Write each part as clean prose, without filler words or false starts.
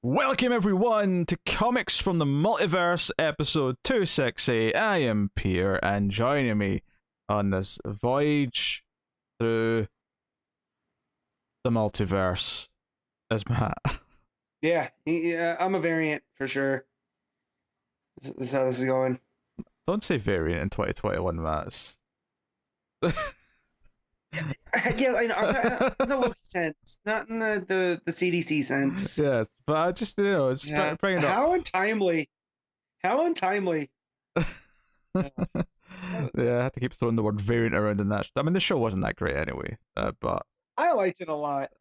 Welcome everyone to Comics from the Multiverse, episode 268. I am Peter, and joining me on this voyage through the multiverse is Matt. Yeah, I'm a variant for sure. This is how this is going. Don't say variant in 2021, Matt. Yeah, I know. In the Loki sense, not in the CDC sense. Yes, but I just, it's Yeah. bringing up. How untimely. How untimely. Yeah, I have to keep throwing the word variant around in that. I mean, the show wasn't that great anyway, but I liked it a lot.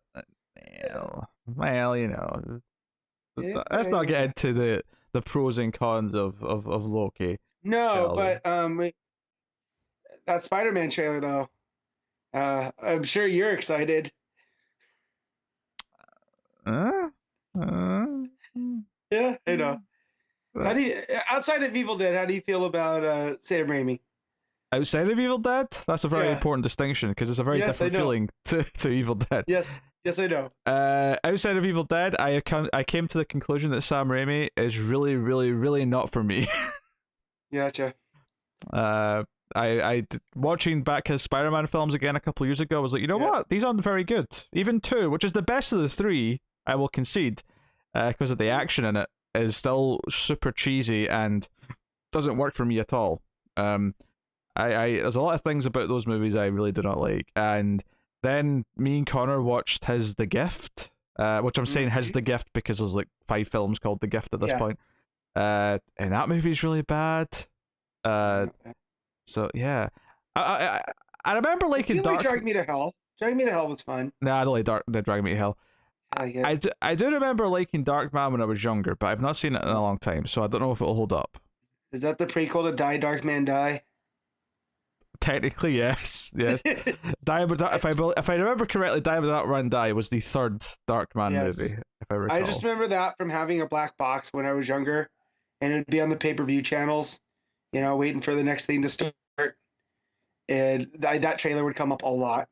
well, let's not get into the pros and cons of Loki. No, shall we? but that Spider-Man trailer though. I'm sure you're excited. Uh, Yeah, I know. How do you, outside of Evil Dead, how do you feel about Sam Raimi? Outside of Evil Dead, that's a very important distinction because it's a very Yes, I different know. feeling to Evil Dead. Yes, I know. Outside of Evil Dead, I came to the conclusion that Sam Raimi is really, really, really not for me. Gotcha. Watching back his Spider-Man films again a couple of years ago, I was like, you know what? These aren't very good. Even 2, which is the best of the 3, I will concede, because of the action in it, is still super cheesy and doesn't work for me at all. There's a lot of things about those movies I really do not like. And then me and Connor watched his The Gift, which I'm saying his The Gift because there's like 5 films called The Gift at this point. And that movie's really bad. So yeah, I remember liking Dark. Drag Me to Hell. Drag Me to Hell was fun. Nah, I don't like Drag Me to Hell. I do remember liking Darkman when I was younger, but I've not seen it in a long time, so I don't know if it'll hold up. Is that the prequel to Die Darkman Die? Technically, yes. If I remember correctly, Die with Darkman Die was the 3rd Darkman movie. If I recall. I just remember that from having a black box when I was younger, and it'd be on the pay-per-view channels, waiting for the next thing to start, and that trailer would come up a lot.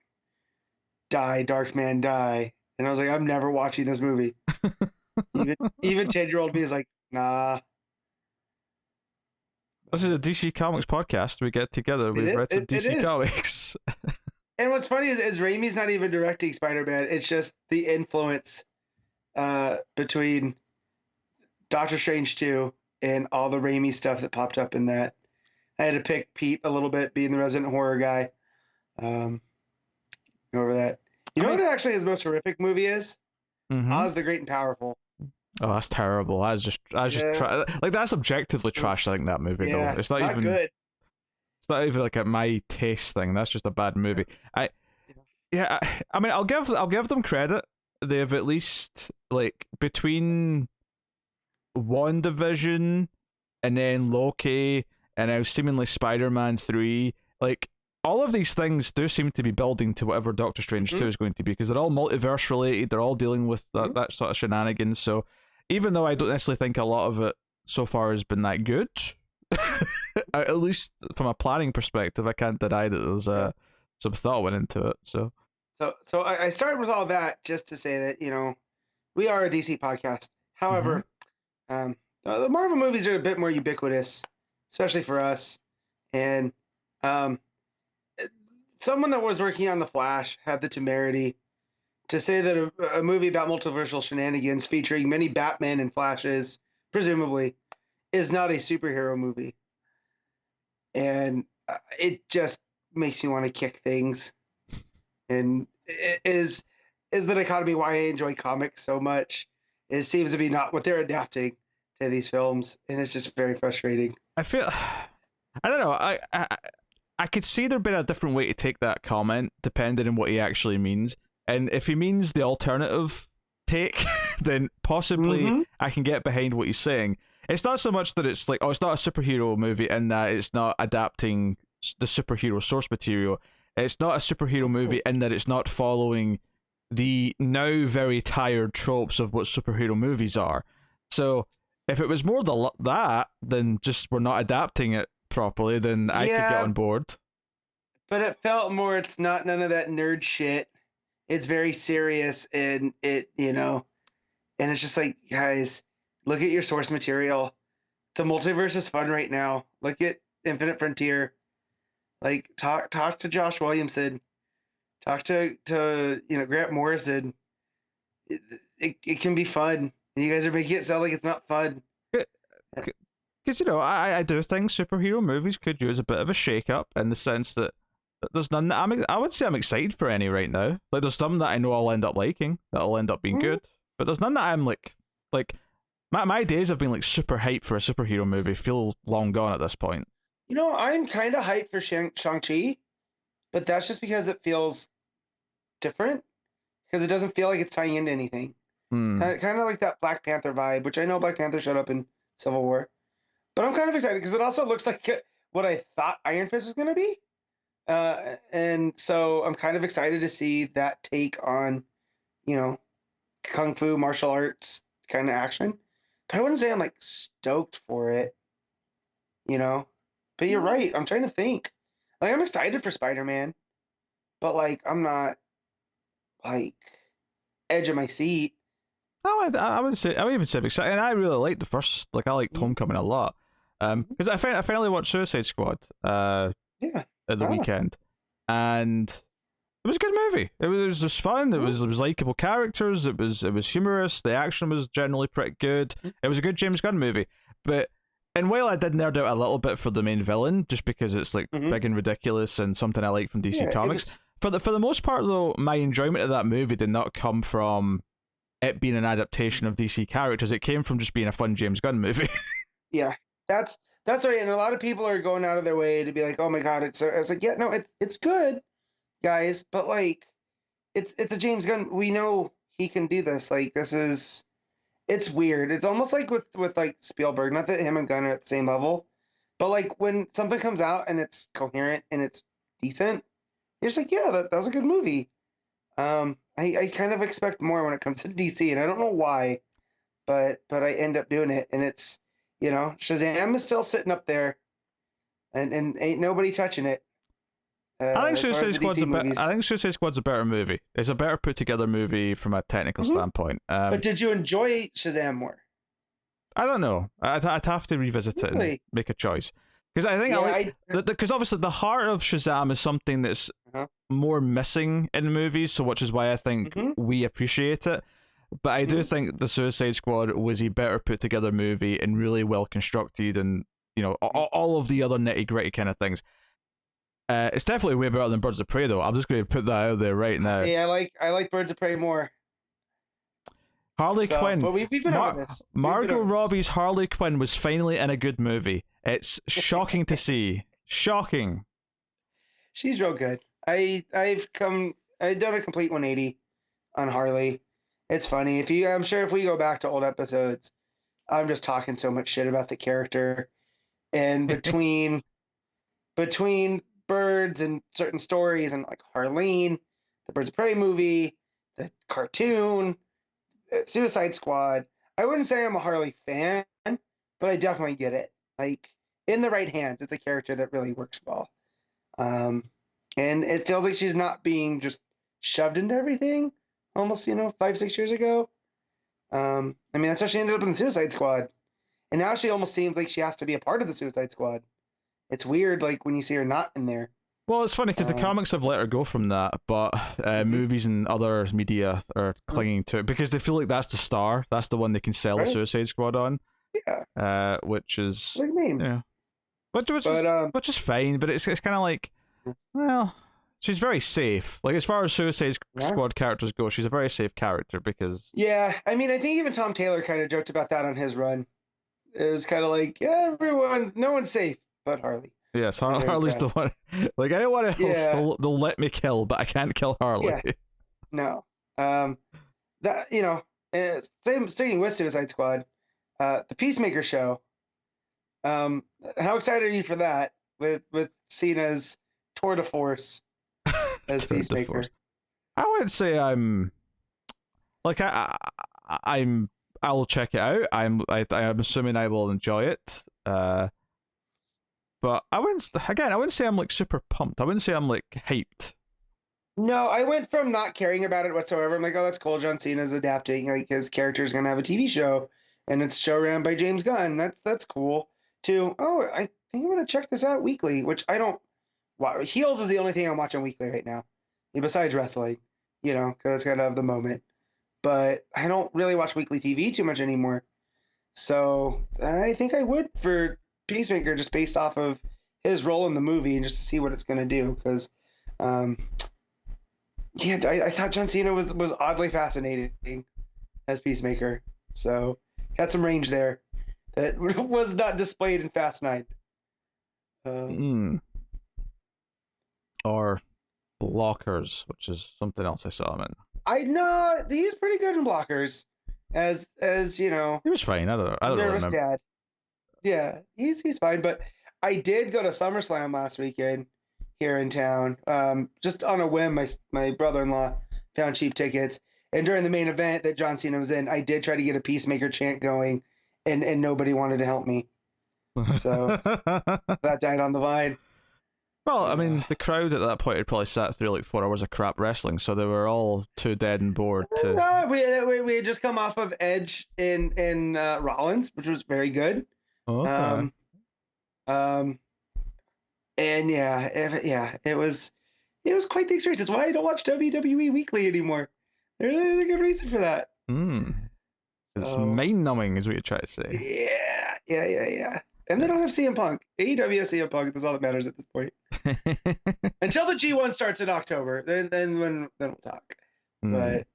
Die Darkman Die, and I was like, I'm never watching this movie. even 10-year-old me is like, nah. This is a DC Comics podcast. We get together. We've read some DC Comics. And what's funny is Raimi's not even directing Spider-Man. It's just the influence between Doctor Strange 2 and all the Raimi stuff that popped up in that. I had to pick Pete a little bit, being the resident horror guy. Over that. You know what actually his most horrific movie is? Oz the Great and Powerful. Oh, that's terrible. That's objectively trash. I think that movie though. It's not even good. It's not even like a my taste thing. That's just a bad movie. I mean, I'll give them credit. They have at least like between WandaVision and then Loki and now seemingly Spider-Man 3, like all of these things do seem to be building to whatever Doctor Strange 2 is going to be, because they're all multiverse related. They're all dealing with that sort of shenanigans. So even though I don't necessarily think a lot of it so far has been that good, at least from a planning perspective, I can't deny that there's some thought went into it. So I started with all that just to say that, we are a DC podcast. However, the Marvel movies are a bit more ubiquitous, especially for us. And someone that was working on The Flash had the temerity to say that a movie about multiversal shenanigans featuring many Batman and Flashes, presumably, is not a superhero movie. And it just makes me want to kick things. And it is the dichotomy why I enjoy comics so much. It seems to be not what they're adapting to these films, and it's just very frustrating. I don't know. I could see there being a different way to take that comment, depending on what he actually means. And if he means the alternative take, then possibly I can get behind what he's saying. It's not so much that it's like, oh, it's not a superhero movie in that it's not adapting the superhero source material. It's not a superhero movie in that it's not following the now very tired tropes of what superhero movies are. So if it was more that, then just we're not adapting it properly, then I could get on board. But it felt more, it's not none of that nerd shit. It's very serious, and it And it's just like, guys, look at your source material. The multiverse is fun right now. Look at Infinite Frontier. Like talk to Josh Williamson. Talk to Grant Morrison. It can be fun. And you guys are making it sound like it's not fun. Because, I do think superhero movies could use a bit of a shake-up in the sense that there's none that I would say I'm excited for any right now. Like, there's some that I know I'll end up liking, that'll end up being good, but there's none that I'm like my days of being like super hyped for a superhero movie feel long gone at this point. I'm kind of hyped for Shang-Chi, but that's just because it feels different, because it doesn't feel like it's tying into anything. Kind of like that Black Panther vibe, which I know Black Panther showed up in Civil War. But I'm kind of excited because it also looks like what I thought Iron Fist was going to be. And so I'm kind of excited to see that take on, kung fu, martial arts kind of action. But I wouldn't say I'm like stoked for it, But you're right. I'm trying to think. Like, I'm excited for Spider-Man, but like I'm not like edge of my seat. No, I would even say I'm excited. And I really liked the first. Like, I liked Homecoming a lot. Because I finally watched Suicide Squad. At the weekend, and it was a good movie. It was just fun. It was likable characters. It was humorous. The action was generally pretty good. It was a good James Gunn movie. But while I did nerd out a little bit for the main villain, just because it's like big and ridiculous and something I like from DC Comics, for the most part though, my enjoyment of that movie did not come from it being an adaptation of DC characters. It came from just being a fun James Gunn movie. Yeah, that's right. And a lot of people are going out of their way to be like, "Oh my god, it's like, yeah, no, it's good, guys, but like, it's a James Gunn. We know he can do this. Like, it's weird. It's almost like with like Spielberg. Not that him and Gunn are at the same level, but like when something comes out and it's coherent and it's decent, you're just like, yeah, that was a good movie. I kind of expect more when it comes to DC, and I don't know why, but I end up doing it, and it's. Shazam is still sitting up there, and ain't nobody touching it. I think Suicide Squad's a better movie. It's a better put together movie from a technical standpoint. But did you enjoy Shazam more? I don't know. I'd have to revisit it and make a choice, because I think because obviously the heart of Shazam is something that's more missing in movies, so which is why I think we appreciate it. But I do think the Suicide Squad was a better put together movie and really well constructed, and all of the other nitty gritty kind of things. It's definitely way better than Birds of Prey, though. I'm just going to put that out there right now. See, I like Birds of Prey more. Harley Quinn. But we've been over this. Margot Robbie's Harley Quinn was finally in a good movie. It's shocking to see. Shocking. She's real good. I've done a complete 180 on Harley. It's funny. I'm sure if we go back to old episodes, I'm just talking so much shit about the character. And between Birds and certain stories and like Harleen, the Birds of Prey movie, the cartoon, Suicide Squad, I wouldn't say I'm a Harley fan, but I definitely get it. Like, in the right hands, it's a character that really works well. And it feels like she's not being just shoved into everything. Almost, 5-6 years ago. That's how she ended up in the Suicide Squad. And now she almost seems like she has to be a part of the Suicide Squad. It's weird, like, when you see her not in there. Well, it's funny, because the comics have let her go from that, but movies and other media are clinging to it, because they feel like that's the star. That's the one they can sell the Suicide Squad on. Yeah. Which is... What name? Yeah. Which is fine, but it's kind of like, well... She's very safe. Like, as far as Suicide Squad characters go, she's a very safe character because... Yeah, I think even Tom Taylor kind of joked about that on his run. It was kind of like, yeah, no one's safe but Harley. Yes, Harley's the one. Like, I don't want to they'll let me kill, but I can't kill Harley. Yeah. No. Sticking with Suicide Squad, the Peacemaker show. How excited are you for that with Cena's tour de force? As Peacemaker. I would say I'm like I'll check it out. I'm assuming I will enjoy it. But I wouldn't say I'm like super pumped. I wouldn't say I'm like hyped. No, I went from not caring about it whatsoever. I'm like, oh, that's cool. John Cena's adapting. Like his character's gonna have a TV show, and it's show ran by James Gunn. That's cool. To oh, I think I'm gonna check this out weekly, which I don't. Wow, Heels is the only thing I'm watching weekly right now, besides wrestling. Because it's kind of the moment. But I don't really watch weekly TV too much anymore. So I think I would for Peacemaker, just based off of his role in the movie and just to see what it's gonna do. Because um, yeah, I thought John Cena was oddly fascinating as Peacemaker. So had some range there that was not displayed in Fast 9. Or Blockers, which is something else I saw him in. I know he's pretty good in Blockers, as He was fine. I don't nervous remember. dad. Yeah, he's fine. But I did go to SummerSlam last weekend here in town. Just on a whim, my brother-in-law found cheap tickets, and during the main event that John Cena was in, I did try to get a Peacemaker chant going, and nobody wanted to help me. So that died on the vine. Well, I mean, the crowd at that point had probably sat through like 4 hours of crap wrestling, so they were all too dead and bored to. No, we had just come off of Edge in Rollins, which was very good. Okay. And it was quite the experience. That's why I don't watch WWE Weekly anymore. There's a good reason for that. It's mind numbing, is what you're trying to say. Yeah. And they don't have CM Punk. AEW has CM Punk. That's all that matters at this point. Until the G1 starts in October, then we'll talk. But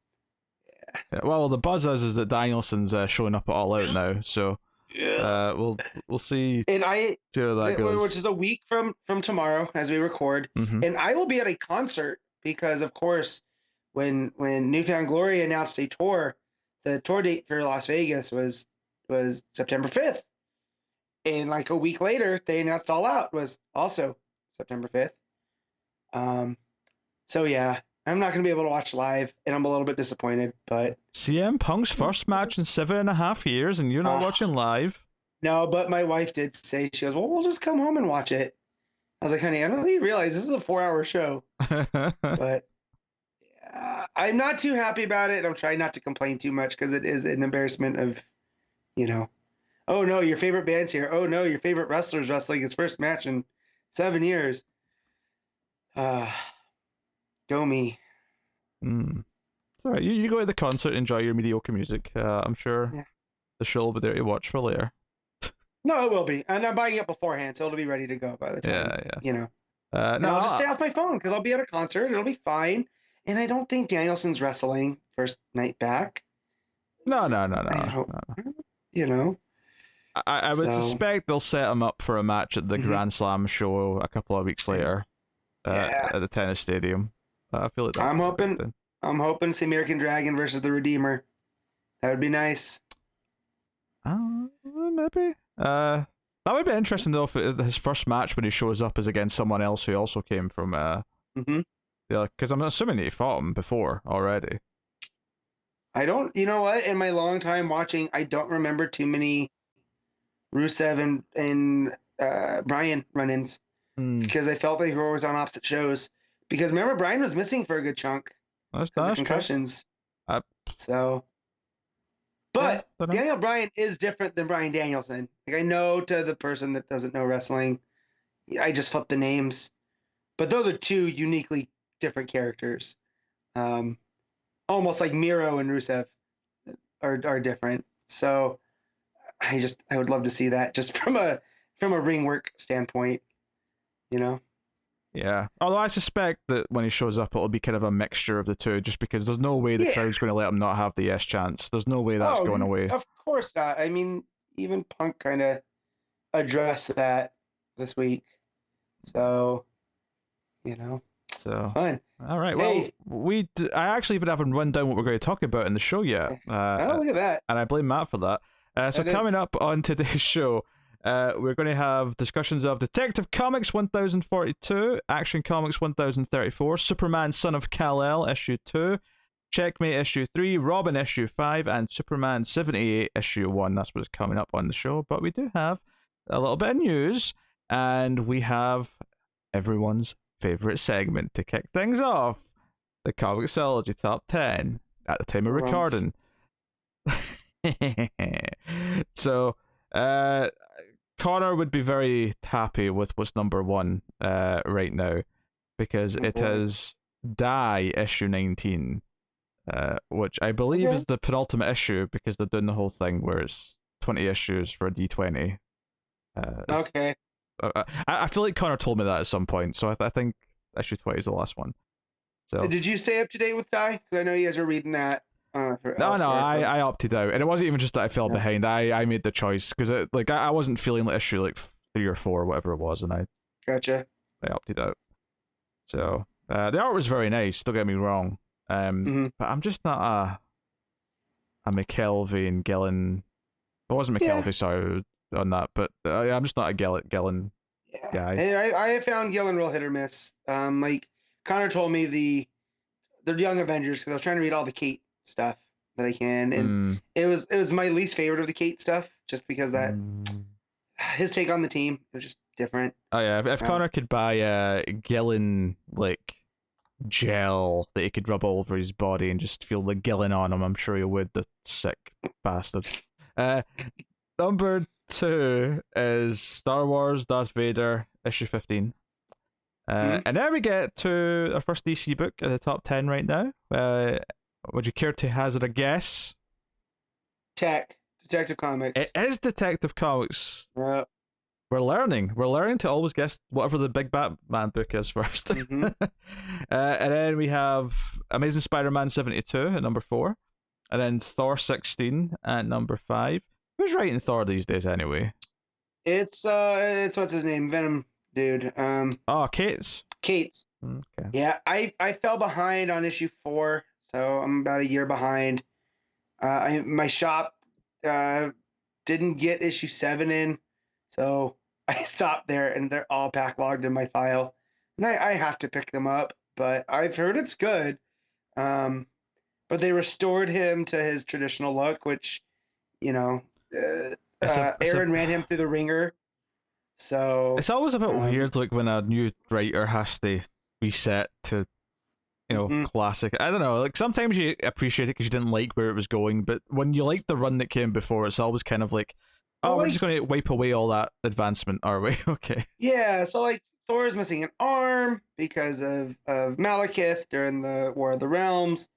yeah. Well, the buzz is that Danielson's showing up at All Out now, so we'll see. And see how that goes. Which is a week from tomorrow as we record, and I will be at a concert because, of course, when Newfound Glory announced a tour, the tour date for Las Vegas was September 5th. And like a week later, they announced All Out was also September 5th. So yeah, I'm not going to be able to watch live, and I'm a little bit disappointed. But CM Punk's first match in 7.5 years, and you're not watching live? No, but my wife did say, she goes, well, we'll just come home and watch it. I was like, honey, I don't think you realize this is a 4-hour show. But I'm not too happy about it. I'm trying not to complain too much because it is an embarrassment of, oh no, your favorite band's here. Oh no, your favorite wrestler's wrestling his first match in 7 years. Go me. It's all right. You go to the concert, enjoy your mediocre music. I'm sure the show will be there to watch for later. No, it will be. And I'm buying it beforehand, so it'll be ready to go by the time. And I'll just stay off my phone because I'll be at a concert. It'll be fine. And I don't think Danielson's wrestling first night back. No. I would suspect they'll set him up for a match at the Grand Slam show a couple of weeks later at the tennis stadium. I feel like that's I'm hoping it's the American Dragon versus the Redeemer. That would be nice. Maybe. That would be interesting though if his first match when he shows up is against someone else who also came from because I'm assuming he fought him before already. I don't. You know what? In my long time watching, I don't remember too many Rusev and Bryan run-ins because I felt like we were always on opposite shows. Because remember, Bryan was missing for a good chunk because of concussions. But Daniel Bryan is different than Bryan Danielson. Like I know, to the person that doesn't know wrestling, I just flipped the names. But those are two uniquely different characters. Almost like Miro and Rusev are different. So I would love to see that just from a ring work standpoint, Yeah. Although I suspect that when he shows up, it'll be kind of a mixture of the two, just because there's no way the crowd's going to let him not have the yes chance. There's no way that's going away. Of course not. I mean, even Punk kind of addressed that this week. So, So fun. All right. Well, I actually even haven't run down what we're going to talk about in the show yet. Oh, look at that. And I blame Matt for that. So coming up on today's show, we're going to have discussions of Detective Comics 1042, Action Comics 1034, Superman Son of Kal-El issue 2, Checkmate issue 3, Robin issue 5, and Superman 78 issue 1. That's what's coming up on the show. But we do have a little bit of news, and we have everyone's favorite segment to kick things off. the ComiXology top 10 at the time of recording. So, Connor would be very happy with what's number one right now, because it is Die issue 19, which I believe is the penultimate issue, because they're doing the whole thing where it's 20 issues for a D20. Okay. I feel like Connor told me that at some point, so I think issue 20 is the last one. So did you stay up to date with Die? Because I know you guys are reading that. No, I opted out, and it wasn't even just that I fell behind. I made the choice because I wasn't feeling the issue like 3 or 4, whatever it was, and I opted out. So the art was very nice. Don't get me wrong, but I'm just not a McKelvey and Gillen. It wasn't McKelvey, sorry, on that, but I'm just not a Gillen guy. Hey, I have found Gillen real hit or miss. Like Connor told me they're Young Avengers, because I was trying to read all the Kate stuff that I can, and it was my least favorite of the Kate stuff, just because that his take on the team was just different. Oh yeah, if Connor could buy a Gillen like gel that he could rub all over his body and just feel the Gillen on him, I'm sure he would. The sick bastard. Number 2 is Star Wars Darth Vader issue 15. And then we get to our first DC book at the top 10 right now. Would you care to hazard a guess? Detective Comics. It is Detective Comics. Yeah. We're learning to always guess whatever the big Batman book is first. And then we have Amazing Spider-Man 72 at number 4. And then Thor 16 at number 5. Who's writing Thor these days anyway? It's what's his name? Venom dude. Cates. Okay. Yeah, I fell behind on issue 4, so I'm about a year behind. My shop didn't get issue 7 in, so I stopped there, and they're all backlogged in my file, and I have to pick them up. But I've heard it's good. But they restored him to his traditional look, which, Aaron ran him through the ringer. So it's always a bit weird, like when a new writer has to reset to, classic. I don't know. Like sometimes you appreciate it because you didn't like where it was going, but when you like the run that came before, it's always kind of like, we're just going to wipe away all that advancement, are we? Okay. Yeah. So like Thor's missing an arm because of Malekith during the War of the Realms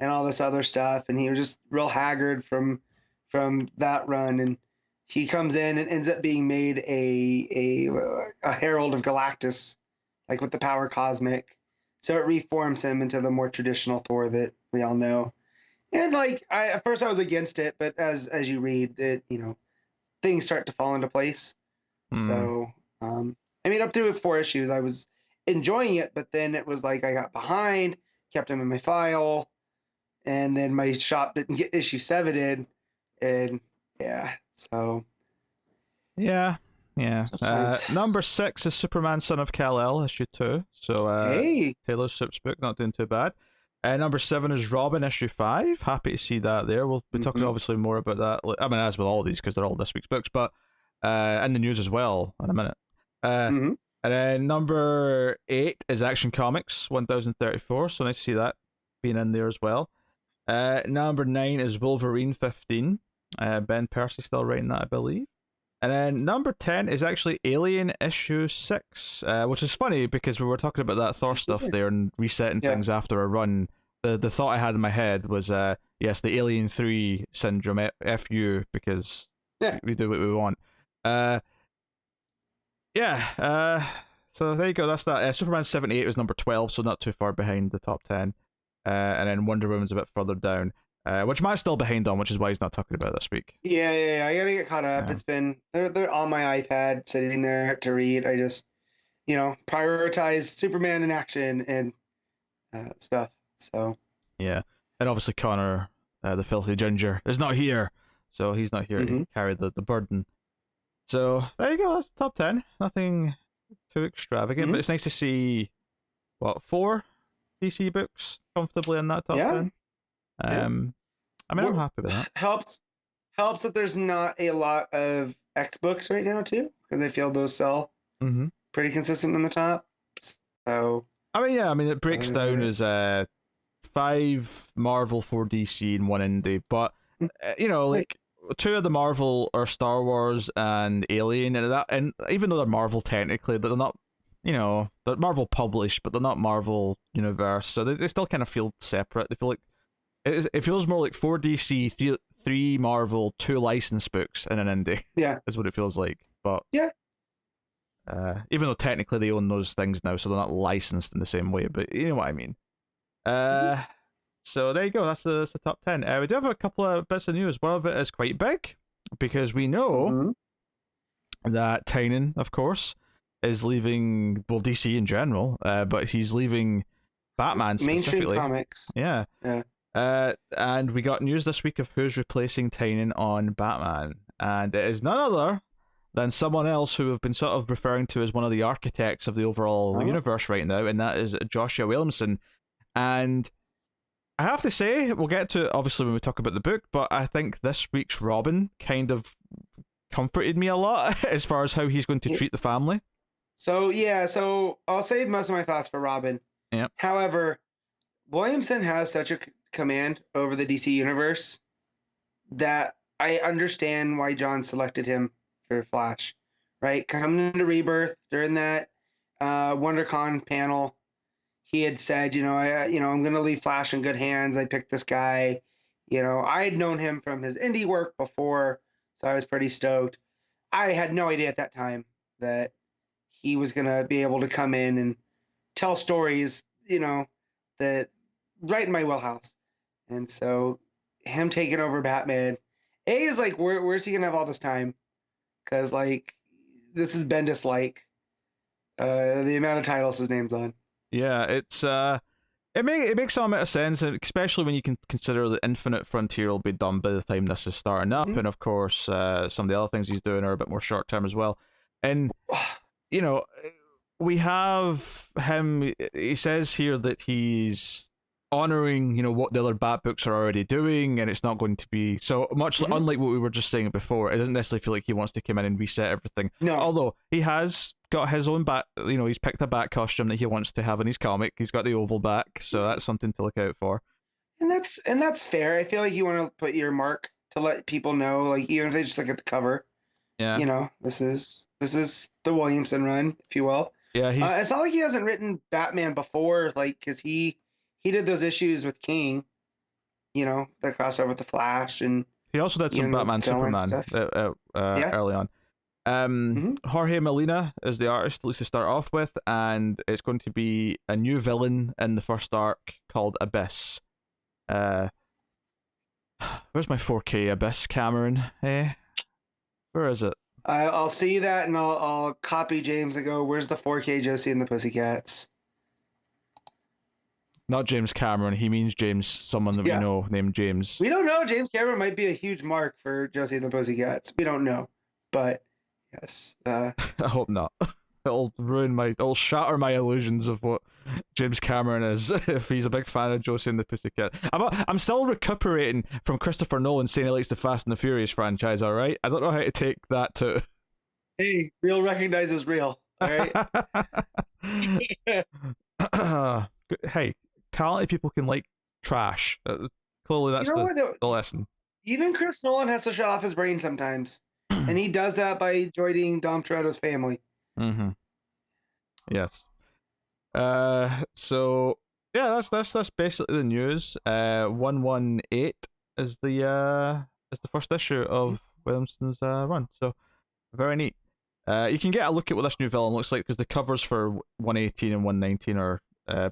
and all this other stuff, and he was just real haggard from that run, and he comes in and ends up being made a herald of Galactus, like with the power cosmic. So it reforms him into the more traditional Thor that we all know. And like at first I was against it, but as you read it, things start to fall into place. So up through 4 issues I was enjoying it, but then it was like I got behind, kept him in my file, and then my shop didn't get issue 7 in, and so number 6 is Superman Son of Kal-El issue 2, so Taylor Swift's book, not doing too bad. Number 7 is Robin issue 5. Happy to see that there. We'll be talking obviously more about that, as with all these, because they're all this week's books, but in the news as well in a minute. And then number 8 is Action Comics 1034, so nice to see that being in there as well. Number 9 is Wolverine 15. Ben Percy still writing that, I believe. And then number 10 is actually Alien issue 6, which is funny because we were talking about that Thor stuff there and resetting things after a run. The thought I had in my head was, yes, the Alien 3 syndrome, FU, because we do what we want. So there you go, that's that. Superman 78 was number 12, so not too far behind the top 10. And then Wonder Woman's a bit further down. Which Matt's still behind on, which is why he's not talking about it this week. Yeah. I gotta get caught up. Yeah. It's been they're on my iPad sitting there to read. I just prioritize Superman in action and stuff. So yeah, and obviously Connor, the filthy ginger, is not here, so he's not here to carry the burden. So there you go. That's the top 10. Nothing too extravagant, but it's nice to see 4 DC books comfortably in that top 10. I'm happy with that. Helps that there's not a lot of X books right now too, because I feel those sell pretty consistent in the top. So it breaks down as 5 Marvel, 4 DC, and 1 indie. But like 2 of the Marvel are Star Wars and Alien, and even though they're Marvel technically, but they're not. They're Marvel published, but they're not Marvel Universe, so they still kind of feel separate. They feel like it feels more like 4 DC, 3 Marvel, 2 licensed books, and an indie. Yeah, is what it feels like. But yeah. Even though technically they own those things now, so they're not licensed in the same way, but you know what I mean. So there you go. That's the top 10. We do have a couple of bits of news. One of it is quite big because we know that Tynion, of course, is leaving. Well, DC in general, but he's leaving Batman specifically. Mainstream comics. Yeah. And we got news this week of who's replacing Tynion on Batman, and it is none other than someone else who have been sort of referring to as one of the architects of the overall universe right now, and that is Joshua Williamson. And I have to say, we'll get to it obviously when we talk about the book, but I think this week's Robin kind of comforted me a lot as far as how he's going to treat the family. So I'll save most of my thoughts for Robin. Yeah. However, Williamson has such a command over the DC universe that I understand why John selected him for Flash, right? Coming into Rebirth during that WonderCon panel, he had said, I'm going to leave Flash in good hands. I picked this guy. I had known him from his indie work before, so I was pretty stoked. I had no idea at that time that he was going to be able to come in and tell stories, that right in my wheelhouse. And so him taking over Batman, is like, where's he going to have all this time? Because, like, this is Bendis, like, the amount of titles his name's on. Yeah, it's it makes some amount of sense, especially when you can consider that Infinite Frontier will be done by the time this is starting up, and of course, some of the other things he's doing are a bit more short term as well. And we have him. He says here that he's honoring, what the other Bat books are already doing, and it's not going to be so much. Unlike what we were just saying before, it doesn't necessarily feel like he wants to come in and reset everything. No, although he has got his own bat. He's picked a Bat costume that he wants to have in his comic. He's got the oval back, so that's something to look out for. And that's fair. I feel like you want to put your mark to let people know, like, even if they just look at the cover. Yeah. This is the Williamson run, if you will. Yeah. It's not like he hasn't written Batman before, like, because he did those issues with King, the crossover with the Flash, and he also did some Batman Superman early on. Jorge Molina is the artist, at least to start off with, and it's going to be a new villain in the first arc called Abyss. Where's my 4K Abyss, Cameron? Where is it? I'll see that, and I'll copy James and go, where's the 4K Josie and the Pussycats? Not James Cameron. He means James, someone that we know named James. We don't know. James Cameron might be a huge mark for Josie and the Pussycats. We don't know, but yes. I hope not. It'll shatter my illusions of what James Cameron is if he's a big fan of Josie and the Pussycat. I'm still recuperating from Christopher Nolan saying he likes the Fast and the Furious franchise. All right, I don't know how to take that too. Hey, real recognizes real. All right. Hey, talented people can like trash. Clearly, that's the lesson. Even Chris Nolan has to shut off his brain sometimes, and he does that by joining Dom Toretto's family. Yes. So yeah, that's basically the news. 118 is the first issue of Williamson's run. So very neat. You can get a look at what this new villain looks like because the covers for 118 and 119 are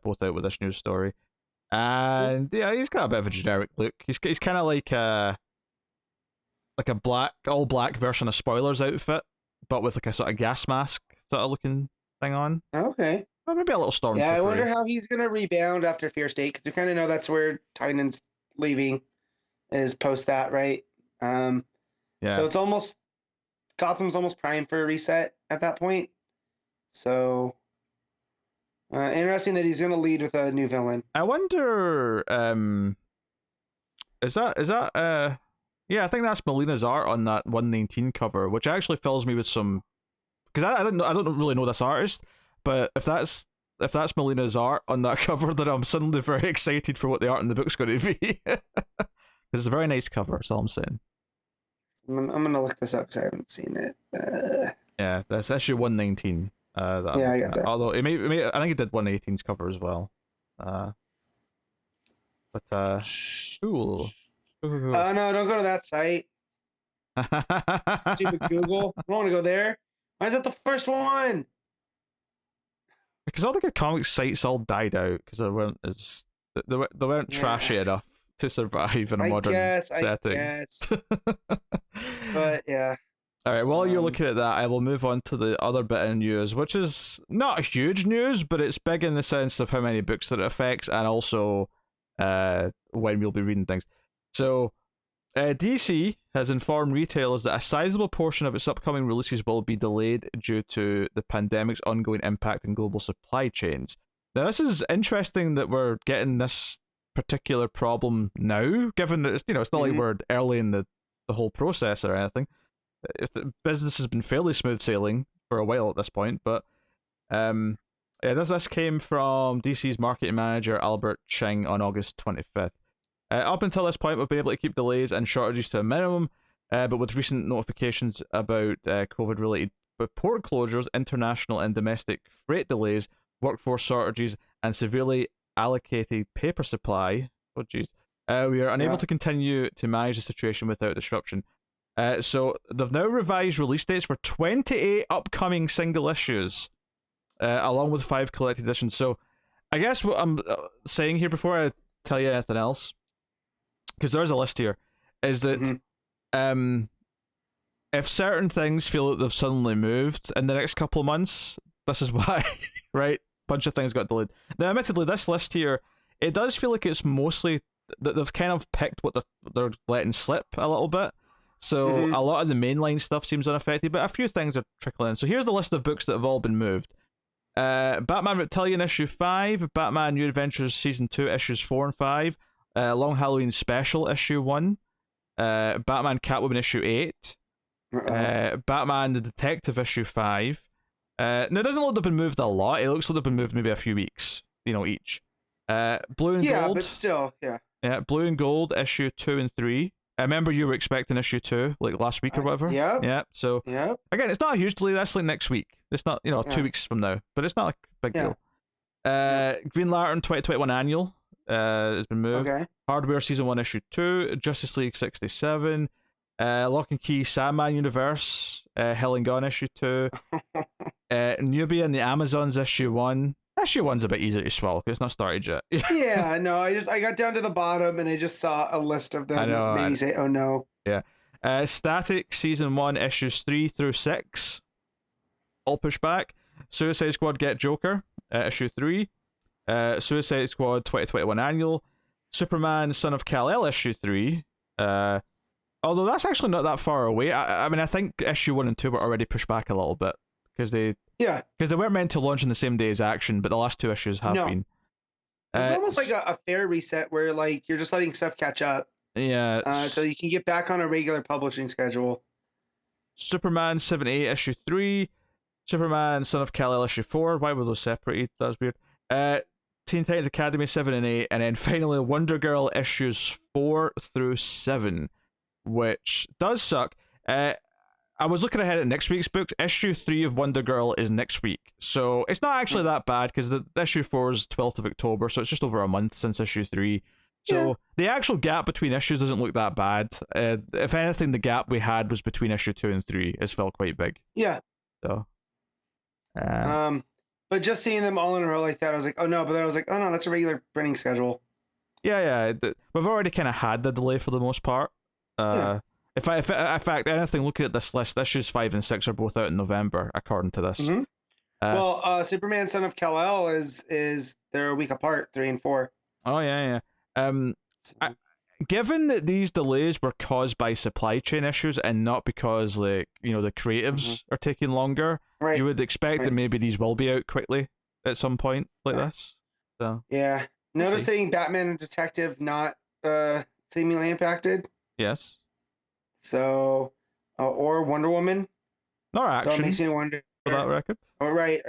both out with this news story. And yeah, he's got a bit of a generic look. He's kind of like a all black version of Spoiler's outfit, but with like a sort of gas mask sort of looking thing on. Okay. Well, maybe a little storm. Yeah, I wonder how he's gonna rebound after Fear State, because we kind of know that's where Tynion's leaving, is post that, right? Yeah. So it's almost Gotham's almost primed for a reset at that point. So interesting that he's gonna lead with a new villain. I wonder, is that yeah, I think that's Molina's art on that 119 cover, which actually fills me with some, because I don't really know this artist, but if that's if that's Melina's art on that cover, then I'm suddenly very excited for what the art in the book's going to be. It's a very nice cover. That's all I'm saying. I'm gonna look this up because I haven't seen it. Yeah, that's issue 119. Yeah, I got that. Although I think it did 118's cover as well. Cool. Oh no, don't go to that site. Stupid Google. I don't want to go there. Why is that the first one? Because all the good comics sites all died out because they weren't trashy enough to survive in a modern setting. I guess. But yeah. All right. While you're looking at that, I will move on to the other bit of news, which is not huge news, but it's big in the sense of how many books that it affects, and also when we'll be reading things. So, DC has informed retailers that a sizable portion of its upcoming releases will be delayed due to the pandemic's ongoing impact on global supply chains. Now, this is interesting that we're getting this particular problem now, given that it's not like we're early in the whole process or anything. If the business has been fairly smooth sailing for a while at this point, but this came from DC's marketing manager Albert Ching on August 25th. Up until this point, we've been able to keep delays and shortages to a minimum, but with recent notifications about COVID-related port closures, international and domestic freight delays, workforce shortages, and severely allocated paper supply, we are unable to continue to manage the situation without disruption. So they've now revised release dates for 28 upcoming single issues, along with 5 collected editions. So I guess what I'm saying here before I tell you anything else, because there's a list here, is that if certain things feel that they've suddenly moved in the next couple of months, this is why, right? Bunch of things got delayed. Now, admittedly, this list here, it does feel like it's mostly that they've kind of picked what they're letting slip a little bit. So a lot of the mainline stuff seems unaffected, but a few things are trickling in. So here's the list of books that have all been moved. Batman Reptilian issue 5, Batman New Adventures season 2 issues 4 and 5, Long Halloween Special issue 1, Batman Catwoman issue 8, Batman the Detective issue 5. Now it doesn't look like they've been moved a lot. It looks like they've been moved maybe a few weeks, each. Blue and Gold. Yeah, but still, yeah. Yeah, Blue and Gold issue 2 and 3. I remember you were expecting issue 2 like last week or whatever. Yeah. Yeah. So again, it's not a huge delay. That's like next week. It's not 2 weeks from now, but it's not a big deal. Green Lantern 2021 annual has been moved. Okay. Hardware season 1 issue 2, Justice League 67, Lock and Key Sandman Universe, Hell and Gone issue 2, Nubia and the Amazons issue 1. Issue 1's a bit easier to swallow because it's not started yet. Yeah, no, I got down to the bottom and I just saw a list of them that made me say, oh no. Yeah. Static season 1 issues 3 through 6. All pushed back. Suicide Squad Get Joker, issue 3. Suicide Squad 2021 annual. Superman Son of Kal-El issue 3. Although that's actually not that far away. I mean, I think issue 1 and 2 were already pushed back a little bit because they weren't meant to launch on the same day as Action, but the last 2 issues have been. It's almost like a fair reset where like you're just letting stuff catch up. Yeah. So you can get back on a regular publishing schedule. Superman 78 issue 3. Superman Son of Kal-El issue 4. Why were those separated? That was weird. Teen Titans Academy 7 and 8, and then finally Wonder Girl issues 4 through 7, which does suck. I was looking ahead at next week's books. Issue 3 of Wonder Girl is next week, so it's not actually that bad because the issue 4 is 12th of October, so it's just over a month since issue 3. So the actual gap between issues doesn't look that bad. If anything, the gap we had was between issue 2 and 3. It's felt quite big. Yeah. So. But just seeing them all in a row like that, I was like, oh no. But then I was like, oh no, that's a regular printing schedule. Yeah. We've already kind of had the delay for the most part. In fact, anything looking at this list, issues 5 and 6 are both out in November, according to this. Well, Superman Son of Kal-El is they're a week apart, 3 and 4. Oh yeah. Given that these delays were caused by supply chain issues and not because the creatives are taking longer, you would expect that maybe these will be out quickly at some point like this. So yeah, noticing Batman and Detective not seemingly impacted. Yes. So, or Wonder Woman. Not Action. So it makes me wonder. For that record. Oh, right.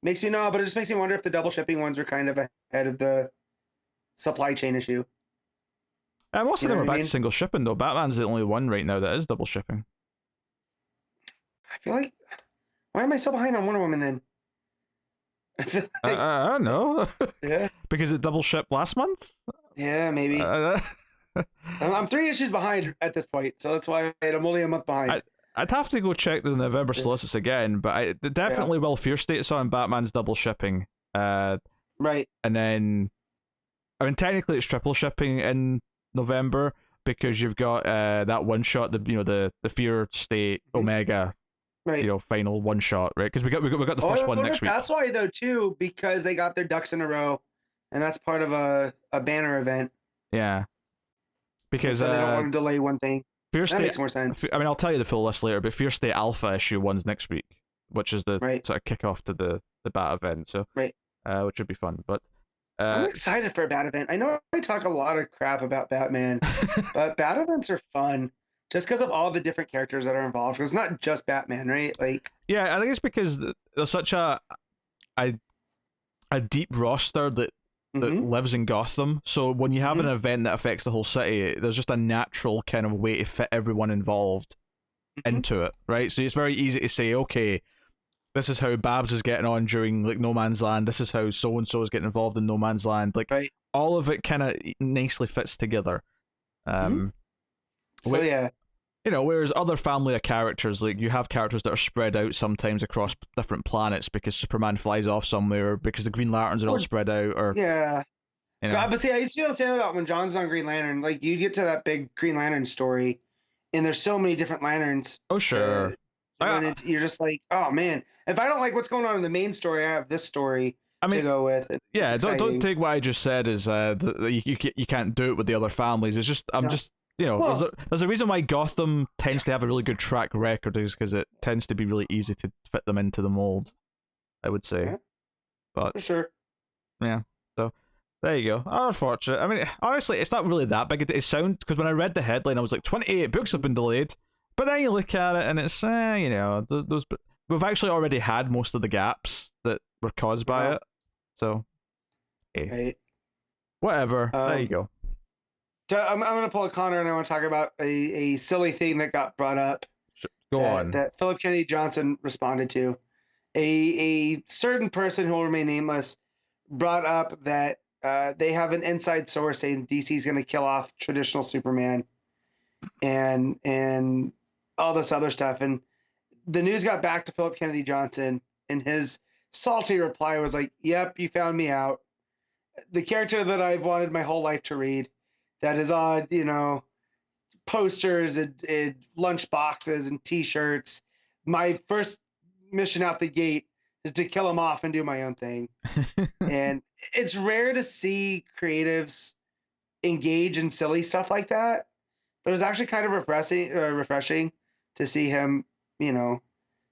Makes me know, but it just makes me wonder if the double shipping ones are kind of ahead of the supply chain issue. Most of them are back mean? to single shipping though. Batman's the only one right now that is double shipping. I feel like, why am I so behind on Wonder Woman then? I don't know. Yeah. Because it double shipped last month? Yeah, maybe. I'm 3 issues behind at this point, so that's why I'm only a month behind. I'd have to go check the November solicits again, but I definitely Will Fear states on Batman's double shipping. Right. And then, I mean, technically it's triple shipping in November because you've got that one shot, the Fear State Omega, right. Final one shot, right? Because we got the first one next week. That's why though too, because they got their ducks in a row, and that's part of a banner event. Yeah. Because so they don't want to delay one thing. Fear State makes more sense. I mean, I'll tell you the full list later, but Fear State Alpha issue 1's next week, which is the sort of kickoff to the Bat event. So which would be fun. But I'm excited for a Bat event. I know I talk a lot of crap about Batman, but Bat events are fun just because of all the different characters that are involved. Because it's not just Batman, right? Like, yeah, I think it's because there's such a deep roster that lives in Gotham. So when you have an event that affects the whole city, there's just a natural kind of way to fit everyone involved into it, right? So it's very easy to say, okay, this is how Babs is getting on during like No Man's Land. This is how so and so is getting involved in No Man's Land. Like all of it kind of nicely fits together. So yeah. Whereas other family of characters, like you have characters that are spread out sometimes across different planets because Superman flies off somewhere, because the Green Lanterns are all spread out, or But see, I used to feel the same about when John's on Green Lantern. Like you get to that big Green Lantern story, and there's so many different lanterns. Oh sure. You're just like, oh man, if I don't like what's going on in the main story, I have this story to go with. Don't take what I just said as you can't do it with the other families. It's just there's a reason why Gotham tends to have a really good track record, is because it tends to be really easy to fit them into the mold, I would say. Yeah, but for sure. Yeah. So there you go. Unfortunate. I mean, honestly, it's not really that big. It sounds, because when I read the headline, I was like, 28 books have been delayed. But then you look at it and it's, those. We've actually already had most of the gaps that were caused by it. So, whatever. There you go. I'm going to pull a Connor, and I want to talk about a silly thing that got brought up. Go on. That Philip Kennedy Johnson responded to. A certain person who will remain nameless brought up that they have an inside source saying DC's going to kill off traditional Superman and all this other stuff. And the news got back to Philip Kennedy Johnson, and his salty reply was like, yep, you found me out. The character that I've wanted my whole life to read, that is on, posters and lunch boxes and T-shirts. My first mission out the gate is to kill him off and do my own thing. And it's rare to see creatives engage in silly stuff like that, but it was actually kind of refreshing to see him,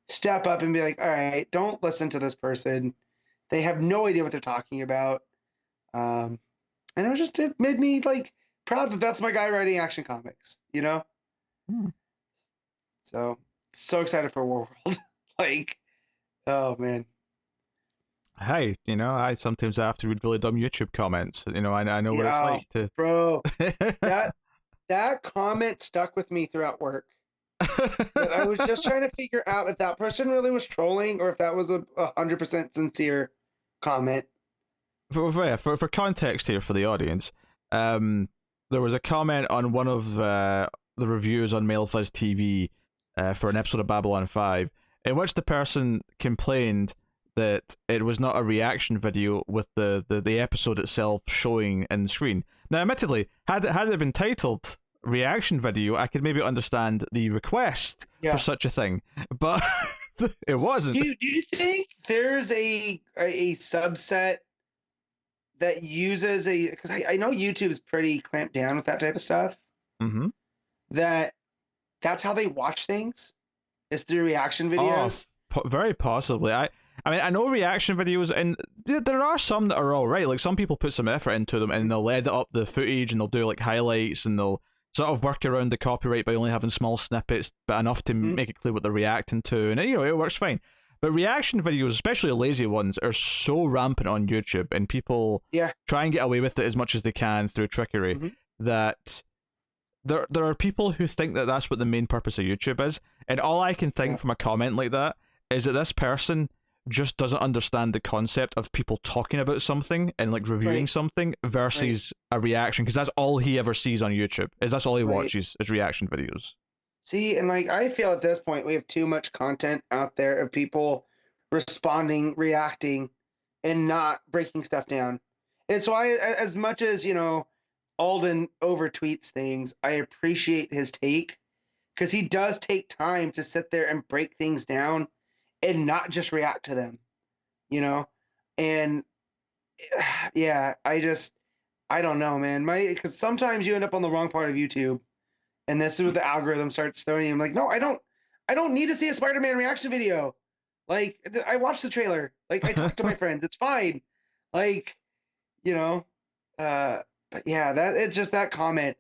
step up and be like, all right, don't listen to this person. They have no idea what they're talking about. And it made me like proud that that's my guy writing Action Comics, So excited for Warworld. Like, oh man. Hey, I sometimes have to read really dumb YouTube comments. I know what it's like to. Bro, that comment stuck with me throughout work. I was just trying to figure out if that person really was trolling or if that was a 100% sincere comment. For context here for the audience, there was a comment on one of the reviews on MaleFuzz TV for an episode of Babylon 5, in which the person complained that it was not a reaction video with the episode itself showing in screen. Now, admittedly, had it been titled reaction video, I could maybe understand the request for such a thing, but it wasn't. Do you think there's a subset that uses because I know YouTube is pretty clamped down with that type of stuff. Mm-hmm. That's how they watch things. It's through reaction videos. Very possibly. I mean, I know reaction videos, and there are some that are all right. Like, some people put some effort into them, and they'll edit up the footage, and they'll do like highlights, and they'll sort of work around the copyright by only having small snippets, but enough to make it clear what they're reacting to, and it works fine. But reaction videos, especially lazy ones, are so rampant on YouTube, and people try and get away with it as much as they can through trickery, that there are people who think that that's what the main purpose of YouTube is, and all I can think from a comment like that is that this person just doesn't understand the concept of people talking about something and like reviewing something versus a reaction, because that's all he ever sees on YouTube. That's all he watches is reaction videos. See, and like I feel at this point we have too much content out there of people responding, reacting, and not breaking stuff down. And so as much as, you know, Alden over tweets things, I appreciate his take, because he does take time to sit there and break things down and not just react to them, you know? And yeah, I don't know, man. Because sometimes you end up on the wrong part of YouTube, and this is what the algorithm starts throwing you. I'm like, no, I don't need to see a Spider-Man reaction video. Like, I watched the trailer. Like, I talked to my friends. It's fine. Like, you know, but yeah, it's just that comment.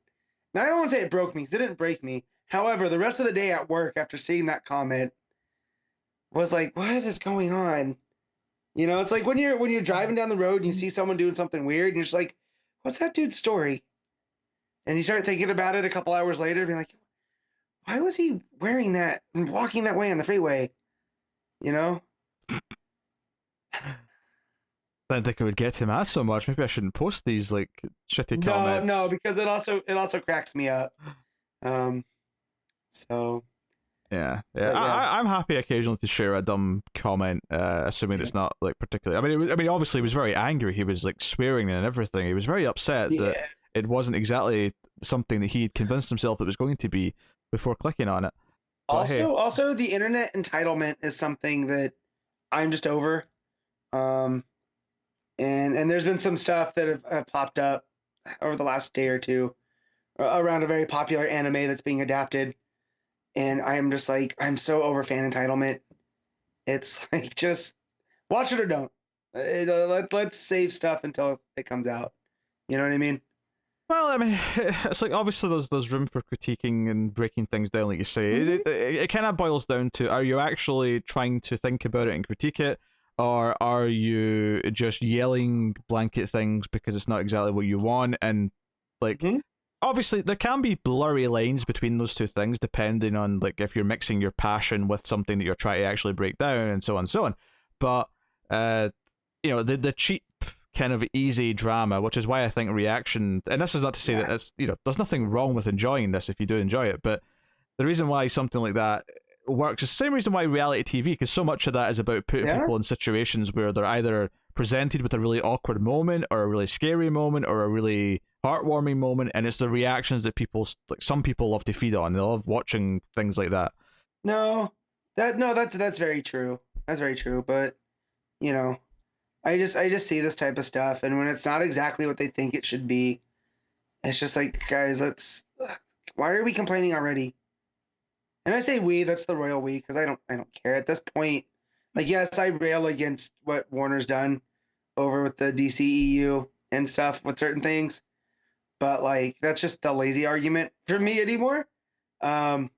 Now, I don't want to say it broke me, because it didn't break me. However, the rest of the day at work after seeing that comment was like, what is going on? You know, it's like when you're driving down the road and you see someone doing something weird, and you're just like, what's that dude's story? And you start thinking about it a couple hours later, being like, why was he wearing that and walking that way on the freeway? You know? I didn't think it would get him asked so much. Maybe I shouldn't post these like shitty comments. No, because it also cracks me up. So yeah. I'm happy occasionally to share a dumb comment, assuming it's not like particularly. I mean, obviously he was very angry. He was like swearing and everything. He was very upset that it wasn't exactly something that he had convinced himself it was going to be before clicking on it. But also, the internet entitlement is something that I'm just over. And there's been some stuff that have popped up over the last day or two around a very popular anime that's being adapted. And I'm just like, I'm so over fan entitlement. It's like, just watch it or don't. Let's save stuff until it comes out. You know what I mean? Well, I mean, it's like obviously there's room for critiquing and breaking things down, like you say. It kind of boils down to, are you actually trying to think about it and critique it, or are you just yelling blanket things because it's not exactly what you want? And like, obviously there can be blurry lines between those two things depending on like if you're mixing your passion with something that you're trying to actually break down, and so on and so on. But you know, the cheap kind of easy drama, which is why I think reaction, and this is not to say that it's, you know, there's nothing wrong with enjoying this if you do enjoy it, but the reason why something like that works is the same reason why reality TV, because so much of that is about putting people in situations where they're either presented with a really awkward moment or a really scary moment or a really heartwarming moment, and it's the reactions that people, like some people love to feed on. They love watching things like that. That's very true. That's very true. But you know, I just see this type of stuff, and when it's not exactly what they think it should be, it's just like, guys, why are we complaining already? And I say we, that's the royal we, because I don't care at this point. Like, yes, I rail against what Warner's done over with the DCEU and stuff with certain things, but like that's just the lazy argument for me anymore. But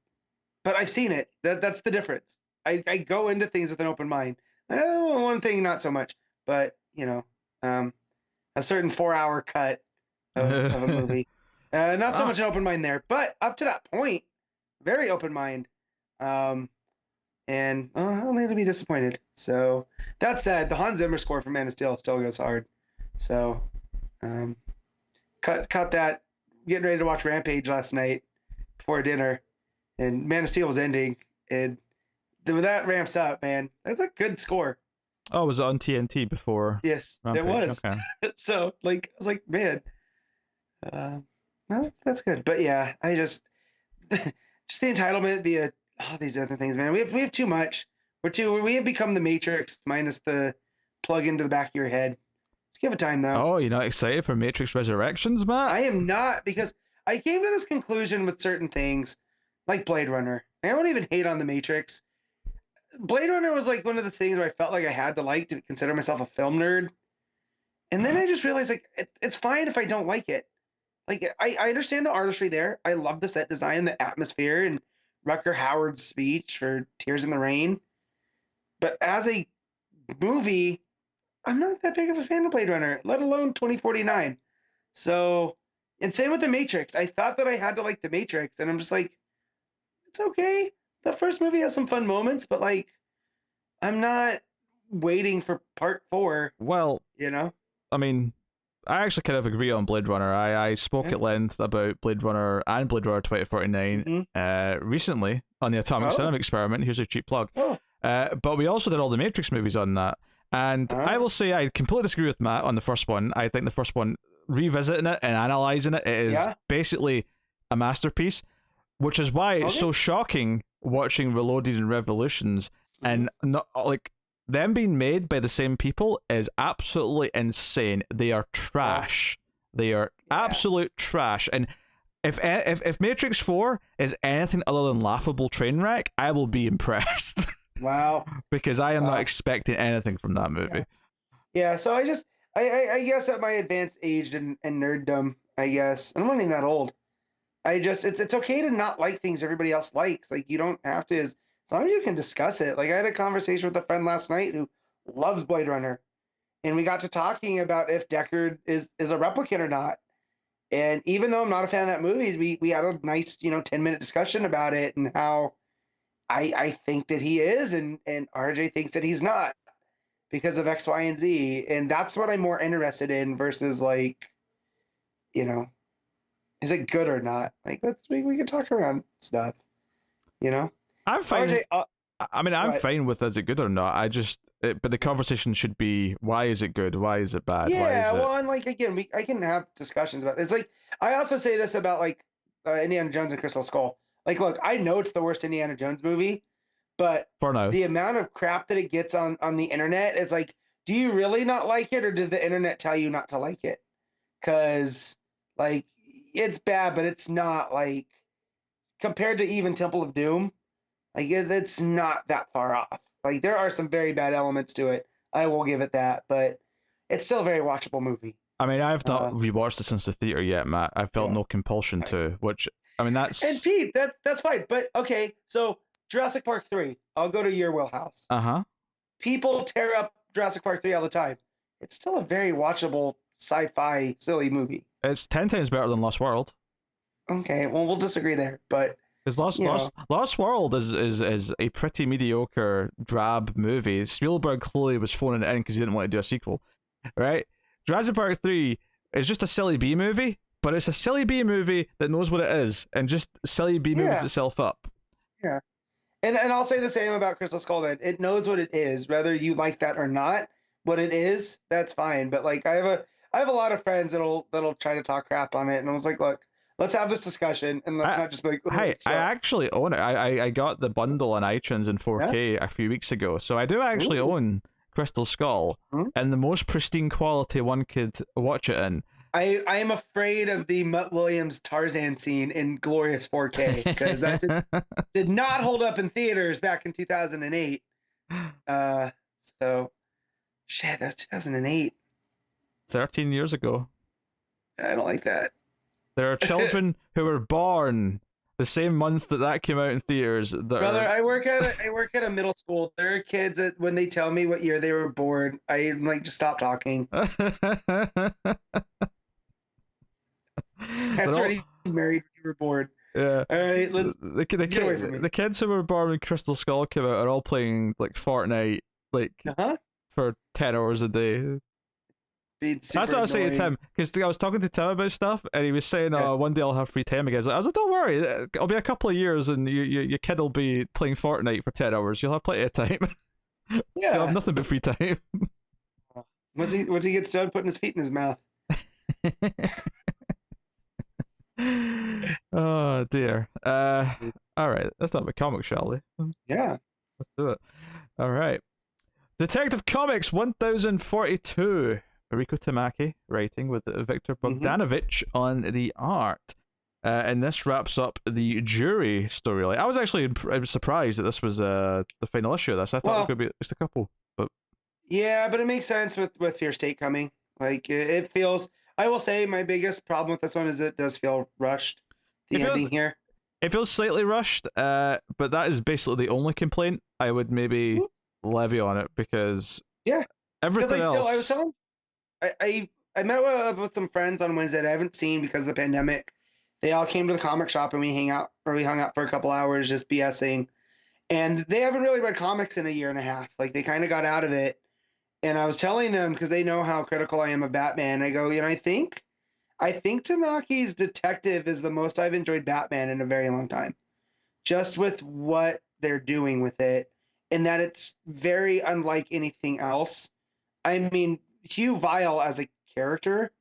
I've seen it. That's the difference. I go into things with an open mind. One thing, not so much. But, you know, a certain 4-hour cut of a movie. Not so much an open mind there, but up to that point, very open mind. And I don't need to be disappointed. So that said, the Hans Zimmer score for Man of Steel still goes hard. So cut that. Getting ready to watch Rampage last night before dinner, and Man of Steel was ending, and when that ramps up, man, that's a good score. Oh, was it on TNT before? Yes, Rampage? It was. Okay. So, like, I was like, man, no, that's good. But yeah, I just the entitlement via all these other things, man. We have too much. We have become the Matrix minus the plug into the back of your head. Let's give it time, though. Oh, you're not excited for Matrix Resurrections, Matt? I am not, because I came to this conclusion with certain things, like Blade Runner. I don't even hate on the Matrix. Blade Runner was like one of the things where I felt like I had to like to consider myself a film nerd. And then I just realized, like, it's fine if I don't like it. Like, I understand the artistry there. I love the set design, the atmosphere, and Rutger Hauer's speech for Tears in the Rain. But as a movie, I'm not that big of a fan of Blade Runner, let alone 2049. So, and same with The Matrix. I thought that I had to like The Matrix, and I'm just like, it's okay. The first movie has some fun moments, but like, I'm not waiting for part 4. Well, You know? I mean, I actually kind of agree on Blade Runner. I spoke Yeah. at length about Blade Runner and Blade Runner 2049 recently on the Atomic Cinema Experiment. Here's a cheap plug. But we also did all the Matrix movies on that. And I will say I completely disagree with Matt on the first one. I think the first one, revisiting it and analysing it, it is basically a masterpiece, which is why it's so shocking watching Reloaded and Revolutions and not like them being made by the same people is absolutely insane. They are trash. They are absolute trash. And if Matrix 4 is anything other than laughable train wreck, I will be impressed. Wow. Because I am not expecting anything from that movie. Yeah, so I guess at my advanced age and nerddom, I guess, and I'm not even that old. It's okay to not like things everybody else likes. Like, you don't have to, as long as you can discuss it. Like, I had a conversation with a friend last night who loves Blade Runner, and we got to talking about if Deckard is a replicant or not. And even though I'm not a fan of that movie, we had a nice 10-minute discussion about it and how I think that he is, and RJ thinks that he's not because of X, Y, and Z. And that's what I'm more interested in versus like, is it good or not? Like, we can talk around stuff, I'm fine. RJ, I'm fine with is it good or not. But the conversation should be, why is it good? Why is it bad? Yeah, well, and like, again, I can have discussions about it. It's like, I also say this about like Indiana Jones and Crystal Skull. Like, look, I know it's the worst Indiana Jones movie, but for now, the amount of crap that it gets on the internet, it's like, do you really not like it, or did the internet tell you not to like it? Because, like, it's bad, but it's not, like, compared to even Temple of Doom, like, it's not that far off. Like, there are some very bad elements to it. I will give it that, but it's still a very watchable movie. I mean, I've not rewatched it since the theater yet, Matt. I felt no compulsion to, which, I mean, that's... And Pete, that's fine. But, okay, so Jurassic Park 3, I'll go to your wheelhouse. People tear up Jurassic Park 3 all the time. It's still a very watchable sci-fi silly movie. It's 10 times better than Lost World. Okay, well, we'll disagree there, but... Because Lost World is a pretty mediocre, drab movie. Spielberg clearly was phoning it in because he didn't want to do a sequel, right? Jurassic Park 3 is just a silly B movie, but it's a silly B movie that knows what it is, and just silly B moves itself up. Yeah. And I'll say the same about Crystal Skull then. It knows what it is, whether you like that or not. What it is, that's fine. But like, I have a lot of friends that'll try to talk crap on it, and I was like, look, let's have this discussion, and let's not just be like, hey, I actually own it. I got the bundle on iTunes in 4K a few weeks ago, so I do actually own Crystal Skull in the most pristine quality one could watch it in. I am afraid of the Mutt Williams Tarzan scene in glorious 4K, because that did not hold up in theaters back in 2008. So, shit, that was 2008. 13 years ago. I don't like that. There are children who were born the same month that came out in theaters. Brother, I work at a middle school. There are kids that when they tell me what year they were born, I'm like, just stop talking. That's already married when you were born. Yeah. All right, let's get away from me. The kids who were born when Crystal Skull came out are all playing like Fortnite, like for 10 hours a day. That's what I was saying to Tim, because I was talking to Tim about stuff, and he was saying, one day I'll have free time again. I was like, don't worry, it'll be a couple of years, and your kid will be playing Fortnite for 10 hours. You'll have plenty of time. Yeah. You'll have nothing but free time. Once he gets done putting his feet in his mouth. Oh, dear. All right, let's have a comic, shall we? Yeah. Let's do it. All right. Detective Comics 1042. Mariko Tamaki writing with Viktor Bogdanovic on the art. And this wraps up the jury storyline. I was actually surprised that this was the final issue of this. I thought it was going to be just a couple. But yeah, but it makes sense with Fear State coming. Like, it feels... I will say my biggest problem with this one is it does feel rushed. The ending here. It feels slightly rushed, but that is basically the only complaint I would maybe levy on it because Yeah, because everything else. I was telling, I met with some friends on Wednesday that I haven't seen because of the pandemic. They all came to the comic shop and we hung out for a couple hours just BSing. And they haven't really read comics in a year and a half. Like they kind of got out of it. And I was telling them because they know how critical I am of Batman. I go, I think Tamaki's Detective is the most I've enjoyed Batman in a very long time. Just with what they're doing with it, and that it's very unlike anything else. I mean, Hugh Vile as a character,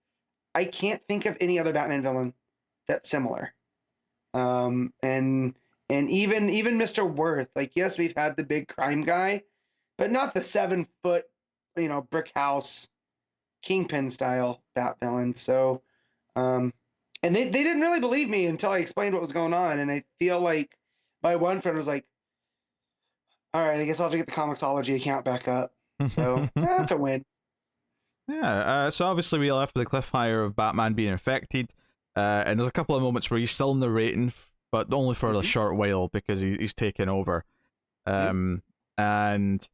I can't think of any other Batman villain that's similar. And even Mr. Worth, like yes, we've had the big crime guy, but not the 7 foot, brick house Kingpin style Bat villain. So, and they didn't really believe me until I explained what was going on, and I feel like my one friend was like, "All right, I guess I'll have to get the ComiXology account back up." So that's a win. Yeah, so obviously we left with the cliffhanger of Batman being infected, and there's a couple of moments where he's still narrating, but only for a short while because he's taken over. And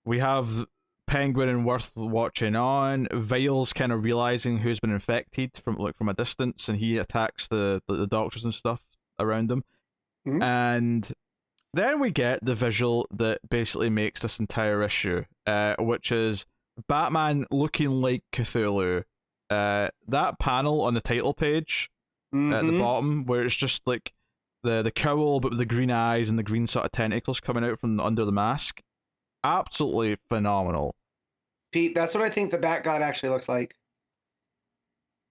we have Penguin and Worth watching on. Vile's kind of realizing who's been infected from a distance, and he attacks the doctors and stuff around him. And then we get the visual that basically makes this entire issue, which is Batman looking like Cthulhu. That panel on the title page at the bottom, where it's just like the cowl but with the green eyes and the green sort of tentacles coming out from under the mask. Absolutely phenomenal. Pete, that's what I think the Bat God actually looks like.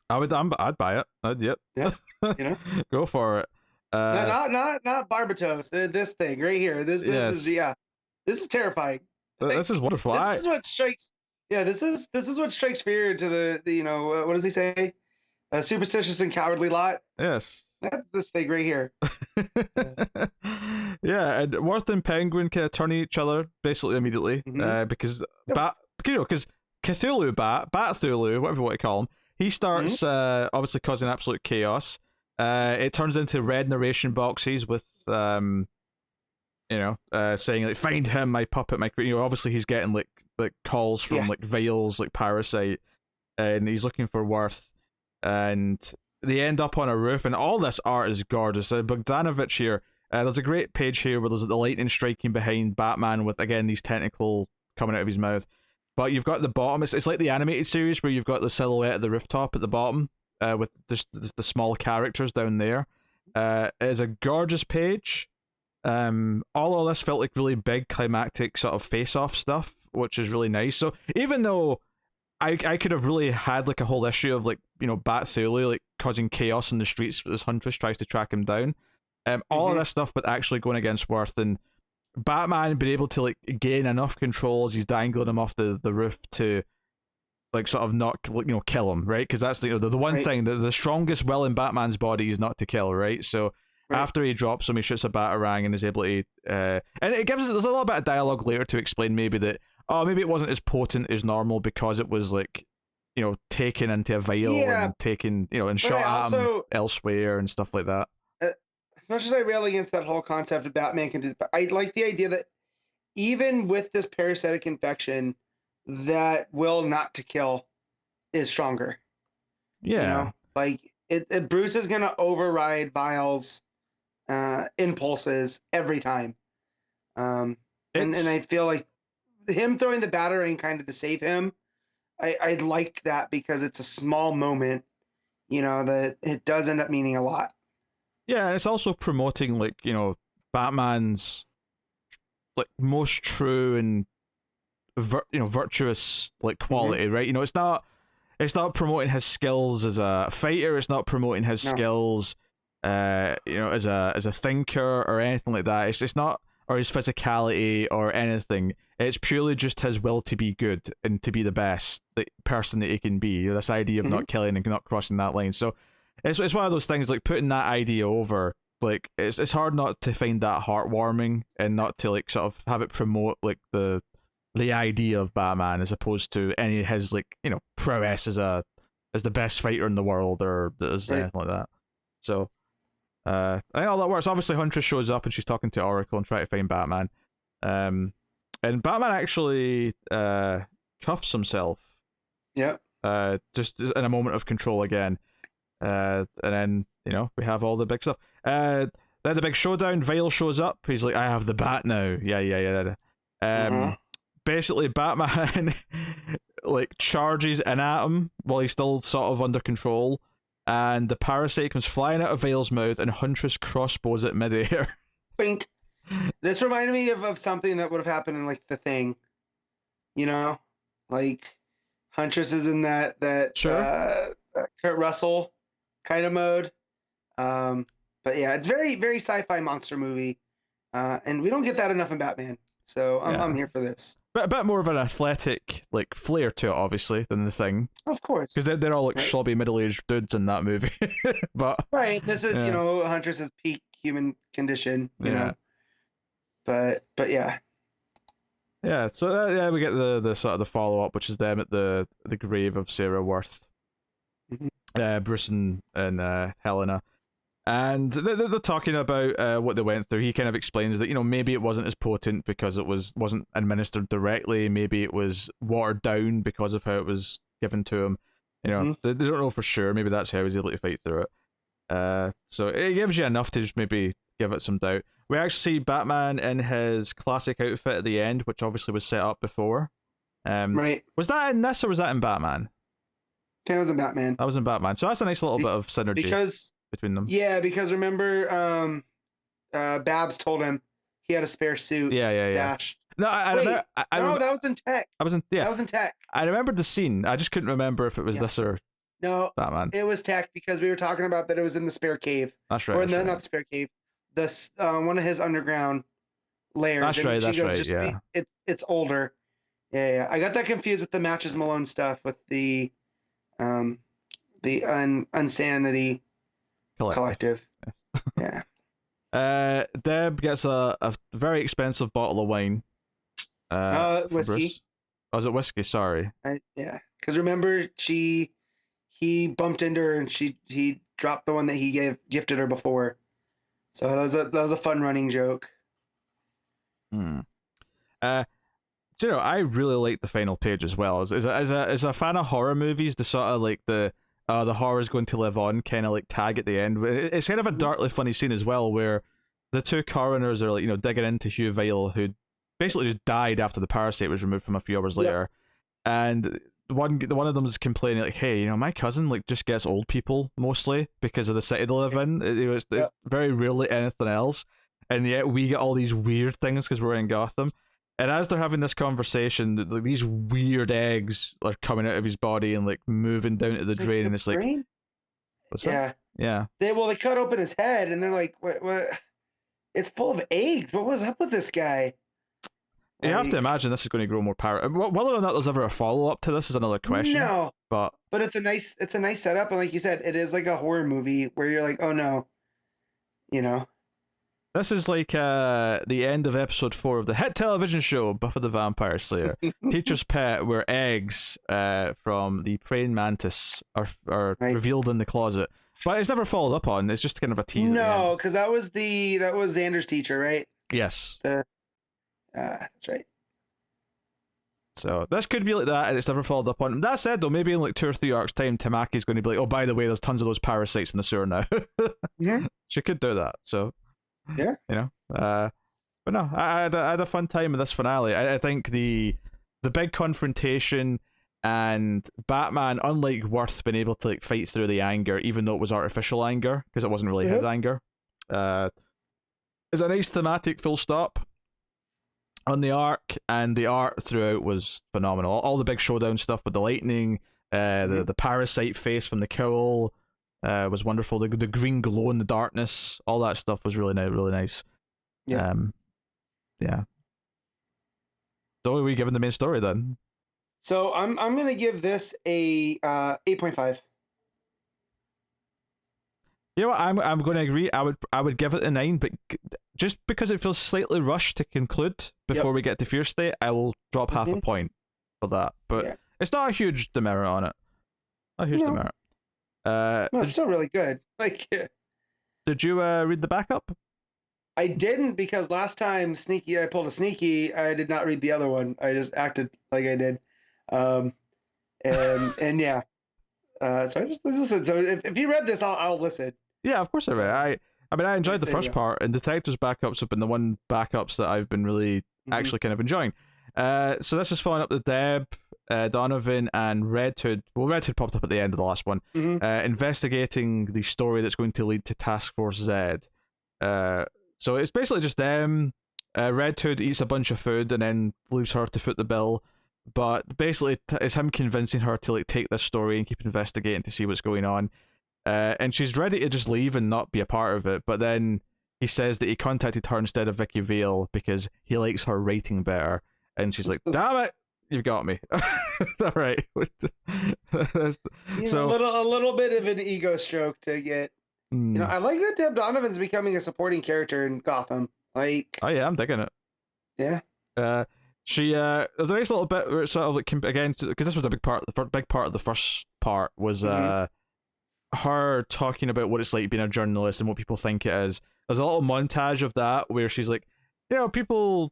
I'd buy it. Yep. Yeah. Go for it. Not Barbatos. This thing right here. This is This is terrifying. This is wonderful. This is what strikes. Yeah, this is what strikes fear to the what does he say? A superstitious and cowardly lot. Yes. That's this thing right here. Yeah, and Worth and Penguin kind of turn each other basically immediately because because Cthulhu Bat-Thulu, whatever you want to call him, he starts obviously causing absolute chaos. It turns into red narration boxes with saying like, find him, my puppet, my obviously he's getting like calls from like Vile's like parasite, and he's looking for Worth, and they end up on a roof, and all this art is gorgeous. Bogdanovic here, there's a great page here where there's the lightning striking behind Batman with again these tentacles coming out of his mouth, but you've got the bottom. It's like the animated series where you've got the silhouette of the rooftop at the bottom. With just the small characters down there. It is a gorgeous page. All of this felt like really big climactic sort of face-off stuff, which is really nice. So even though I could have really had like a whole issue of like Bat-Thulu like causing chaos in the streets as Huntress tries to track him down, all of this stuff, but actually going against Worth, and Batman being able to like gain enough control as he's dangling him off the roof to like sort of not kill him, right? Because that's the one thing that the strongest will in Batman's body is not to kill, right? So after he drops him, he shoots a batarang and is able to and it gives us, there's a little bit of dialogue later to explain maybe that maybe it wasn't as potent as normal because it was like taken into a vial and taken and shot at him elsewhere and stuff like that. As much as I rail against that whole concept of Batman can do, I like the idea that even with this parasitic infection, that will not to kill is stronger. Yeah. Like Bruce is going to override Vile's impulses every time. And I feel like him throwing the batarang kind of to save him, I like that because it's a small moment, that it does end up meaning a lot. Yeah, and it's also promoting like, Batman's like most true and virtuous like quality, right? It's not promoting his skills as a fighter. It's not promoting his skills, as a thinker or anything like that. It's not, or his physicality or anything. It's purely just his will to be good and to be the best person that he can be. This idea of not killing and not crossing that line. So it's one of those things like putting that idea over. Like it's hard not to find that heartwarming and not to like sort of have it promote like the idea of Batman as opposed to any of his like prowess as the best fighter in the world or anything like that. So I think all that works. Obviously Huntress shows up and she's talking to Oracle and trying to find Batman. And Batman actually cuffs himself. Yep. Just in a moment of control again. And then, we have all the big stuff. Then the big showdown, Vile shows up. He's like, I have the bat now. Yeah. Basically, Batman like charges in at him while he's still sort of under control. And the parasite comes flying out of Vale's mouth and Huntress crossbows it midair. Bink. This reminded me of something that would have happened in like The Thing. Like Huntress is in that Sure. Kurt Russell kind of mode. But yeah, it's very, very sci-fi monster movie. And we don't get that enough in Batman. So I'm here for this. But a bit more of an athletic like flair to it, obviously, than The Thing. Of course. Because they're all like schlubby middle-aged dudes in that movie. But this is, Huntress's peak human condition, you know. But yeah. Yeah, so we get the sort of the follow-up, which is them at the grave of Sarah Worth. Bruce and Helena. And they're talking about what they went through. He kind of explains that, maybe it wasn't as potent because it wasn't administered directly. Maybe it was watered down because of how it was given to him. They don't know for sure. Maybe that's how he was able to fight through it. So it gives you enough to just maybe give it some doubt. We actually see Batman in his classic outfit at the end, which obviously was set up before. Right. Was that in this or was that in Batman? That was in Batman. That was in Batman. So that's a nice little bit of synergy between them. Yeah, because remember, Babs told him he had a spare suit stashed. No, that was in Tech. That was in Tech. I remembered the scene. I just couldn't remember if it was this or Batman. It was Tech because we were talking about that it was in the spare cave. That's right. Not the spare cave. This one of his underground layers. That's right. It's older. Yeah. I got that confused with the Matches Malone stuff with the Unsanity Collective. Yes. Yeah. Deb gets a very expensive bottle of wine. Whiskey. Oh, was it whiskey? Sorry. Yeah. Because remember, he bumped into her and he dropped the one that he gifted her before. So that was a fun running joke. I really like the final page as well. As a fan of horror movies, the sort of like the horror's going to live on kind of like tag at the end. It's kind of a darkly funny scene as well, where the two coroners are like digging into Hugh Vile, who basically just died after the parasite was removed from a few hours later, and one of them is complaining like, hey, my cousin like just gets old people mostly because of the city they live in. It's very rarely anything else, and yet we get all these weird things because we're in Gotham. And as they're having this conversation, like these weird eggs are coming out of his body and like moving down to the drain, and it's like, what's that? Yeah. They cut open his head, and they're like, what? It's full of eggs. What was up with this guy? You have to imagine this is going to grow more power. Whether or not there's ever a follow up to this is another question. No, but it's a nice setup, and like you said, it is like a horror movie where you're like, oh no, This is like the end of episode 4 of the hit television show Buffy the Vampire Slayer. Teacher's Pet, where eggs from the praying mantis are revealed in the closet, but it's never followed up on. It's just kind of a teaser. No, because that was Xander's teacher, right? Yes. That's right. So this could be like that, and it's never followed up on. That said, though, maybe in like 2 or 3 arcs time, Tamaki's going to be like, oh, by the way, there's tons of those parasites in the sewer now. Yeah. She could do that. So. Yeah. But no, I had a fun time in this finale. I think the big confrontation and Batman, unlike Worth, being able to like fight through the anger, even though it was artificial anger, because it wasn't really his anger, is a nice thematic full stop on the arc, and the art throughout was phenomenal. All the big showdown stuff with the lightning, the parasite face from the cowl. Was wonderful. The green glow in the darkness, all that stuff was really nice. Yeah. So we given the main story then? So I'm gonna give this a 8.5. You know what? I'm going to agree. I would give it a 9, but just because it feels slightly rushed to conclude before we get to Fear State, I will drop half a point for that. But it's not a huge demerit on it. Not a huge demerit. No, it's still really good. Like, did you read the backup? I didn't because last time I pulled a sneaky. I did not read the other one. I just acted like I did, and yeah. So I just listen. So if you read this, I'll listen. Yeah, of course I read. I mean, I enjoyed the There you first go. part, and Detectives backups have been the one backups that I've been really actually kind of enjoying. So this is following up the Deb, Donovan, and Red Hood. Well, Red Hood popped up at the end of the last one, investigating the story that's going to lead to Task Force Z. So it's basically just them. Red Hood eats a bunch of food and then leaves her to foot the bill. But basically, it's him convincing her to like take this story and keep investigating to see what's going on. And she's ready to just leave and not be a part of it. But then he says that he contacted her instead of Vicky Vale because he likes her writing better. And she's like, "Damn it, you've got me." All right. So a little bit of an ego stroke to get. You know, I like that Deb Donovan's becoming a supporting character in Gotham. Like, oh yeah, I'm digging it. Yeah. There's a nice little bit where it's sort of like again because this was a big part. The big part of the first part was her talking about what it's like being a journalist and what people think it is. There's a little montage of that where she's like, people,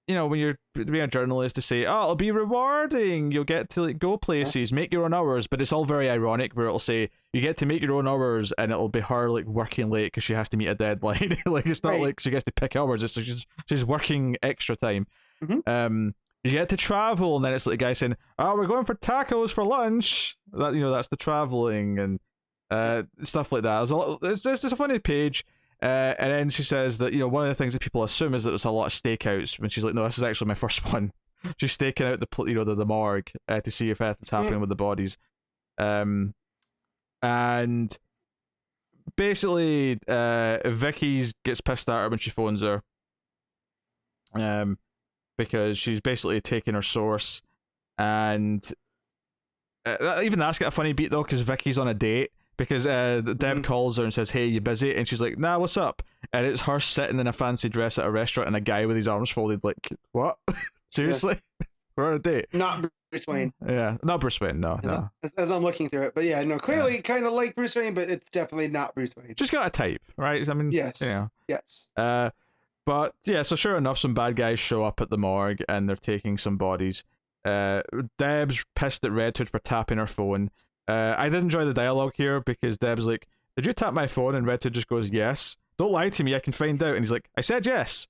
when you're being a journalist, to say, oh, it'll be rewarding. You'll get to like go places, make your own hours, but it's all very ironic where it'll say you get to make your own hours and it'll be her like working late because she has to meet a deadline. Like it's not like she gets to pick hours. It's like she's working extra time. You get to travel, and then it's like a guy saying, "Oh, we're going for tacos for lunch." That's the traveling and stuff like that. It's just a funny page. And then she says that one of the things that people assume is that there's a lot of stakeouts. When she's like, "No, this is actually my first one." She's staking out the morgue to see if anything's happening with the bodies. And basically, Vicky gets pissed at her when she phones her. Because she's basically taking her source, and even that's got a funny beat though, because Vicky's on a date. Because Deb calls her and says, "Hey, you busy?" And she's like, "Nah, what's up?" And it's her sitting in a fancy dress at a restaurant and a guy with his arms folded. Like, what? Seriously? Yeah. We're on a date. Not Bruce Wayne. Yeah, not Bruce Wayne. No, as I'm looking through it, but yeah, no, clearly kind of like Bruce Wayne, but it's definitely not Bruce Wayne. Just got a type, right? I mean, yes, yes. But yeah, so sure enough, some bad guys show up at the morgue and they're taking some bodies. Deb's pissed at Red Hood for tapping her phone. I did enjoy the dialogue here because Deb's like, "Did you tap my phone?" And Red Hood just goes, "Yes." "Don't lie to me, I can find out." And he's like, "I said yes."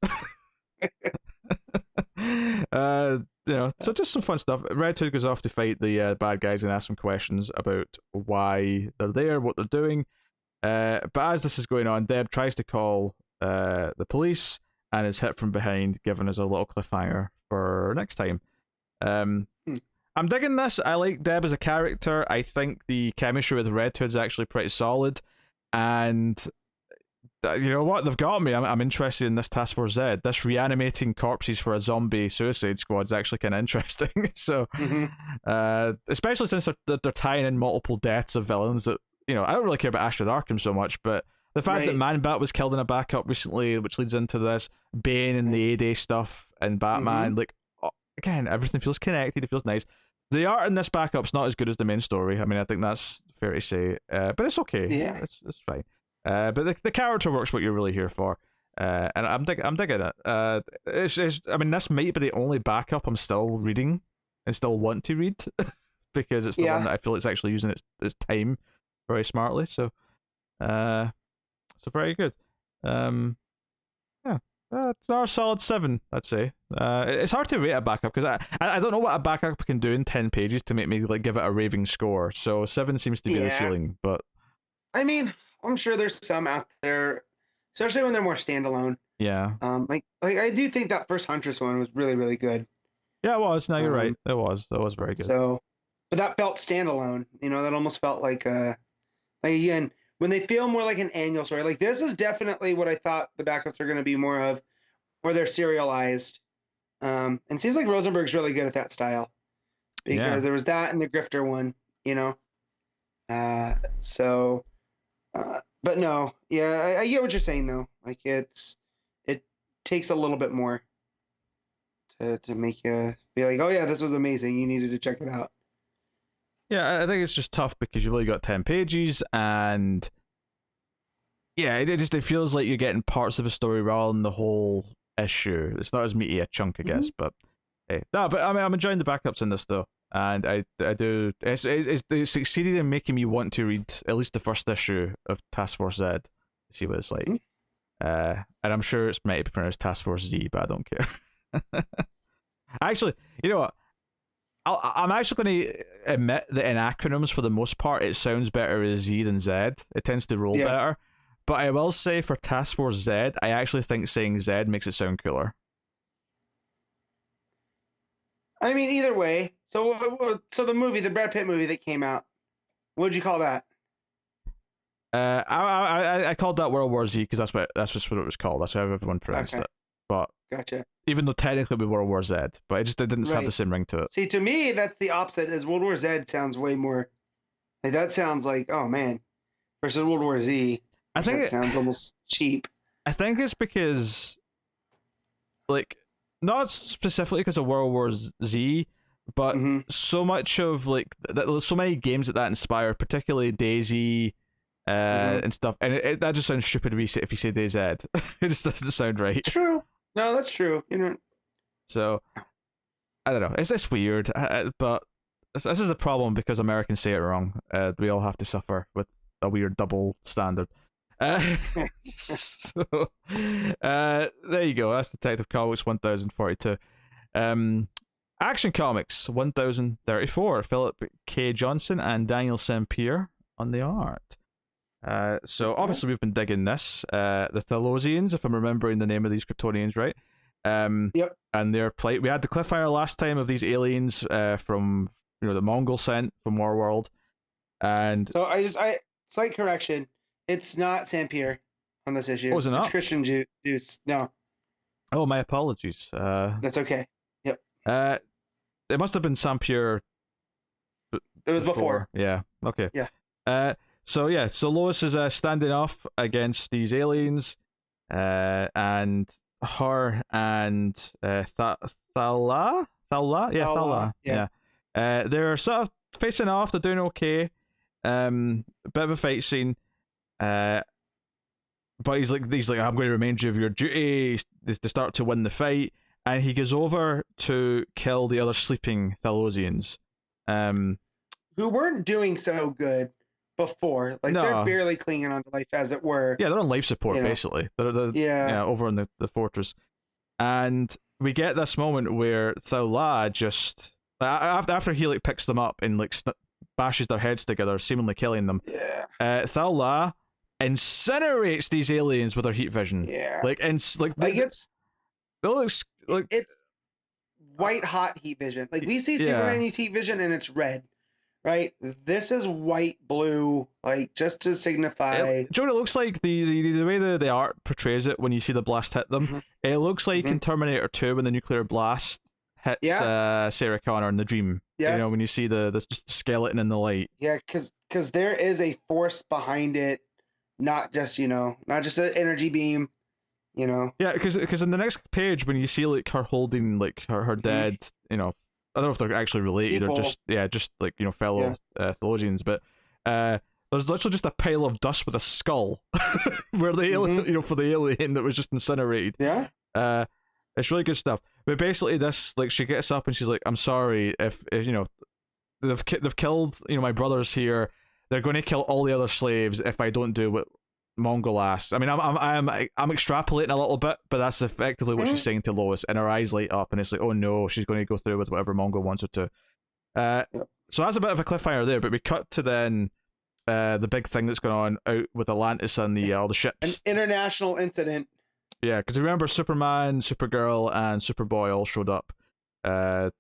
So just some fun stuff. Red Hood goes off to fight the bad guys and ask some questions about why they're there, what they're doing. But as this is going on, Deb tries to call the police and is hit from behind, giving us a little cliffhanger for next time. I'm digging this. I like Deb as a character. I think the chemistry with Red Hood's actually pretty solid. And you know what? They've got me. I'm interested in this Task Force Z. This reanimating corpses for a zombie Suicide Squad is actually kind of interesting. So, especially since they're tying in multiple deaths of villains that, I don't really care about Astrid Arkham so much, but the fact that Man-Bat was killed in a backup recently, which leads into this, Bane and the A-Day stuff, and Batman, again, everything feels connected, it feels nice. The art in this backup's not as good as the main story. I mean, I think that's fair to say, but it's okay. Yeah. It's fine. But the character work's what you're really here for, and I'm digging it. I mean, this might be the only backup I'm still reading and still want to read because it's the one that I feel it's actually using its time very smartly. So very good. It's our solid 7, I'd say. It's hard to rate a backup because I don't know what a backup can do in 10 pages to make me like give it a raving score. So 7 seems to be the ceiling. But I mean, I'm sure there's some out there, especially when they're more standalone. Yeah. Like I do think that first Huntress one was really, really good. Yeah, it was. No, you're right. It was very good. So, but that felt standalone. That almost felt like again, when they feel more like an annual story. Like this is definitely what I thought the backups are going to be more of, where they're serialized. And it seems like Rosenberg's really good at that style because there was that and the Grifter one, but no, I get what you're saying though. Like it takes a little bit more to make you be like, oh yeah, this was amazing. You needed to check it out. Yeah, I think it's just tough because you've only got 10 pages and yeah, it feels like you're getting parts of a story rather than the whole issue. It's not as meaty a chunk, I guess, but hey, no, but I mean, I'm enjoying the backups in this though, and I do. It's succeeded in making me want to read at least the first issue of Task Force Z to see what it's like. And I'm sure it's meant to be pronounced Task Force Z, but I don't care. Actually, you know what? I'm actually going to admit that in acronyms, for the most part, it sounds better as Z than Z. It tends to roll better. But I will say for Task Force Z, I actually think saying Z makes it sound cooler. I mean, either way. So the movie, the Brad Pitt movie that came out, what would you call that? I called that World War Z because that's just what it was called. That's how everyone pronounced it. But gotcha. Even though technically it would be World War Z, but it didn't have the same ring to it. See, to me, that's the opposite. As World War Z sounds way more like that. Sounds like, oh man, versus World War Z. I think it sounds almost cheap. I think it's because, like, not specifically because of World War Z, but so much of like so many games that inspire, particularly DayZ. And stuff, and that just sounds stupid if you say DayZ. It just doesn't sound right. True. No, that's true. You know. So, I don't know. It's weird, but this is a problem because Americans say it wrong. We all have to suffer with a weird double standard. So, there you go. That's Detective Comics 1042. Action Comics 1034. Philip K. Johnson and Daniel Sempere on the art. So obviously we've been digging this. The Thalosians, if I'm remembering the name of these Kryptonians right. Yep. And their plight. We had the cliffhanger last time of these aliens from the Mongol sent from Warworld. And so slight correction. It's not Sempere on this issue. Oh, is it not? It's Christian Juice. No. Oh, my apologies. That's okay. Yep. It must have been Sempere. It was before. Yeah. Okay. Yeah. So Lois is standing off against these aliens, and her and Thala. Yeah. They're sort of facing off. They're doing okay. Bit of a fight scene. But he's like, I'm going to remind you of your duty to start to win the fight, and he goes over to kill the other sleeping Thalosians, who weren't doing so good before. Like, they're barely clinging on to life, as it were. Yeah, they're on life support, basically. They're over in the fortress. And we get this moment where Thala just, after he like picks them up and like bashes their heads together, seemingly killing them. Yeah. Thala incinerates these aliens with her heat vision. Yeah. It looks like it's white hot heat vision. Like, we see Superman use heat vision and it's red. Right, this is white blue, like, just to signify. Do you know what it looks like? The way the art portrays it when you see the blast hit them, it looks like in Terminator 2 when the nuclear blast hits Sarah Connor in the dream. Yeah, when you see the skeleton in the light. Yeah, because there is a force behind it, not just an energy beam. Yeah, because in the next page when you see like her holding like her dead, I don't know if they're actually related or just like fellow Thalosians, but there's literally just a pile of dust with a skull where the alien, for the alien that was just incinerated. Yeah. It's really good stuff. But basically, this she gets up and she's like, "I'm sorry if they've killed my brothers here. They're going to kill all the other slaves if I don't do what Mongol asks." I mean, I'm extrapolating a little bit, but that's effectively what she's saying to Lois, and her eyes light up, and it's like, oh no, she's going to go through with whatever Mongol wants her to. So that's a bit of a cliffhanger there, but we cut to then the big thing that's going on out with Atlantis and all the ships. An international incident. Yeah, because remember, Superman, Supergirl, and Superboy all showed up at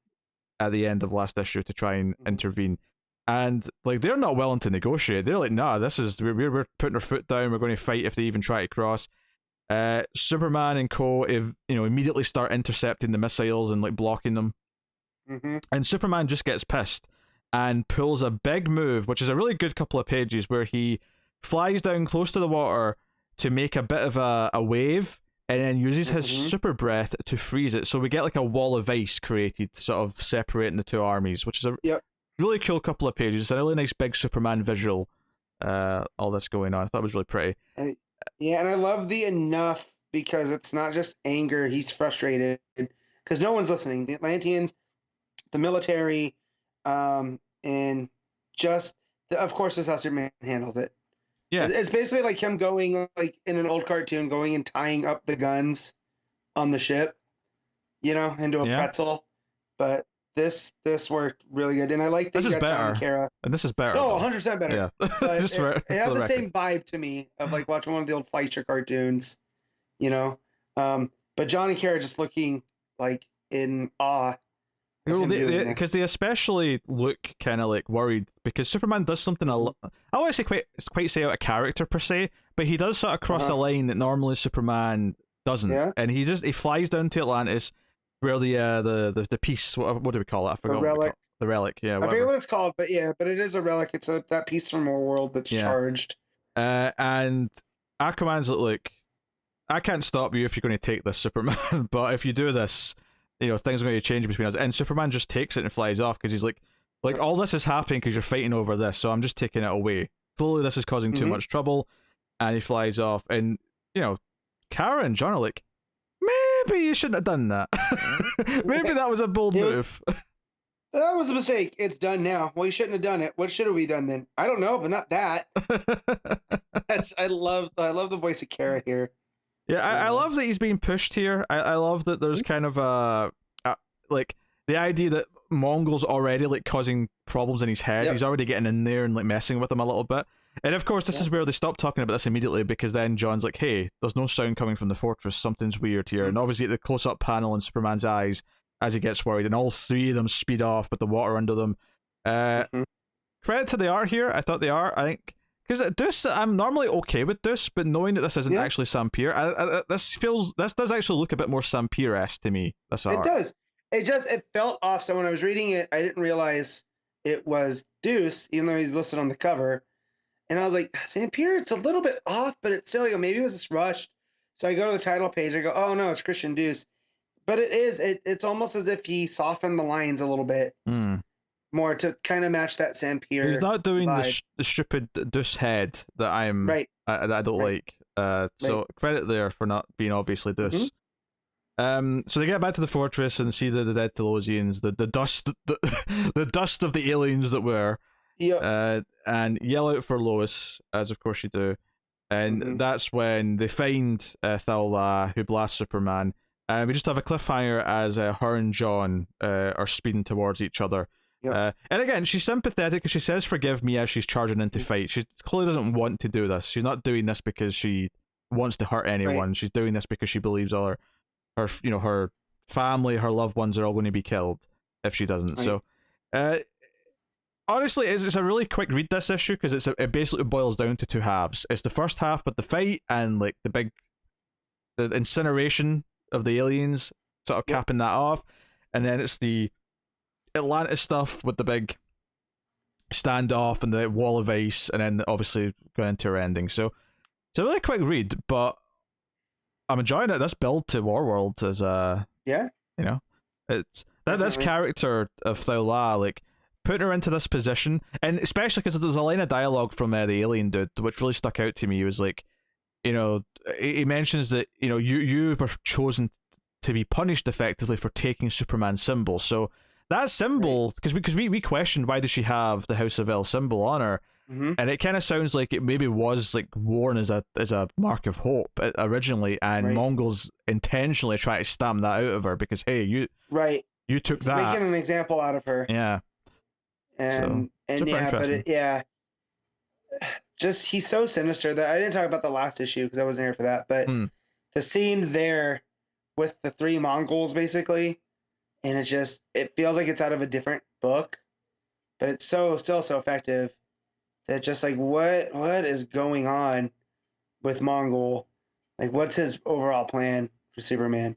the end of last issue to try and intervene. And like, they're not willing to negotiate. They're like, nah, we're putting our foot down. We're going to fight if they even try to cross. Superman and co, immediately start intercepting the missiles and like blocking them. And Superman just gets pissed and pulls a big move, which is a really good couple of pages, where he flies down close to the water to make a bit of a wave, and then uses his super breath to freeze it. So we get like a wall of ice created, sort of separating the two armies, which is a really cool couple of pages. It's a really nice big Superman visual. All this going on, I thought it was really pretty. Yeah, and I love the enough because it's not just anger. He's frustrated because no one's listening. The Atlanteans, the military, and just of course this is how Superman handles it. Yeah, It's basically like him going like in an old cartoon, going and tying up the guns on the ship, into a yeah. pretzel. But this worked really good, and I like that This you is got John and better, Kara. and this is better. No, Though. 100% better. Yeah, But just it for had the the same record. vibe to me of like watching one of the old Fleischer cartoons, you know. But John and Kara just looking like in awe of Well, him doing because this. they especially look kind of like worried because Superman does something I want to say quite say out of character per se, but he does sort of cross a line that normally Superman doesn't, Yeah, and he flies down to Atlantis where the piece, what do we call it? I the forgot what we call relic. it. The relic, yeah, I forget whatever. what it's called, but yeah, but it is a relic. It's that piece from our world that's Yeah, charged. and Aquaman's like, look, I can't stop you if you're going to take this, Superman, but if you do this, things are going to change between us. And Superman just takes it and flies off because he's like all this is happening because you're fighting over this, so I'm just taking it away. Clearly, this is causing too much trouble, and he flies off. And Kara and John are like, maybe you shouldn't have done that. Maybe that was a bold move. That was a mistake. It's done now. Well, you shouldn't have done it. What should have we done then? I don't know, but not that. I love the voice of Kara here. Yeah, I love that he's being pushed here. I love that there's kind of like the idea that Mongol's already like causing problems in his head. Yep. He's already getting in there and like messing with him a little bit. And of course, this is where they stop talking about this immediately because then John's like, "Hey, there's no sound coming from the fortress. Something's weird here." And obviously, the close-up panel in Superman's eyes as he gets worried, and all three of them speed off with the water under them. Credit to the art here. I thought the art, I think, because Deuce, I'm normally okay with Deuce, but knowing that this isn't actually Sempere, this does actually look a bit more Sempere-esque to me. This art. It does. It felt off. So when I was reading it, I didn't realize it was Deuce, even though he's listed on the cover. And I was like, Sempere, it's a little bit off, but it's still like maybe it was just rushed. So I go to the title page. I go, oh no, it's Christian Deuce. But it is. It's almost as if he softened the lines a little bit more to kind of match that Sempere. He's not doing vibe. the stupid Deuce head that that I don't like. So credit there for not being obviously Deuce. So they get back to the fortress and see the dead Telosians, the dust, the dust of the aliens that were. Yeah. And yell out for Lois, as of course you do. And that's when they find Thal-La, who blasts Superman. And we just have a cliffhanger as her and John are speeding towards each other. Yep. And again, she's sympathetic because she says "forgive me" as she's charging into fight. She clearly doesn't want to do this. She's not doing this because she wants to hurt anyone. She's doing this because she believes all her family, her loved ones are all going to be killed if she doesn't. So, honestly, it's a really quick read this issue because it basically boils down to two halves. It's the first half, but the fight and like the incineration of the aliens sort of capping that off, and then it's the Atlantis stuff with the big standoff and the wall of ice, and then obviously going into her ending. So it's a really quick read, but I'm enjoying it. This build to Warworld is it's this character of Thal-La, like putting her into this position, and especially because there's a line of dialogue from the alien dude which really stuck out to me. He was like, he mentions that you were chosen to be punished effectively for taking Superman's symbol. So that symbol, because we questioned why does she have the House of El symbol on her, and it kind of sounds like it maybe was like worn as a mark of hope originally, and Mongols intentionally try to stamp that out of her because hey, you took that, making an example out of her. Yeah. And just he's so sinister that I didn't talk about the last issue because I wasn't here for that, but the scene there with the three Mongols basically, and it feels like it's out of a different book, but it's still so effective that just like what is going on with Mongol, like what's his overall plan for Superman.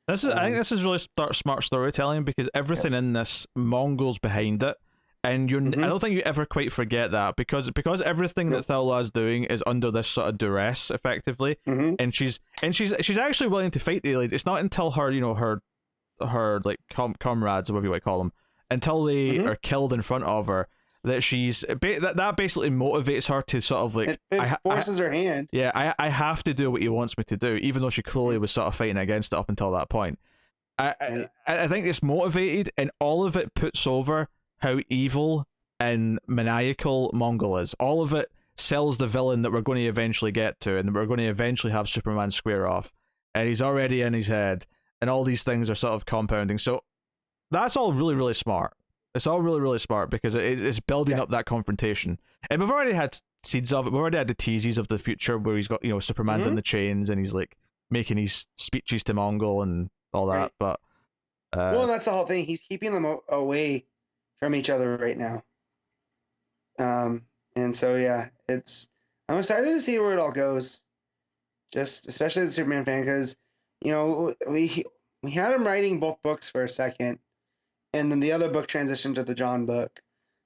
I think this is really smart storytelling because everything in this, Mongol's behind it. And I don't think you ever quite forget that because everything that Thal-La's doing is under this sort of duress, effectively, and she's actually willing to fight the aliens. It's not until her her like comrades, or whatever you might call them, until they are killed in front of her, that that basically motivates her to sort of like it forces her hand. Yeah, I have to do what he wants me to do, even though she clearly Mm-hmm. was sort of fighting against it up until that point. I think it's motivated, and all of it puts over how evil and maniacal Mongol is. All of it sells the villain that we're going to eventually get to, and that we're going to eventually have Superman square off, and he's already in his head, and all these things are sort of compounding. So that's all really, really smart. It's all really, really smart because it's building up that confrontation, and we've already had seeds of it. We've already had the teases of the future where he's got, you know, Superman's in the chains and he's like making his speeches to Mongol and all that. Right. But well, that's the whole thing. He's keeping them away from each other right now. And so yeah, I'm excited to see where it all goes. Just especially as a Superman fan, because you know we had him writing both books for a second, and then the other book transitioned to the John book.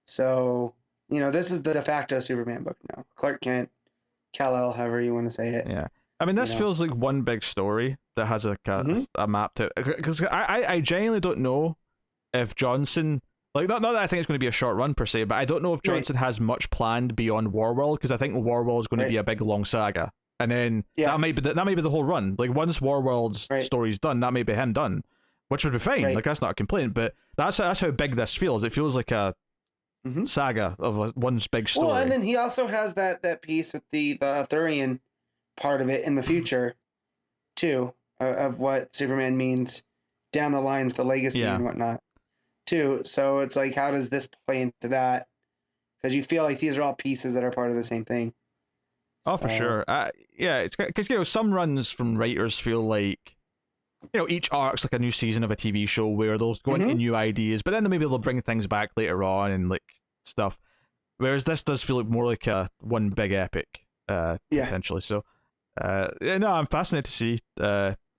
So you know this is the de facto Superman book now. Clark Kent, Kal-El, however you want to say it. Yeah. I mean, this feels like one big story that has a map to it. Because I genuinely don't know if Johnson, like, not that I think it's going to be a short run per se, but I don't know if Johnson has much planned beyond Warworld, because I think Warworld is going to be a big long saga, and then that might be the whole run. Like once Warworld's story's done, that may be him done, which would be fine. Like that's not a complaint, but that's how big this feels. It feels like a saga of one big story. Well, and then he also has that piece with the Arthurian part of it in the future too, of what Superman means down the line with the legacy and whatnot too. So it's like, how does this play into that? Because you feel like these are all pieces that are part of the same thing. Oh, for sure. Yeah, it's because, you know, some runs from writers feel like, you know, each arc's like a new season of a TV show where they'll go into new ideas, but then maybe they'll bring things back later on and like stuff. Whereas this does feel like more like a one big epic, potentially. So no, I'm fascinated to see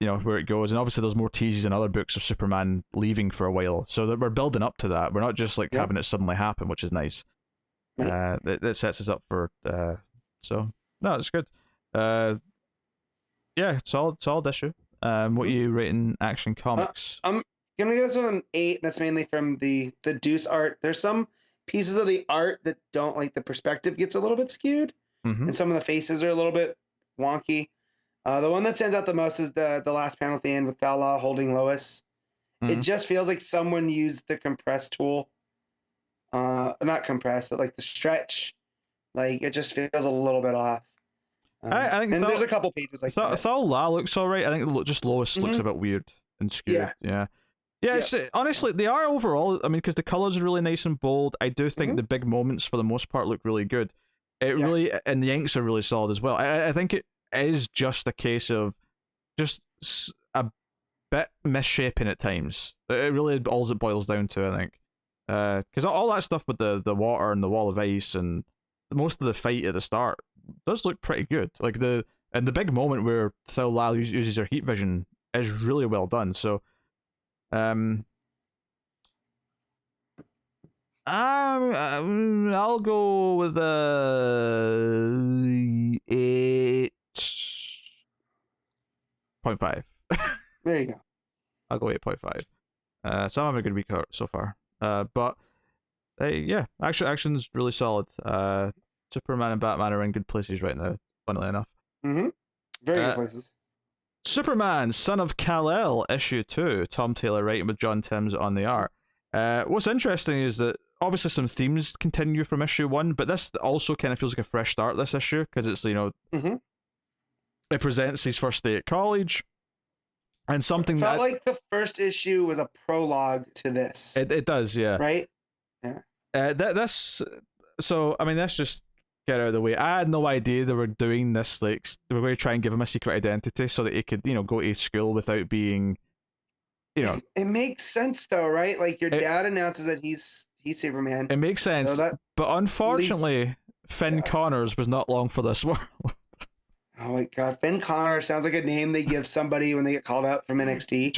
you know, where it goes, and obviously there's more teases in other books of Superman leaving for a while, so that we're building up to that. We're not just like having it suddenly happen, which is nice. That sets us up for so no, it's good. Yeah, solid issue. What are you rating Action Comics? I'm gonna go to an 8. That's mainly from the Deuce art. There's some pieces of the art that don't, like, the perspective gets a little bit skewed, and some of the faces are a little bit wonky. The one that stands out the most is the last panel at the end with Thal holding Lois. It just feels like someone used the compress tool. Not compress, but like the stretch. Like it just feels a little bit off. I think and there's a couple pages like that. Thal looks alright. I think just Lois looks a bit weird and skewed. Yeah. It's, honestly, they are overall, I mean, because the colors are really nice and bold. I do think the big moments for the most part look really good. It really, and the inks are really solid as well. I think it is just a case of just a bit misshapen at times. It really all it boils down to, I think. Because all that stuff with the water and the wall of ice and most of the fight at the start does look pretty good. Like the big moment where Thal uses her heat vision is really well done. So, I'll go with 8.5. There you go. I'll go 8.5. So I'm having a good week so far. But yeah, action's really solid. Superman and Batman are in good places right now, funnily enough. Very good places. Superman, Son of Kal-El, issue 2. Tom Taylor writing with John Timms on the art. What's interesting is that obviously some themes continue from issue 1, but this also kind of feels like a fresh start, this issue, because it's, you know, it presents his first day at college, and something felt like the first issue was a prologue to this. It does, yeah. Right? Yeah. So, I mean, let's just get out of the way. I had no idea they were doing this, like, they were going to try and give him a secret identity so that he could, you know, go to school without being, you know. It makes sense, though, right? Like, your dad announces that he's Superman. It makes sense, so but unfortunately, Finn Connors was not long for this world. Oh my god, Finn Connors sounds like a name they give somebody when they get called up from NXT.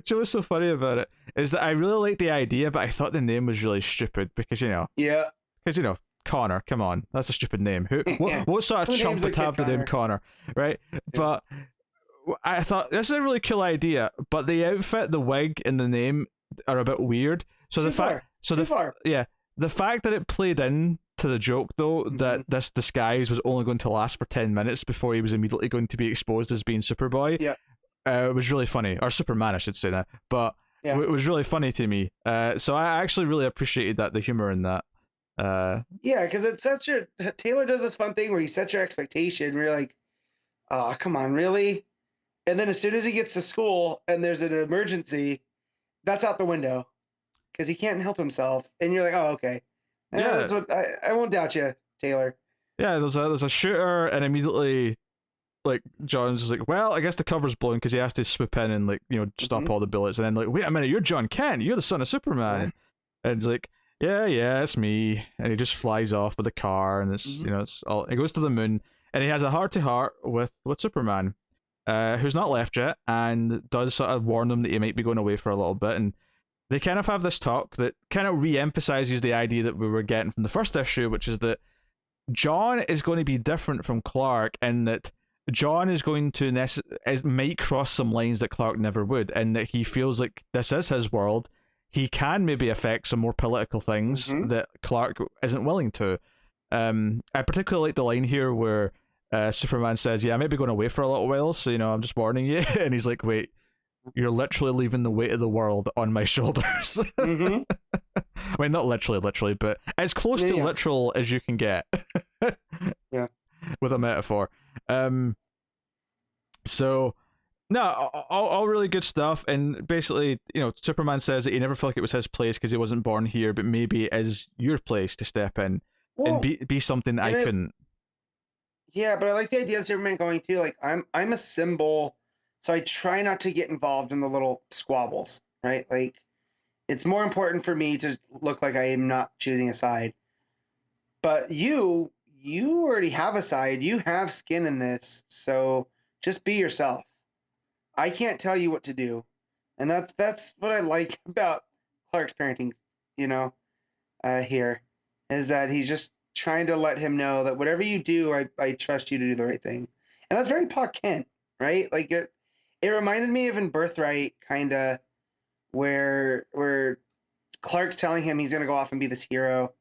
Joe was so funny about it is that I really liked the idea, but I thought the name was really stupid because, you know. Yeah. Because, you know, Connor, come on, that's a stupid name. What sort of chump would have the name Connor, right? Yeah. But I thought this is a really cool idea, but the outfit, the wig, and the name are a bit weird. So too far. the fact that it played in to the joke, though, that this disguise was only going to last for 10 minutes before he was immediately going to be exposed as being Superboy, Yeah. Was really funny. Or Superman, I should say that. But Yeah. it was really funny to me. So I actually really appreciated that, the humor in that. Yeah, because it's such a Taylor does this fun thing where he sets your expectation. Where you're like, oh, come on, really? And then as soon as he gets to school and there's an emergency, that's out the window because he can't help himself. And you're like, oh, okay. Yeah. That's what I won't doubt you, Taylor. Yeah, there's a shooter, and immediately, like, John's just like, well, I guess the cover's blown because he has to swoop in and, like, you know, stop all the bullets. And then, like, wait a minute, you're John Kent. You're the son of Superman. And it's like, yeah, it's me. And he just flies off with the car, and it's, you know, it's all. He goes to the moon, and he has a heart-to-heart with Superman, who's not left yet, and does sort of warn him that he might be going away for a little bit. And they kind of have this talk that kind of re-emphasizes the idea that we were getting from the first issue, which is that John is going to be different from Clark, in that John is going to might cross some lines that Clark never would, and that he feels like this is his world. He can maybe affect some more political things that Clark isn't willing to. I particularly like the line here where Superman says, yeah, I might be going away for a little while, so, you know, I'm just warning you. And he's like, wait, you're literally leaving the weight of the world on my shoulders. I mean, not literally, but as close to literal as you can get. Yeah. With a metaphor. So, no, all really good stuff. And basically, you know, Superman says that he never felt like it was his place because he wasn't born here, but maybe it is your place to step in and be something that I couldn't. Yeah, but I like the idea of Superman going too. Like, I'm a symbol, so I try not to get involved in the little squabbles, right? Like, it's more important for me to look like I am not choosing a side. But you already have a side. You have skin in this, so just be yourself. I can't tell you what to do, and that's what I like about Clark's parenting. You know, here is that he's just trying to let him know that whatever you do, I trust you to do the right thing, and that's very Pa Kent, right? Like it reminded me of in Birthright, kind of where Clark's telling him he's gonna go off and be this hero,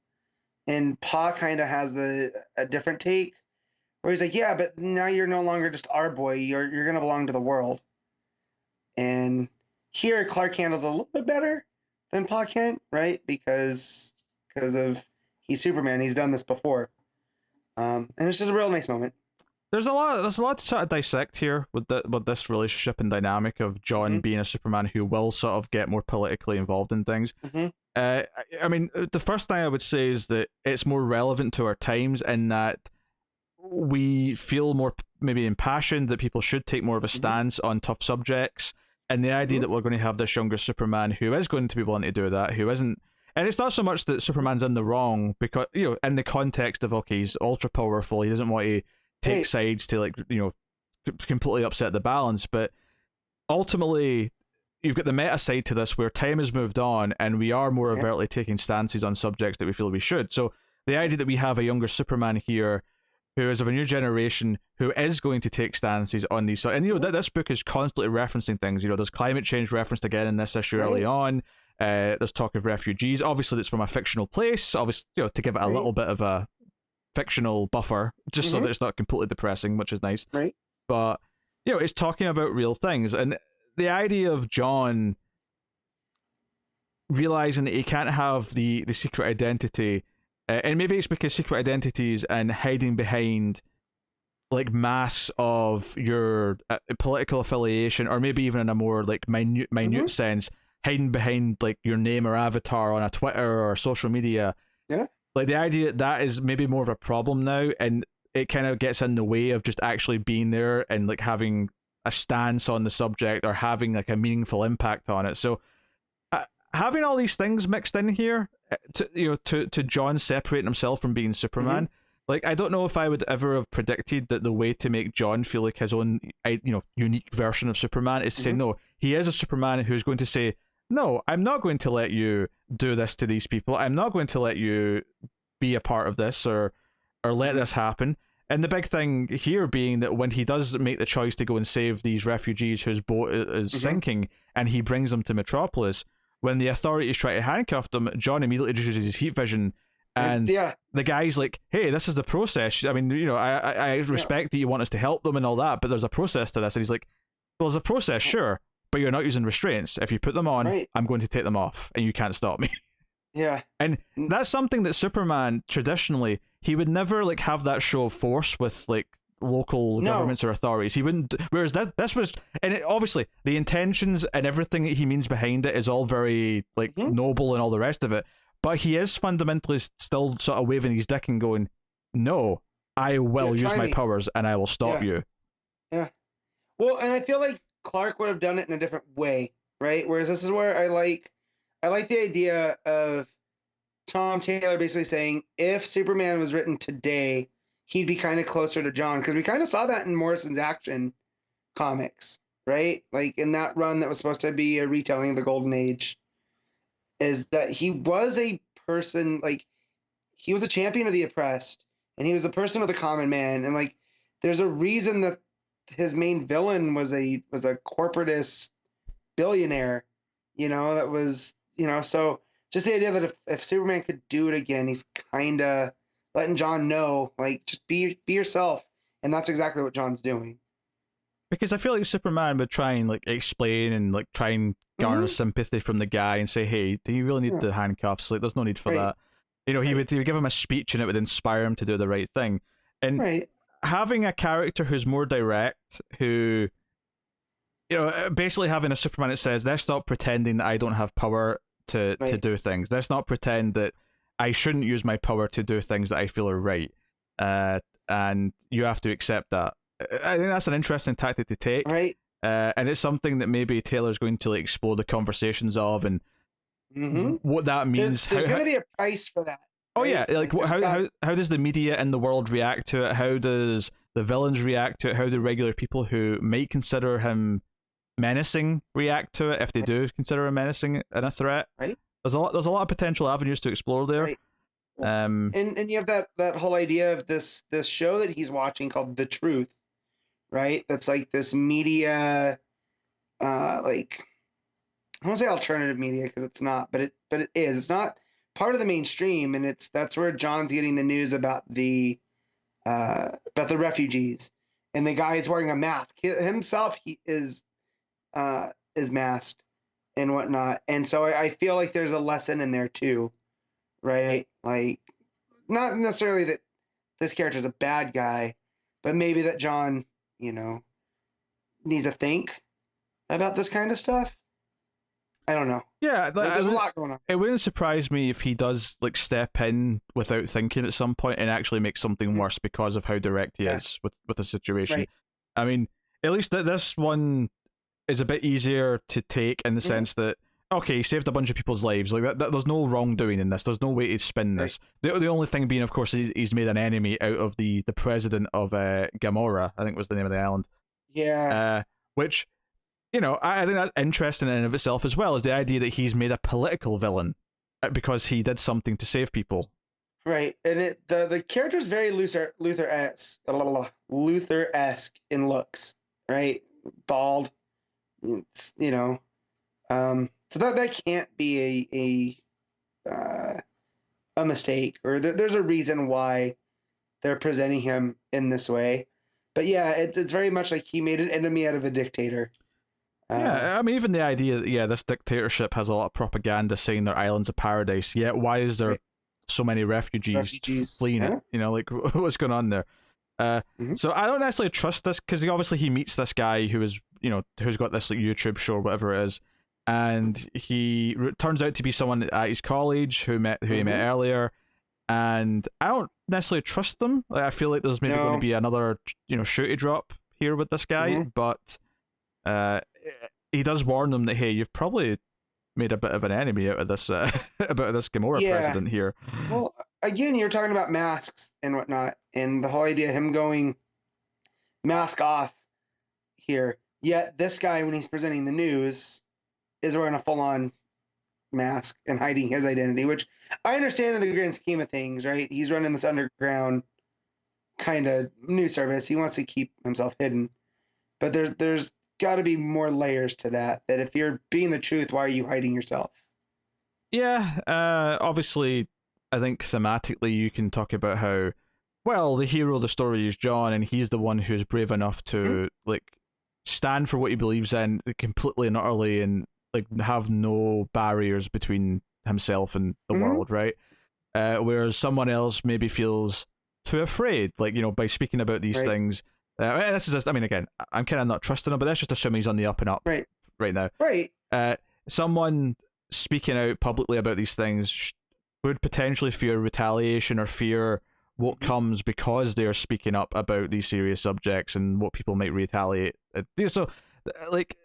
and Pa kind of has a different take, where he's like, yeah, but now you're no longer just our boy. You're gonna belong to the world. And here Clark handles a little bit better than Pa Kent, right? Because of he's Superman. He's done this before, and it's just a real nice moment. There's a lot to sort of dissect here with this relationship and dynamic of John being a Superman who will sort of get more politically involved in things. I mean, the first thing I would say is that it's more relevant to our times in that we feel more maybe impassioned, that people should take more of a stance on tough subjects, and the idea that we're going to have this younger Superman who is going to be willing to do that, who isn't. And it's not so much that Superman's in the wrong, because, you know, in the context of, okay, he's ultra powerful, he doesn't want to take sides to, like, you know, completely upset the balance, but ultimately you've got the meta side to this where time has moved on and we are more overtly taking stances on subjects that we feel we should. So the idea that we have a younger Superman here who is of a new generation who is going to take stances on these, and, you know, this book is constantly referencing things. You know, there's climate change referenced again in this issue early on. There's talk of refugees. Obviously, it's from a fictional place. Obviously, you know, to give it a little bit of a fictional buffer, just so that it's not completely depressing, which is nice. Right. But, you know, it's talking about real things, and the idea of John realizing that he can't have the secret identity, and maybe it's because secret identities and hiding behind, like, masks of your political affiliation, or maybe even in a more, like, minute sense, hiding behind, like, your name or avatar on a Twitter or social media. Yeah. Like, the idea that is maybe more of a problem now, and it kind of gets in the way of just actually being there and, like, having a stance on the subject or having, like, a meaningful impact on it. So having all these things mixed in here, to John separating himself from being Superman, like, I don't know if I would ever have predicted that the way to make John feel like his own, you know, unique version of Superman is to say, no, he is a Superman who's going to say, no, I'm not going to let you do this to these people. I'm not going to let you be a part of this or let this happen. And the big thing here being that when he does make the choice to go and save these refugees whose boat is sinking, and he brings them to Metropolis, when the authorities try to handcuff him, John immediately introduces his heat vision, and the guy's like, "Hey, this is the process. I mean, I respect that you want us to help them and all that, but there's a process to this." And he's like, "Well, there's a process, sure, but you're not using restraints. If you put them on, I'm going to take them off, and you can't stop me." Yeah. And that's something that Superman, traditionally, he would never like have that show of force with like local governments or authorities. He wouldn't. Whereas this was, and obviously the intentions and everything that he means behind it is all very like noble and all the rest of it. But he is fundamentally still sort of waving his dick and going, "No, I will use my powers and I will stop you." Yeah. Well, and I feel like Clark would have done it in a different way, right? Whereas this is where I like the idea of Tom Taylor basically saying if Superman was written today, he'd be kind of closer to John, because we kind of saw that in Morrison's Action comics, right? Like in that run that was supposed to be a retelling of the Golden Age, is that he was a person, like he was a champion of the oppressed, and he was a person of the common man, and like there's a reason that his main villain was a corporatist billionaire, that was, so just the idea that if Superman could do it again, he's kind of letting John know, like, just be yourself, and that's exactly what John's doing. Because I feel like Superman would try and like explain and like try and garner sympathy from the guy and say, "Hey, do you really need the handcuffs? Like, there's no need for that." He would give him a speech and it would inspire him to do the right thing. And having a character who's more direct, who, basically having a Superman that says, "Let's stop pretending that I don't have power to do things. Let's not pretend that I shouldn't use my power to do things that I feel are right. And you have to accept that." I think that's an interesting tactic to take. Right. And it's something that maybe Taylor's going to like explore the conversations of and what that means. There's going to be a price for that. Oh yeah, like how does the media and the world react to it? How does the villains react to it? How do regular people who might consider him menacing react to it, if they do consider him menacing and a threat? Right. There's a lot of potential avenues to explore there. Right. And you have that whole idea of this show that he's watching called The Truth, right? That's like this media, like, I don't want to say alternative media because it's not, but it is. It's not part of the mainstream, and that's where John's getting the news about the refugees, and the guy is wearing a mask. He is masked and whatnot, and so I feel like there's a lesson in there too, right? Like, not necessarily that this character is a bad guy, but maybe that John, needs to think about this kind of stuff. I don't know. Yeah, there's a lot going on. It wouldn't surprise me if he does like step in without thinking at some point and actually make something worse because of how direct he is with the situation. Right. I mean, at least this one is a bit easier to take in the sense that, okay, he saved a bunch of people's lives. Like that there's no wrongdoing in this. There's no way to spin this. The only thing being, of course, he's made an enemy out of the president of Gamora, I think was the name of the island. Yeah. Which, I think that's interesting in and of itself as well, is the idea that he's made a political villain because he did something to save people. Right, and the character's very Luther-esque in looks, right? Bald, it's, so that can't be a mistake, or there's a reason why they're presenting him in this way. But yeah, it's very much like he made an enemy out of a dictator. Yeah, I mean, even the idea that, this dictatorship has a lot of propaganda saying their island's a paradise, yet why is there so many refugees fleeing it? Like, what's going on there? So I don't necessarily trust this, because obviously he meets this guy who is, who's got this like YouTube show or whatever it is, and he turns out to be someone at his college who he met earlier, and I don't necessarily trust them. Like, I feel like there's maybe going to be another, shooty drop here with this guy, but he does warn them that, hey, you've probably made a bit of an enemy out of this about this Gamora president here. Well, again, you're talking about masks and whatnot, and the whole idea of him going mask off here. Yet this guy, when he's presenting the news, is wearing a full-on mask and hiding his identity, which I understand in the grand scheme of things, right? He's running this underground kind of news service. He wants to keep himself hidden, but there's got to be more layers to that. That if you're being the truth, why are you hiding yourself? Yeah, obviously, I think thematically you can talk about how, well, the hero of the story is John, and he's the one who's brave enough Mhm. to like stand for what he believes in completely and utterly, and like have no barriers between himself and the Mhm. world, right? Whereas someone else maybe feels too afraid, like by speaking about these Right. things. And this is just, I mean, again, I'm kind of not trusting him, but that's just assuming he's on the up and up Right. right now. Right. Someone speaking out publicly about these things would potentially fear retaliation or fear what Mhm. comes because they are speaking up about these serious subjects and what people might retaliate. So, like,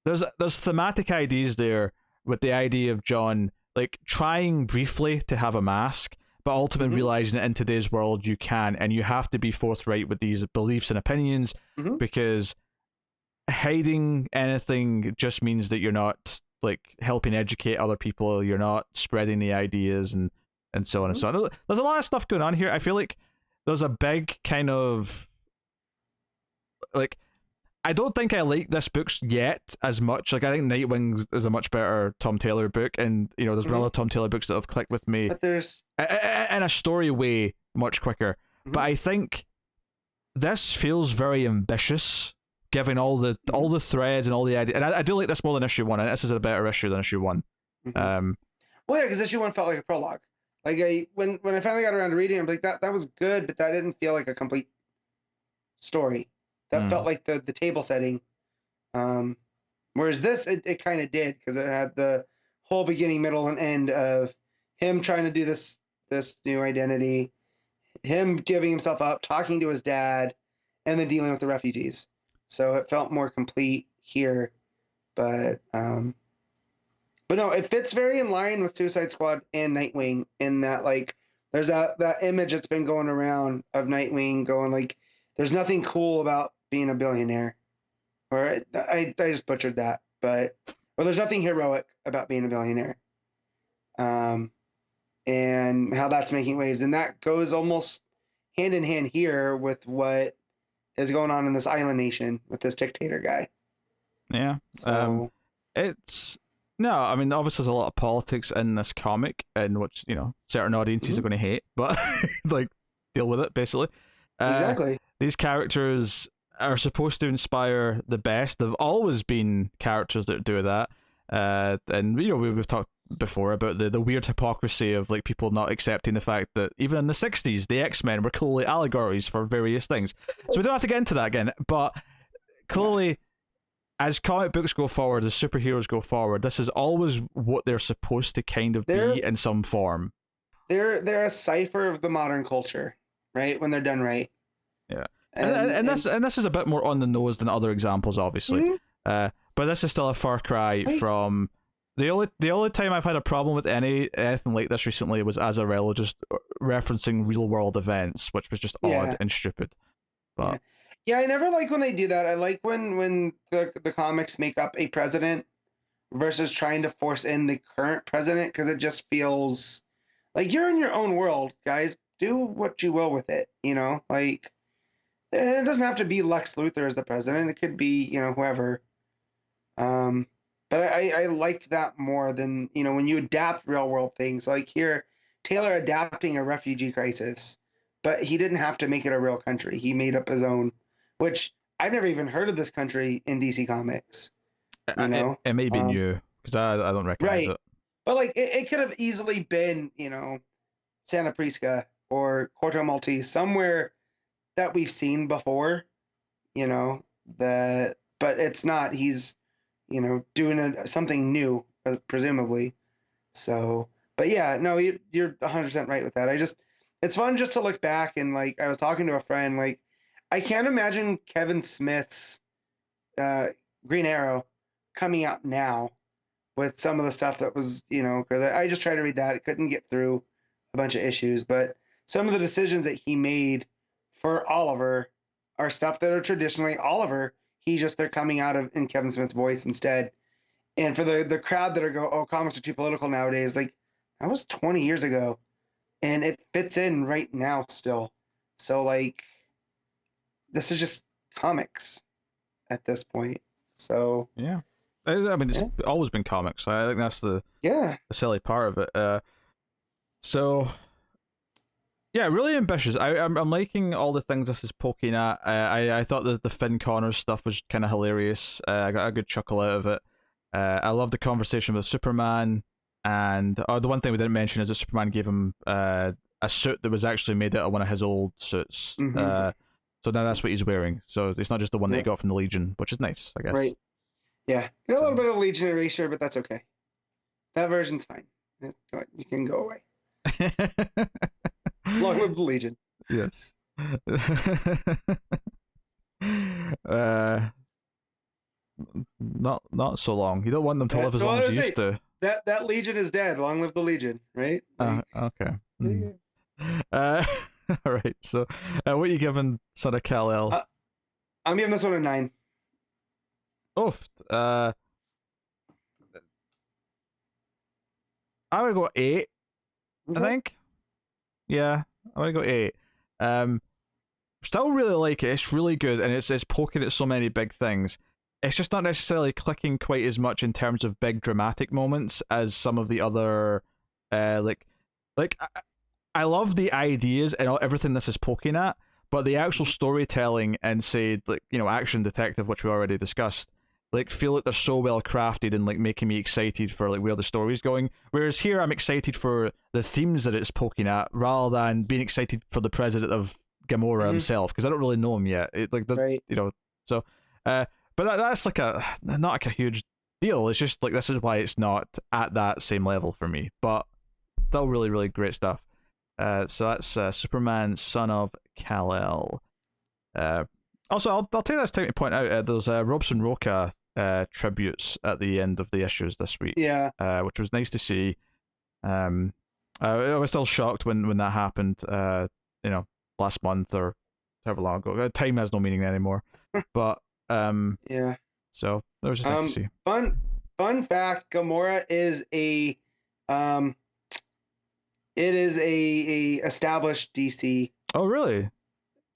there's thematic ideas there with the idea of John like trying briefly to have a mask, but ultimately Mhm. realizing that in today's world you can, and you have to be forthright with these beliefs and opinions Mhm. because hiding anything just means that you're not like helping educate other people, you're not spreading the ideas and so on and Mhm. so on. There's a lot of stuff going on here. I feel like there's a big kind of like I don't think I like this book yet as much. Like I think Nightwing is a much better Tom Taylor book, and there's been Mhm. other Tom Taylor books that have clicked with me But there's. in a story way much quicker. But Mhm. I think this feels very ambitious, given Mhm. all the threads and all the ideas. And I do like this more than issue one, and this is a better issue than issue one. Mhm. Um, Well, yeah, because issue one felt like a prologue. Like when I finally got around to reading, I'm like that was good, but that didn't feel like a complete story. That felt mm, like the table setting. Um, Whereas this, it kind of did because it had the whole beginning, middle, and end of him trying to do this new identity, him giving himself up, talking to his dad, and then dealing with the refugees. So it felt more complete here, but no, it fits very in line with Suicide Squad and Nightwing in that like there's that image that's been going around of Nightwing going like there's nothing cool about being a billionaire. Or I just butchered that, but or there's nothing heroic about being a billionaire. Um, and how that's making waves, and that goes almost hand in hand here with what is going on in this island nation with this dictator guy. yeah. Um, So it's no, I mean obviously there's a lot of politics in this comic, and which certain audiences are mhm, going to hate, but like deal with it basically. Uh, exactly. these characters are supposed to inspire the best. They've always been characters that do that. And we've talked before about the weird hypocrisy of like people not accepting the fact that even in the 60s the X-Men were clearly allegories for various things. So we don't have to get into that again, but Yeah, clearly as comic books go forward, as superheroes go forward, this is always what they're supposed to kind of they're be in some form. they're a cipher of the modern culture, right? When they're done right, Yeah, and and this is a bit more on the nose than other examples, obviously. mhm, But this is still a far cry like from the only time I've had a problem with anything like this recently was Azarello just referencing real world events, which was just odd yeah, and stupid. yeah, But yeah. I never like when they do that. I like when the comics make up a president versus trying to force in the current president because it just feels like you're in your own world, guys. Do what you will with it, like it doesn't have to be Lex Luthor as the president. It could be, whoever. Um, but I like that more than, when you adapt real world things. Like here, Taylor adapting a refugee crisis, but he didn't have to make it a real country. He made up his own, which I've never even heard of this country in DC Comics, you know? it may be Um, new because I don't recognize right. it. But like it could have easily been, Santa Prisca or Corto Maltese, somewhere that we've seen before, you know, that but it's not. He's, doing something new, presumably. So, but yeah, no, you're 100% right with that. It's fun just to look back and like I was talking to a friend, like I can't imagine Kevin Smith's uh, Green Arrow coming out now with some of the stuff that was, because I just tried to read that. I couldn't get through a bunch of issues, but some of the decisions that he made for Oliver are stuff that are traditionally Oliver. They're coming out of in Kevin Smith's voice instead. And for the crowd that are go, oh, comics are too political nowadays, like that was 20 years ago, and it fits in right now still. So like, this is just comics at this point. So Yeah. I mean, it's always been comics. So I think that's the silly part of it. So yeah, really ambitious. I'm liking all the things this is poking at. I thought the Finn Connors stuff was kind of hilarious. I got a good chuckle out of it. I love the conversation with Superman, and the one thing we didn't mention is that Superman gave him a suit that was actually made out of one of his old suits. Mm-hmm. So now that's what he's wearing. So it's not just the one that he got from the Legion, which is nice, I guess. Right. Yeah. Got a little bit of Legion erasure, but that's okay. That version's fine. You can go away. Long live the Legion. Yes. Not so long. You don't want them to live as long as you used to. That Legion is dead. Long live the Legion, right? Okay. All right. So, what are you giving Son of Kal-El? I'm giving this one a 9. Oh, I would go 8. Okay. I think. Yeah, I would go 8. Still really like it. It's really good, and it's poking at so many big things. It's just not necessarily clicking quite as much in terms of big dramatic moments as some of the other, like I love the ideas and everything this is poking at, but the actual storytelling and say Action Detective, which we already discussed, feel like they're so well crafted and making me excited for where the story's going. Whereas here I'm excited for the themes that it's poking at rather than being excited for the president of Gamora himself, because I don't really know him yet. Right. So but that's not a huge deal. It's just this is why it's not at that same level for me, but still really, really great stuff. So that's Superman, Son of Kal-El. Also, I'll take this time to point out there's Robson Roca tributes at the end of the issues this week. Yeah. Which was nice to see. I was still shocked when that happened. Last month or however long ago. Time has no meaning anymore. But yeah. So that was just nice to see. Fun fact: Gamora is it is a established DC. Oh, really?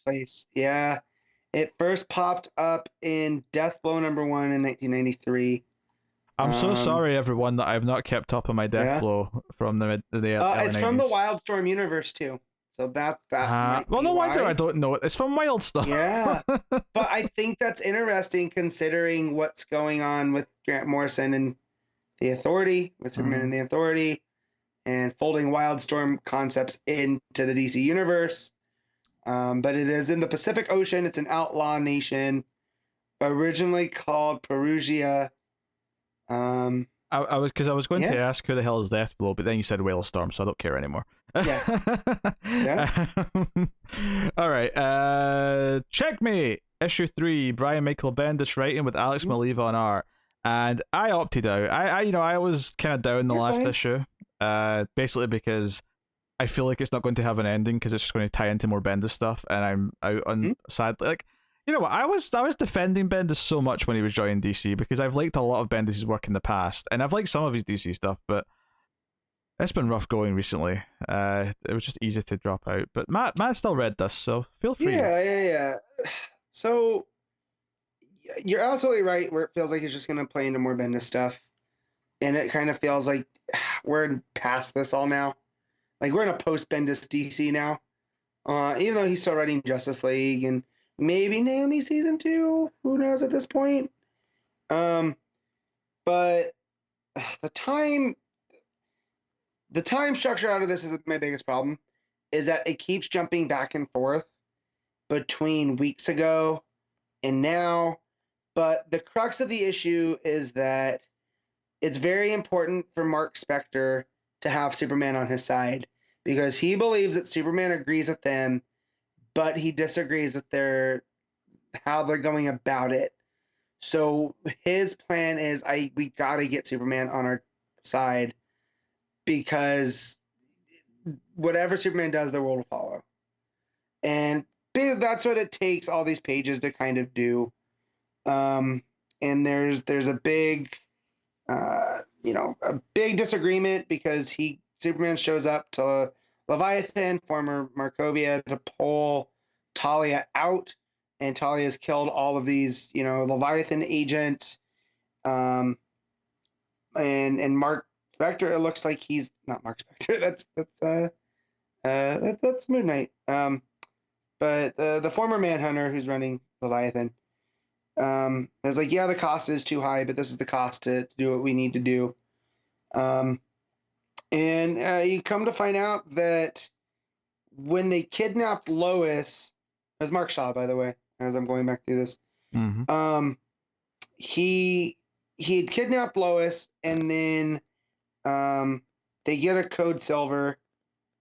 Place. Yeah. It first popped up in Deathblow #1 in 1993. I'm so sorry, everyone, that I've not kept up on my Deathblow from the early it's 90s. from the Wildstorm universe too, so that. Well, no wonder I don't know it. It's from Wildstorm. Yeah, but I think that's interesting considering what's going on with Grant Morrison and the Authority, with Superman and the Authority, and folding Wildstorm concepts into the DC universe. But it is in the Pacific Ocean. It's an outlaw nation, originally called Perugia. I was going to ask who the hell is Deathblow, but then you said Whalestorm, so I don't care anymore. Yeah. All right. Checkmate issue 3. Brian Michael Bendis writing with Alex Maleev on art, and I opted out. I was kind of down the last issue, basically because I feel like it's not going to have an ending because it's just going to tie into more Bendis stuff, and I'm out on sadly. You know what? I was defending Bendis so much when he was joining DC because I've liked a lot of Bendis' work in the past, and I've liked some of his DC stuff, but it's been rough going recently. It was just easy to drop out. But Matt still read this, so feel free. Yeah. So you're absolutely right. Where it feels like he's just gonna play into more Bendis stuff, and it kind of feels like we're past this all now. We're in a post-Bendis DC now. Even though he's still writing Justice League and maybe Naomi season 2, who knows at this point. But the time structure out of this is my biggest problem, is that it keeps jumping back and forth between weeks ago and now. But the crux of the issue is that it's very important for Mark Spector to have Superman on his side, because he believes that Superman agrees with them, but he disagrees with how they're going about it. So his plan is we got to get Superman on our side, because whatever Superman does, the world will follow. And that's what it takes all these pages to kind of do. And there's a big a big disagreement, because Superman shows up to Leviathan, former Markovia, to pull Talia out, and Talia's killed all of these, Leviathan agents, And Mark Spector, it looks like he's not Mark Spector. That's Moon Knight. But the former Manhunter who's running Leviathan, is like, yeah, the cost is too high, but this is the cost to do what we need to do. And you come to find out that when they kidnapped Lois, as Mark Shaw, by the way, as I'm going back through this, Mm-hmm. He had kidnapped Lois, and then they get a code silver,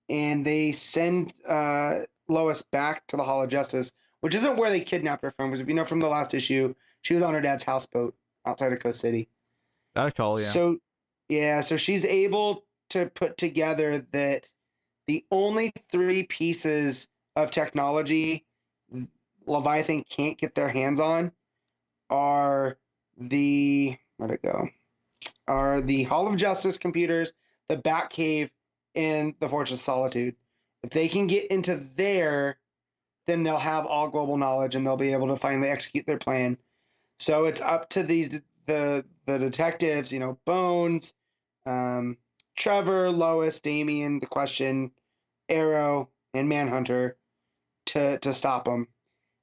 and they send Lois back to the Hall of Justice, which isn't where they kidnapped her from. Because if you know from the last issue, she was on her dad's houseboat outside of Coast City. I recall, yeah. So yeah, so she's able to put together that the only three pieces of technology Leviathan can't get their hands on are where'd it go? Are the Hall of Justice computers, the Batcave, and the Fortress of Solitude. If they can get into there, then they'll have all global knowledge and they'll be able to finally execute their plan. So it's up to the detectives, Bones, Trevor, Lois, Damien, The Question, Arrow, and Manhunter to stop them.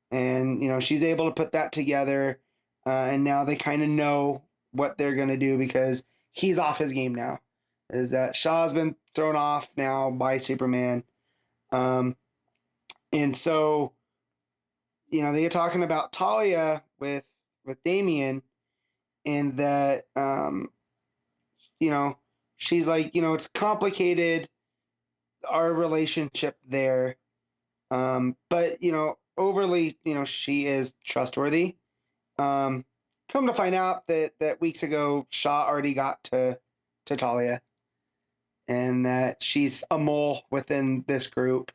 And she's able to put that together, and now they kind of know what they're going to do because he's off his game now. Is that Shaw's been thrown off now by Superman. And so, they get talking about Talia with Damien, and that, she's like, it's complicated, our relationship there. But, overly, she is trustworthy. Come to find out that weeks ago, Shaw already got to Talia, and that she's a mole within this group.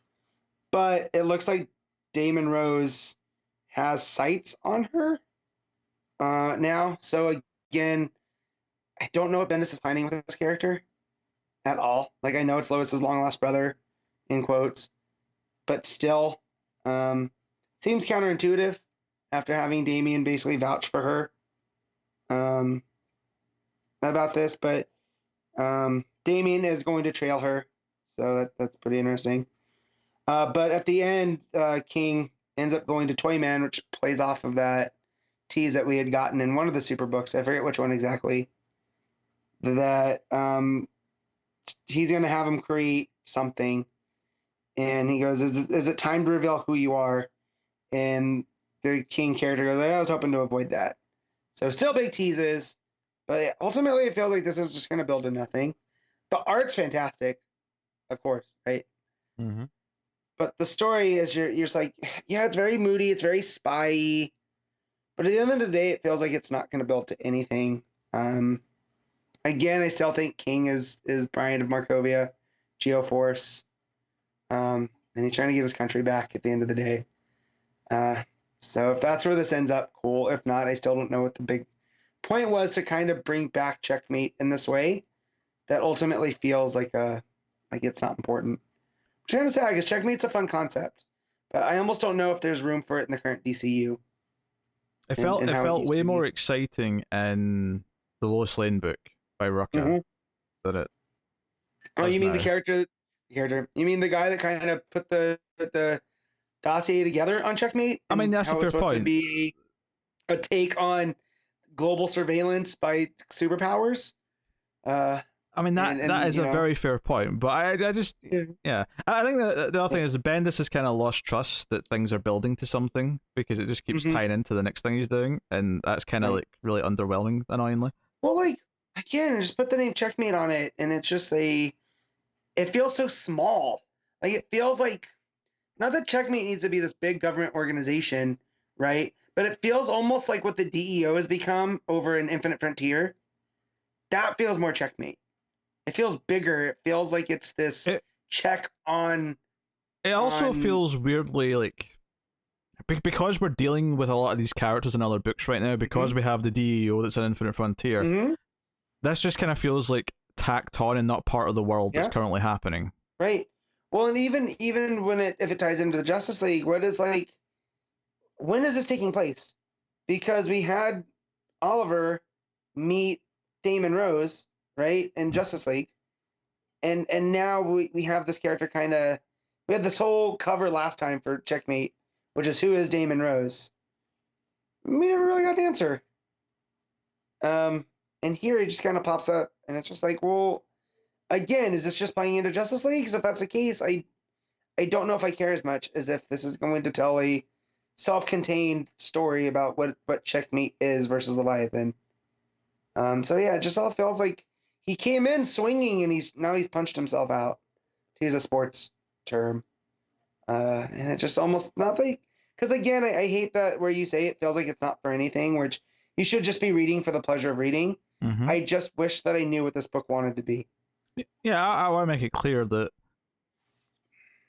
But it looks like Damon Rose has sights on her now. So again, I don't know what Bendis is finding with this character at all. Like, I know it's Lois's long lost brother, in quotes, but still, seems counterintuitive after having Damien basically vouch for her about this. But Damien is going to trail her, so that's pretty interesting. But at the end, King ends up going to Toyman, which plays off of that tease that we had gotten in one of the super books. I forget which one exactly. That he's going to have him create something. And he goes, is it time to reveal who you are? And the King character goes, I was hoping to avoid that. So still big teases, but ultimately it feels like this is just going to build to nothing. The art's fantastic, of course, right? Mm-hmm. But the story is you're just like, yeah, it's very moody, it's very spy-y, but at the end of the day, it feels like it's not going to build to anything. Again, I still think King is Brian of Markovia, Geoforce, and he's trying to get his country back at the end of the day. So if that's where this ends up, cool. If not, I still don't know what the big point was to kind of bring back Checkmate in this way that ultimately feels like it's not important. Which I'm going to say, I guess Checkmate's a fun concept, but I almost don't know if there's room for it in the current DCU. It felt way more exciting in the Lois Lane book by Rucka than it. Oh, you mean now. the character? You mean the guy that kind of put the dossier together on Checkmate? I mean, that's a fair point. Supposed to be a take on global surveillance by superpowers. I mean, that is a very fair point, but I just yeah. I think the other thing is Bendis has kind of lost trust that things are building to something because it just keeps tying into the next thing he's doing, and that's kind of like really underwhelming, annoyingly. Well, like, again, just put the name Checkmate on it, and it's just it feels so small. Like, it feels like, not that Checkmate needs to be this big government organization, right? But it feels almost like what the DEO has become over in Infinite Frontier. That feels more Checkmate. It feels bigger. It feels like it's this check on. It also feels weirdly like, because we're dealing with a lot of these characters in other books right now, because we have the DEO that's an Infinite Frontier, this just kind of feels like tacked on and not part of the world that's currently happening. Right. Well, and even when if it ties into the Justice League, when is this taking place? Because we had Oliver meet Damon Rose, right, in Justice League, and now we have this character kind of. We had this whole cover last time for Checkmate, which is who is Damon Rose. We never really got an answer. And here he just kind of pops up, and it's just like, well, again, is this just playing into Justice League? Because if that's the case, I don't know if I care as much as if this is going to tell a self-contained story about what Checkmate is versus Leviathan. So yeah, it just all feels like he came in swinging, and he's punched himself out, to use a sports term. And it's just almost not like, because again, I hate that where you say it feels like it's not for anything, which you should just be reading for the pleasure of reading. Mm-hmm. I just wish that I knew what this book wanted to be. Yeah, I want to make it clear that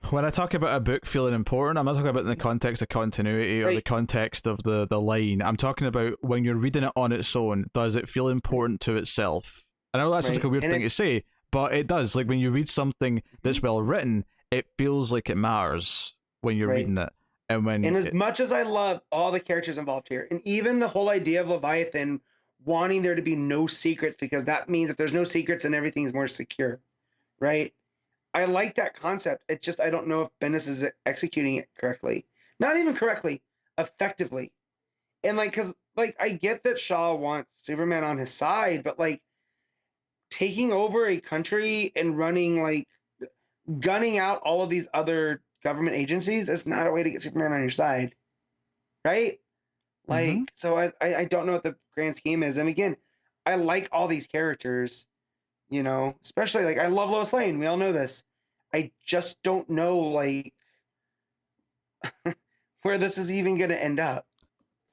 when I talk about a book feeling important, I'm not talking about in the context of continuity or the context of the line. I'm talking about when you're reading it on its own, does it feel important to itself? I know that's just like a weird thing to say, but it does. Like when you read something that's well written, it feels like it matters when you're reading it. And as much as I love all the characters involved here, and even the whole idea of Leviathan wanting there to be no secrets, because that means if there's no secrets, then everything's more secure, right? I like that concept. It just, I don't know if Bendis is executing it correctly. Not even correctly, effectively. And like, because like, I get that Shaw wants Superman on his side, but like taking over a country and running, like gunning out all of these other government agencies, is not a way to get Superman on your side, right? Like, so I don't know what the grand scheme is. And again, I like all these characters, you know, especially like I love Lois Lane. We all know this. I just don't know like where this is even going to end up.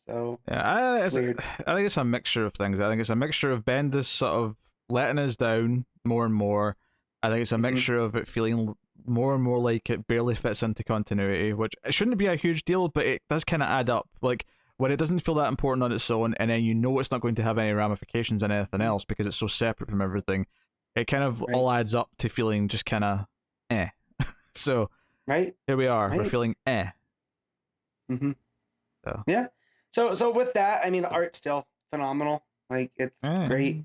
So yeah, I think it's a mixture of things. I think it's a mixture of Bendis sort of letting us down more and more. I think it's a mixture of it feeling more and more like it barely fits into continuity, which it shouldn't be a huge deal, but it does kind of add up. Like when it doesn't feel that important on its own, and then you know it's not going to have any ramifications on anything else because it's so separate from everything, it kind of all adds up to feeling just kind of So here we are. We're feeling So. Yeah. So with that, I mean, the art's still phenomenal. Like it's great.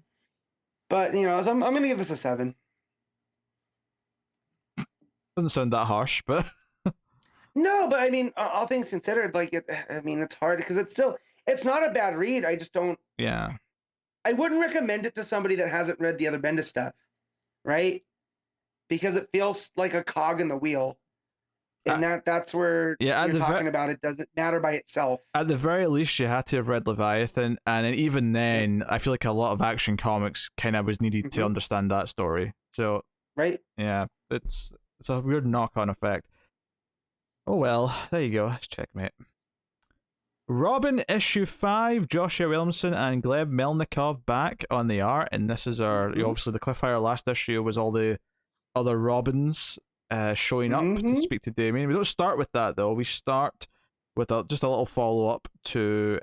But you know, I'm gonna give this a 7. Doesn't sound that harsh, but no, but I mean, all things considered, like I mean, it's hard because it's not a bad read. I just don't. Yeah. I wouldn't recommend it to somebody that hasn't read the other Bendis stuff, right? Because it feels like a cog in the wheel, and that's where you're talking about. It doesn't matter by itself. At the very least, you had to have read Leviathan, and even then, I feel like a lot of Action Comics kind of was needed to understand that story. So yeah, it's a weird knock-on effect. Oh well, there you go. That's Checkmate. Robin issue 5, Joshua Williamson and Gleb Melnikov back on the art, and this is our obviously the cliffhanger last issue was all the other Robins showing up to speak to Damien. We don't start with that though. We start with just a little follow up to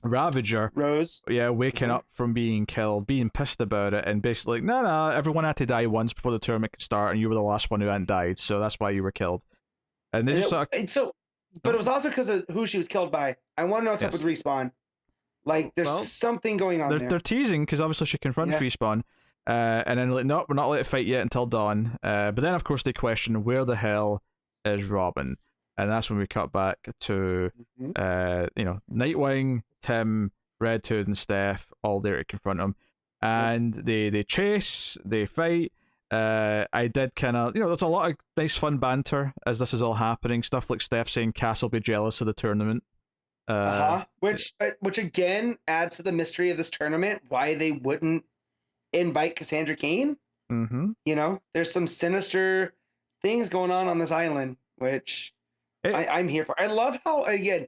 Ravager Rose. Yeah, waking up from being killed, being pissed about it, and basically like, no, everyone had to die once before the tournament could start, and you were the last one who hadn't died, so that's why you were killed. And they but it was also because of who she was killed by. I want to know what's up with Respawn. Like, there's something going on there. They're teasing, because obviously she confronts Respawn, and then like, no, we're not allowed to fight yet until dawn. But then, of course, they question, where the hell is Robin? And that's when we cut back to, Nightwing, Tim, Red Hood, and Steph all there to confront him. And they chase, they fight. I did kind of, there's a lot of nice fun banter as this is all happening. Stuff like Steph saying Cass will be jealous of the tournament. Which again adds to the mystery of this tournament, why they wouldn't invite Cassandra Cain. There's some sinister things going on this island, which I'm here for. I love how, again,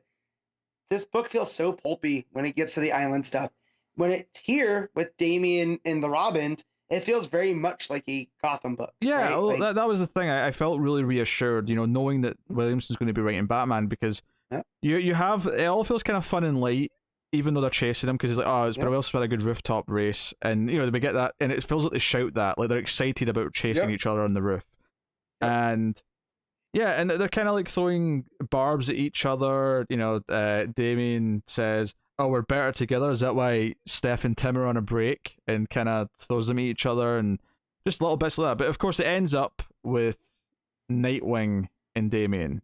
this book feels so pulpy when it gets to the island stuff. When it's here with Damien and the Robins, it feels very much like a Gotham book. Yeah, right? Well, that was the thing. I felt really reassured, knowing that Williamson's going to be writing Batman, because you have, it all feels kind of fun and light, even though they're chasing him, because it's like, oh, it's been a good rooftop race, and we get that, and it feels like they shout that, like they're excited about chasing each other on the roof, and they're kind of like throwing barbs at each other. Damien says, oh, we're better together? Is that why Steph and Tim are on a break and kind of throws them at each other and just little bits like that? But of course, it ends up with Nightwing and Damian.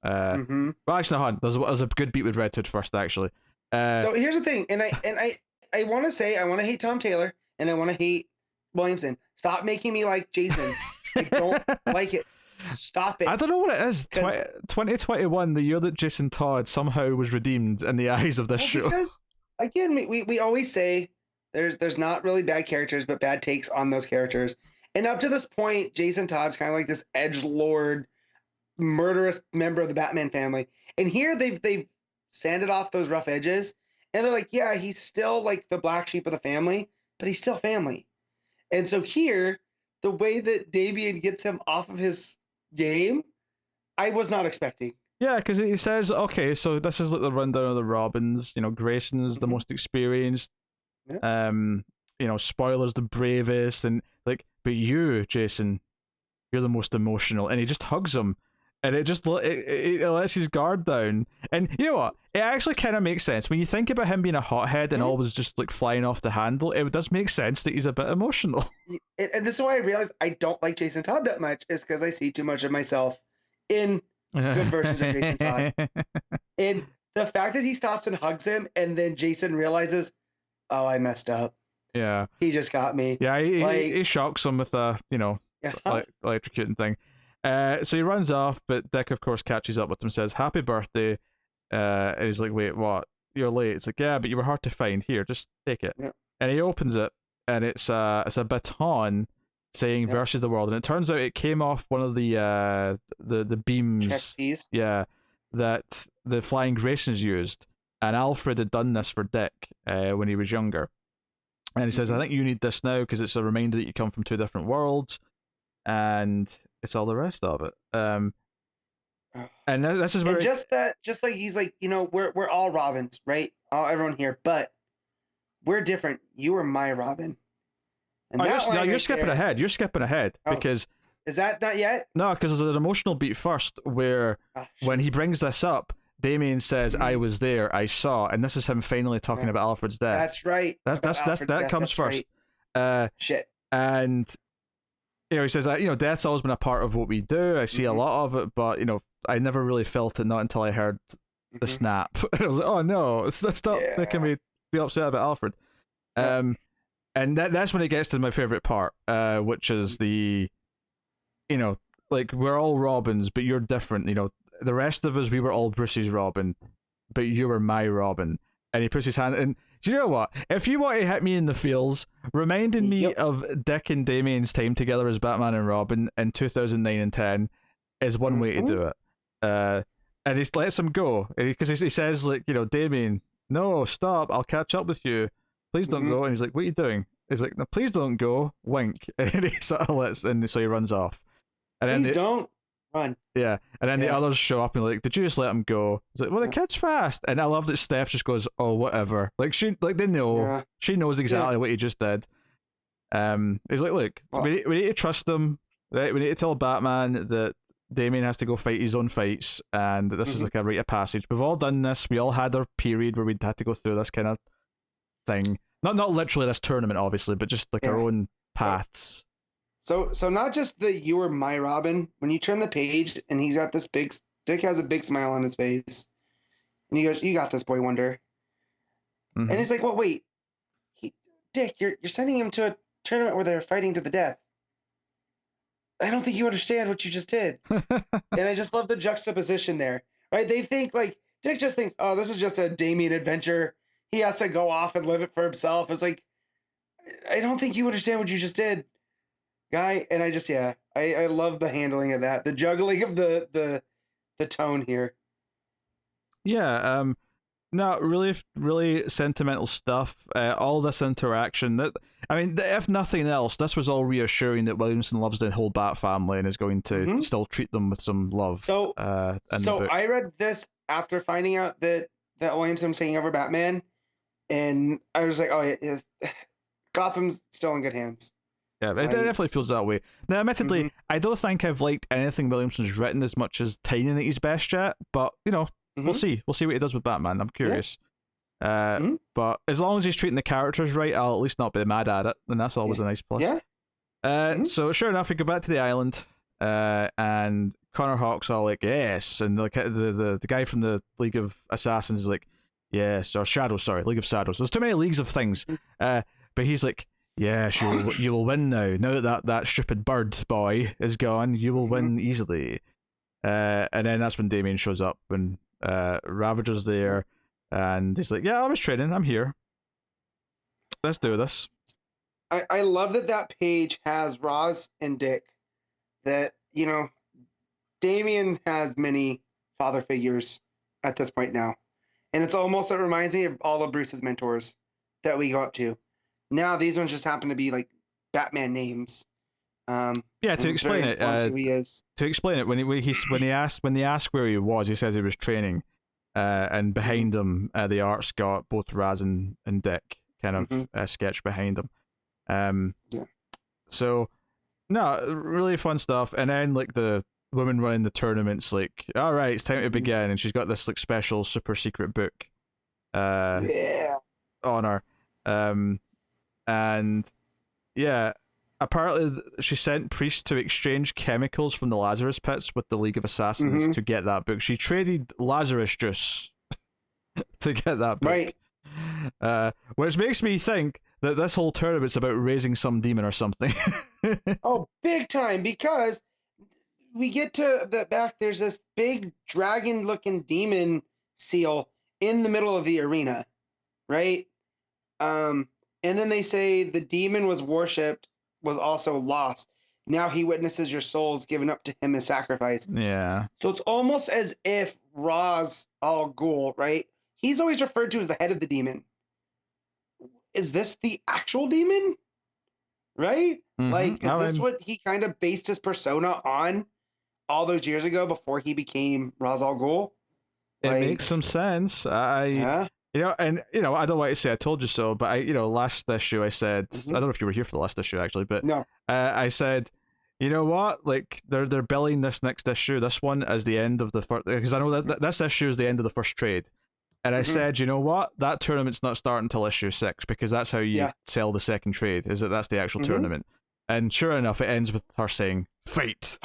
Well, actually, no, there's a good beat with Red Hood first, actually. So here's the thing, and I want to say I want to hate Tom Taylor and I want to hate Williamson. Stop making me like Jason. I don't like it. Stop it. I don't know what it is. 2021, the year that Jason Todd somehow was redeemed in the eyes of this show. Because, again, we always say there's not really bad characters, but bad takes on those characters. And up to this point, Jason Todd's kind of like this edgelord, murderous member of the Batman family. And here they've sanded off those rough edges, and they're like, yeah, he's still like the black sheep of the family, but he's still family. And so here, the way that Damian gets him off of his game, I was not expecting. Yeah, because he says, okay, so this is like the rundown of the Robins. Grayson's the most experienced. Yeah. Spoiler's the bravest, and like, but you, Jason, you're the most emotional, and he just hugs him, and it just it lets his guard down. And you know what? It actually kind of makes sense when you think about him being a hothead and always just like flying off the handle. It does make sense that he's a bit emotional. And this is why I realized I don't like Jason Todd that much, is because I see too much of myself in good versions of Jason Todd. And the fact that he stops and hugs him, and then Jason realizes, oh, I messed up. Yeah. He just got me. Yeah, he shocks him with a, like electrocuting thing. So he runs off, but Dick, of course, catches up with him, says, happy birthday. And he's like, wait, what? You're late. It's like, yeah, but you were hard to find. Here, just take it. Yep. And he opens it, and it's a baton saying versus the world. And it turns out it came off one of the beams. Check keys. Yeah, that the Flying Graysons used. And Alfred had done this for Dick when he was younger. And he says, I think you need this now because it's a reminder that you come from two different worlds. And it's all the rest of it. And this is where... And just like he's like, we're all Robins, right? Everyone here, but we're different. You are my Robin. And you're skipping ahead. You're skipping ahead because... Is that not yet? No, because there's an emotional beat first where when he brings this up, Damian says, I was there, I saw, and this is him finally talking about Alfred's death. That's right. That comes first. Right. Shit. And he says that death's always been a part of what we do. I see a lot of it, but I never really felt it, not until I heard the snap. And I was like, oh no, stop making me be upset about Alfred. And that's when it gets to my favorite part, which is the like, we're all Robins, but you're different. The rest of us, we were all Bruce's Robin, but you were my Robin. And he puts his hand in. Do you know what? If you want to hit me in the feels, reminding me of Dick and Damian's time together as Batman and Robin in 2009 and 10 is one way to do it. And he lets him go. Because he says, like, Damian, no, stop, I'll catch up with you. Please don't go. And he's like, what are you doing? He's like, no, please don't go. Wink. And he sort of lets, and so he runs off. And please don't run. Yeah. And then the others show up and like, did you just let him go? He's like, well, the kid's fast. And I love that Steph just goes, oh, whatever. Like, they know. Yeah. She knows exactly what he just did. He's like, look, we need to trust him. Right? We need to tell Batman that Damian has to go fight his own fights, and this is like a rite of passage. We've all done this. We all had our period where we'd had to go through this kind of thing. Not literally this tournament, obviously, but just like our own paths. So not just that you were my Robin. When you turn the page and he's got this Dick has a big smile on his face, and he goes, "You got this, Boy Wonder." And he's like, "Well, wait, Dick, you're sending him to a tournament where they're fighting to the death. I don't think you understand what you just did." And I just love the juxtaposition there, right? They think like Dick just thinks, "Oh, this is just a Damian adventure. He has to go off and live it for himself." It's like, I don't think you understand what you just did, guy. And I just, I love the handling of that, the juggling of the tone here. Yeah, no, really, really sentimental stuff. All this interaction. If nothing else, this was all reassuring that Williamson loves the whole Bat family and is going to still treat them with some love. So I read this after finding out that Williamson was taking over Batman, and I was like, oh, yeah, Gotham's still in good hands. Yeah, it definitely feels that way. Now, admittedly, I don't think I've liked anything Williamson's written as much as Tynion at his best yet, but, we'll see. We'll see what he does with Batman. I'm curious. But as long as he's treating the characters right, I'll at least not be mad at it, and that's always a nice plus. Yeah. So sure enough, we go back to the island, and Connor Hawke's all like, yes, and like the guy from the League of Assassins is like, yes, or Shadows, sorry, League of Shadows. There's too many leagues of things. But he's like, yes, you will win now. Now that stupid bird boy is gone, you will win easily. And then that's when Damien shows up, and Ravager's there, and he's like, yeah, I was training, I'm here. Let's do this. I love that page has Roz and Dick. That, you know, Damien has many father figures at this point now. And it reminds me of all of Bruce's mentors that we go up to. Now these ones just happen to be like Batman names. To explain it, when they ask where he was, he says he was training, and behind him, the art's got both Raz and Dick kind of sketched behind him. So no, really fun stuff. And then like the woman running the tournament's like, all right, it's time to begin, and she's got this like special super secret book on her, and apparently she sent priests to exchange chemicals from the Lazarus pits with the League of Assassins to get that book. She traded Lazarus juice to get that book, right? Which makes me think that this whole tournament's about raising some demon or something. Oh, big time, because we get to the back, there's this big dragon-looking demon seal in the middle of the arena, right? And then they say the demon was worshipped, was also lost. Now he witnesses your souls given up to him as sacrifice. Yeah. So it's almost as if Ra's al Ghul, right? He's always referred to as the head of the demon. Is this the actual demon? Right? Like, is this what he kind of based his persona on all those years ago before he became Ra's al Ghul? It makes some sense. I don't want to say I told you so, but last issue I said, I don't know if you were here for the last issue actually, but no. I said, you know what? Like they're billing this next issue, this one as the end of the first, because I know that this issue is the end of the first trade, and I said, you know what? That tournament's not starting until issue 6 because that's how you sell the second trade. Is that's the actual tournament? And sure enough, it ends with her saying, "Fight."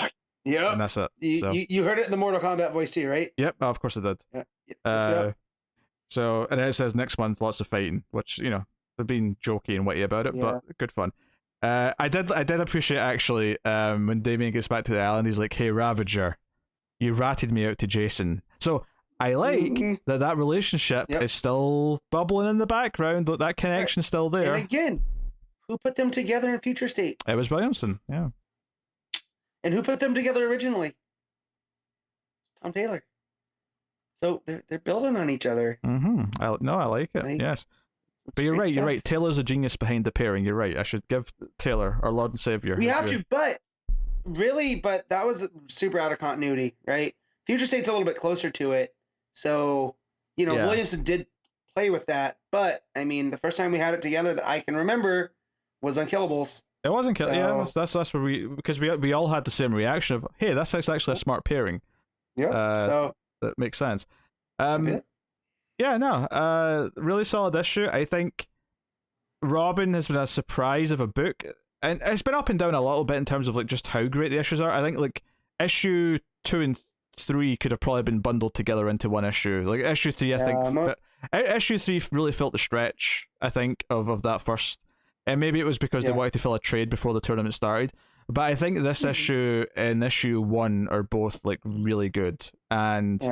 Yeah, and that's it. You heard it in the Mortal Kombat voice too, right? Yep, of course I did. So, and then it says next month, lots of fighting, which, they're being jokey and witty about it, but good fun. I did appreciate, actually, when Damien gets back to the island, he's like, hey, Ravager, you ratted me out to Jason. So, I like that relationship is still bubbling in the background, that connection's still there. And again, who put them together in Future State? It was Williamson, yeah. And who put them together originally? Tom Taylor. So they're building on each other. I like it. Yes, but you're right. Taylor's a genius behind the pairing. You're right. I should give Taylor our Lord and Savior. We have to, but that was super out of continuity, right? Future State's a little bit closer to it, so Williamson did play with that. But I mean, the first time we had it together that I can remember was Unkillables. It wasn't. That's where we all had the same reaction of, hey, that's actually a smart pairing. Yeah. That makes sense. Really solid issue. I think Robin has been a surprise of a book, and it's been up and down a little bit in terms of like just how great the issues are. I think like issue 2 and 3 could have probably been bundled together into one issue. Like issue 3, I think issue 3 really felt the stretch, I think, of that first, and maybe it was because they wanted to fill a trade before the tournament started. But I think this issue and issue 1 are both like really good, and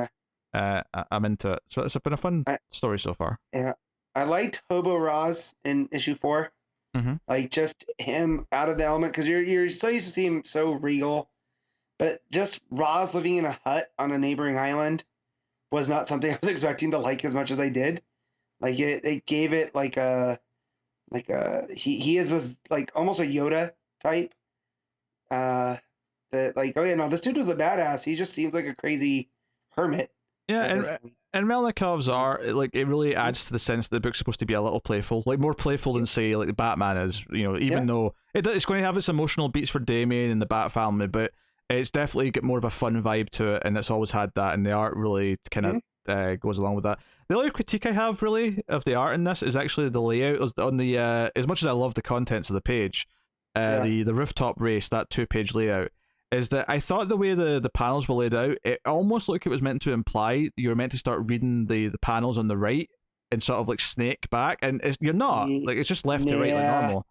I'm into it. So it's been a fun story so far. Yeah, I liked Hobo Roz in issue 4. Like just him out of the element, because you're so used to see him so regal, but just Roz living in a hut on a neighboring island was not something I was expecting to like as much as I did. Like it gave it he is this like almost a Yoda type. That like, this dude was a badass. He just seems like a crazy hermit. Yeah, and Melnikov's art, like, it really adds to the sense that the book's supposed to be a little playful, like more playful than say like Batman is. Even though it's going to have its emotional beats for Damien and the Bat family, but it's definitely got more of a fun vibe to it, and it's always had that. And the art really kind of goes along with that. The only critique I have really of the art in this is actually the layout. On the as much as I love the contents of the page, the rooftop race, that 2-page layout, is that I thought the way the panels were laid out, it almost looked like it was meant to imply you were meant to start reading the panels on the right and sort of like snake back, and you're not. Like, it's just left to right like normal.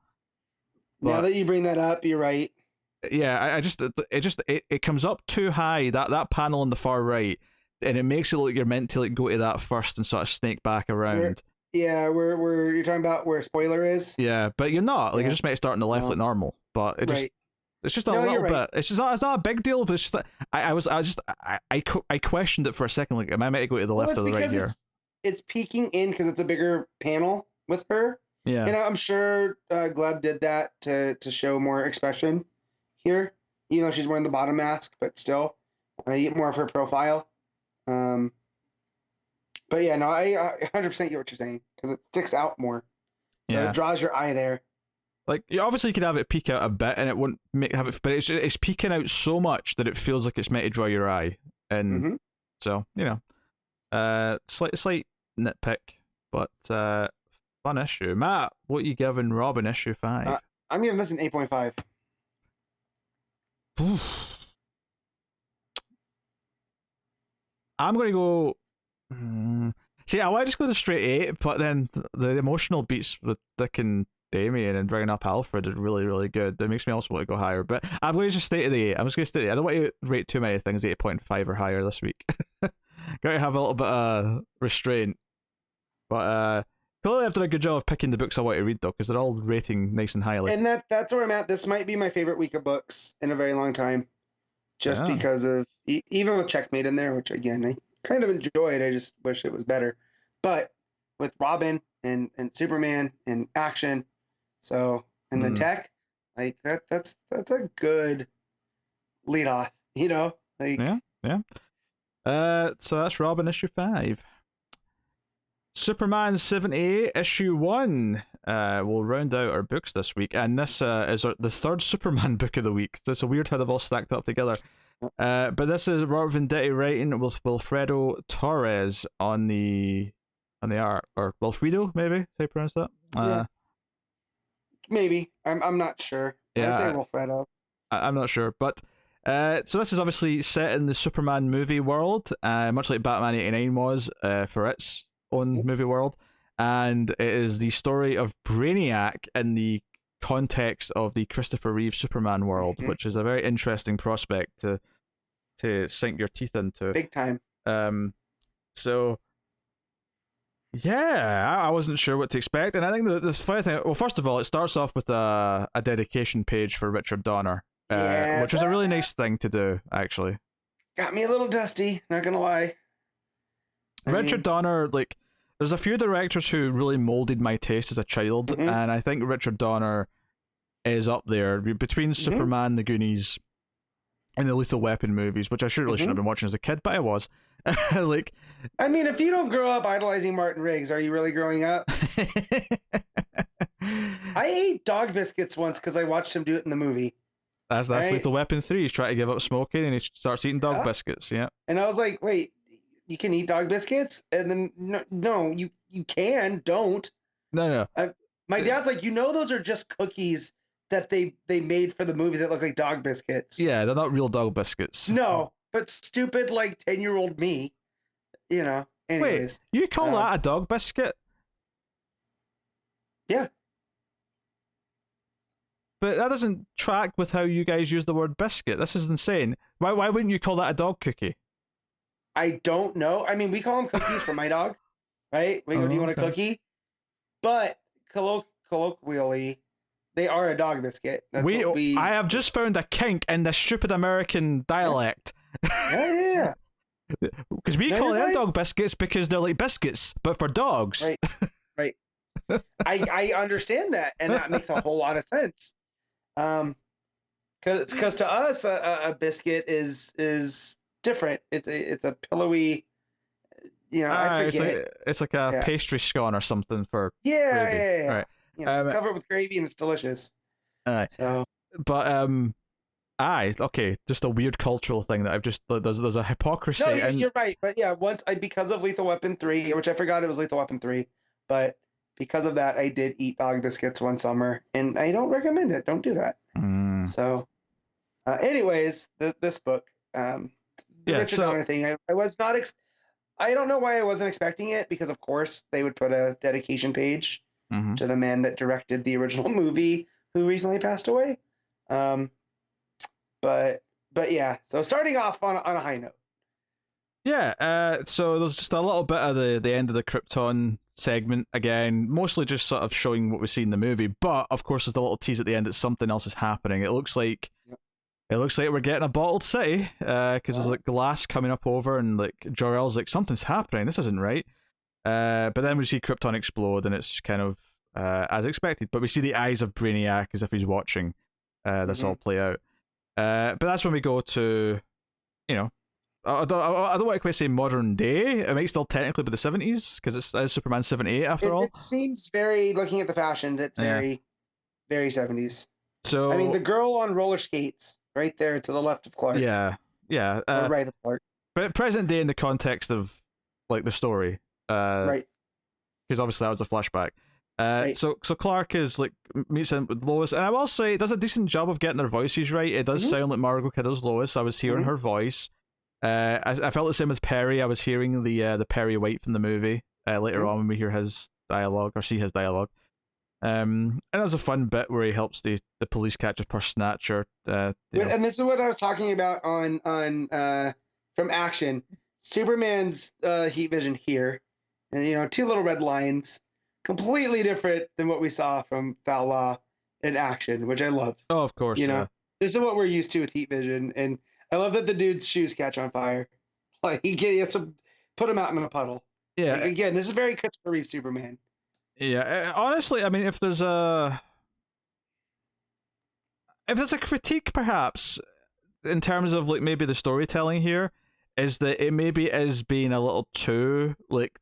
But, now that you bring that up, you're right. Yeah, it comes up too high, that panel on the far right, and it makes it look like you're meant to like go to that first and sort of snake back around. Where you're talking about where spoiler is. Yeah, but you're not. Like, you're just meant to start on the left like normal. But it just it's just a little bit. It's not a big deal, but it's just that I questioned it for a second. Like, am I meant to go to the left or the right here? It's peeking in because it's a bigger panel with her. Yeah, and I'm sure Gleb did that to show more expression here, even though she's wearing the bottom mask, but still, you get more of her profile. But yeah, no, I 100% get what you're saying, because it sticks out more. So it draws your eye there. Like, obviously you could have it peek out a bit, and it wouldn't have it, but it's peeking out so much that it feels like it's meant to draw your eye. And so, slight nitpick, but fun issue. Matt, what you giving Robin issue 5? I'm giving this an 8.5. I'm going to go. See, I want to just go to straight 8, but then the emotional beats with Dick and Damien and bringing up Alfred are really, really good. That makes me also want to go higher. But I'm going to just stay at the 8. I'm just going to stay at the 8. I don't want to rate too many things 8.5 or higher this week. Got to have a little bit of restraint. But clearly I've done a good job of picking the books I want to read, though, because they're all rating nice and highly. And that's where I'm at. This might be my favorite week of books in a very long time. Just because of, even with Checkmate in there, which again, I kind of enjoyed. I just wish it was better. But with Robin and Superman and action, and the tech, like that's a good lead off, like. Yeah. So that's Robin issue 5. Superman 78 issue 1. We'll round out our books this week, and this is the third Superman book of the week. So it's a weird how they've all stacked up together. But this is Robert Venditti writing with Wilfredo Torres on the art, or Wilfredo, maybe, how you pronounce that? Maybe. I'm not sure. Yeah, I'd say Wilfredo. I'm not sure, but so this is obviously set in the Superman movie world, much like Batman 89 was for its own movie world, and it is the story of Brainiac in the context of the Christopher Reeve Superman world, which is a very interesting prospect to sink your teeth into. Big time. So yeah, I wasn't sure what to expect, and I think the funny thing, well, first of all, it starts off with a dedication page for Richard Donner, which was a really nice thing to do, actually. Got me a little dusty, not gonna lie. Richard Donner, like, there's a few directors who really molded my taste as a child, and I think Richard Donner is up there between Superman, The Goonies, and the Lethal Weapon movies, which I shouldn't have been watching as a kid, but I was. Like, I mean, if you don't grow up idolizing Martin Riggs, are you really growing up? I ate dog biscuits once because I watched him do it in the movie. That's right? Lethal Weapon 3. He's trying to give up smoking and he starts eating dog biscuits. Yeah. And I was like, wait, you can eat dog biscuits? And then no, you can, don't. No. My dad's like, those are just cookies that they made for the movie that look like dog biscuits. Yeah, they're not real dog biscuits. No, but stupid, like, 10-year-old me, anyways. Wait, you call that a dog biscuit? Yeah. But that doesn't track with how you guys use the word biscuit. This is insane. Why wouldn't you call that a dog cookie? I don't know. I mean, we call them cookies for my dog, right? We go, do you want a cookie? But colloquially, they are a dog biscuit. That's I have just found a kink in the stupid American dialect. Yeah. Because we call them dog biscuits because they're like biscuits, but for dogs. Right. I understand that, and that makes a whole lot of sense. Because to us, a biscuit is different. It's a pillowy. I forget. It's like a pastry scone or something for gravy. Yeah. Right. Cover it with gravy and it's delicious. All right. So, but Okay, just a weird cultural thing that I've just there's a hypocrisy. No, and you're right. But yeah, because of Lethal Weapon 3, which I forgot it was Lethal Weapon 3, but because of that, I did eat dog biscuits one summer, and I don't recommend it. Don't do that. So, anyways, this book, the Richard Donner thing, I was not. I don't know why I wasn't expecting it, because of course they would put a dedication page to the man that directed the original movie, who recently passed away. But yeah, so starting off on a high note. Yeah, so there's just a little bit of the end of the Krypton segment again, mostly just sort of showing what we see in the movie. But of course, there's the little tease at the end that something else is happening. It looks like we're getting a bottled city, because there's like glass coming up over, and like Jor-El's like, something's happening. This isn't right. But then we see Krypton explode, and it's kind of as expected. But we see the eyes of Brainiac as if he's watching this all play out. But that's when we go to, I don't want to quite say modern day. It might still technically be the 70s, because it's Superman 78 after all. It seems very, looking at the fashion, it's very 70s. So I mean, the girl on roller skates right there to the left of Clark. Yeah. Or right of Clark. But present day in the context of like the story. Right. Because obviously that was a flashback. Right. So Clark is like meets in with Lois, and I will say it does a decent job of getting their voices right. It does sound like Mariko Kidder's Lois. I was hearing her voice. I felt the same with Perry. I was hearing the Perry White from the movie later on when we hear his dialogue or see his dialogue. And there's a fun bit where he helps the police catch a purse snatcher. And this is what I was talking about on from Action. Superman's heat vision here, and two little red lines, completely different than what we saw from Foul Law in Action, which I love. Oh, of course. This is what we're used to with heat vision, and I love that the dude's shoes catch on fire. Like he has to put him out in a puddle. Yeah. Like, again, this is very Christopher Reeve Superman. Yeah, honestly, I mean, if there's a critique, perhaps, in terms of like maybe the storytelling here, is that it maybe is being a little too like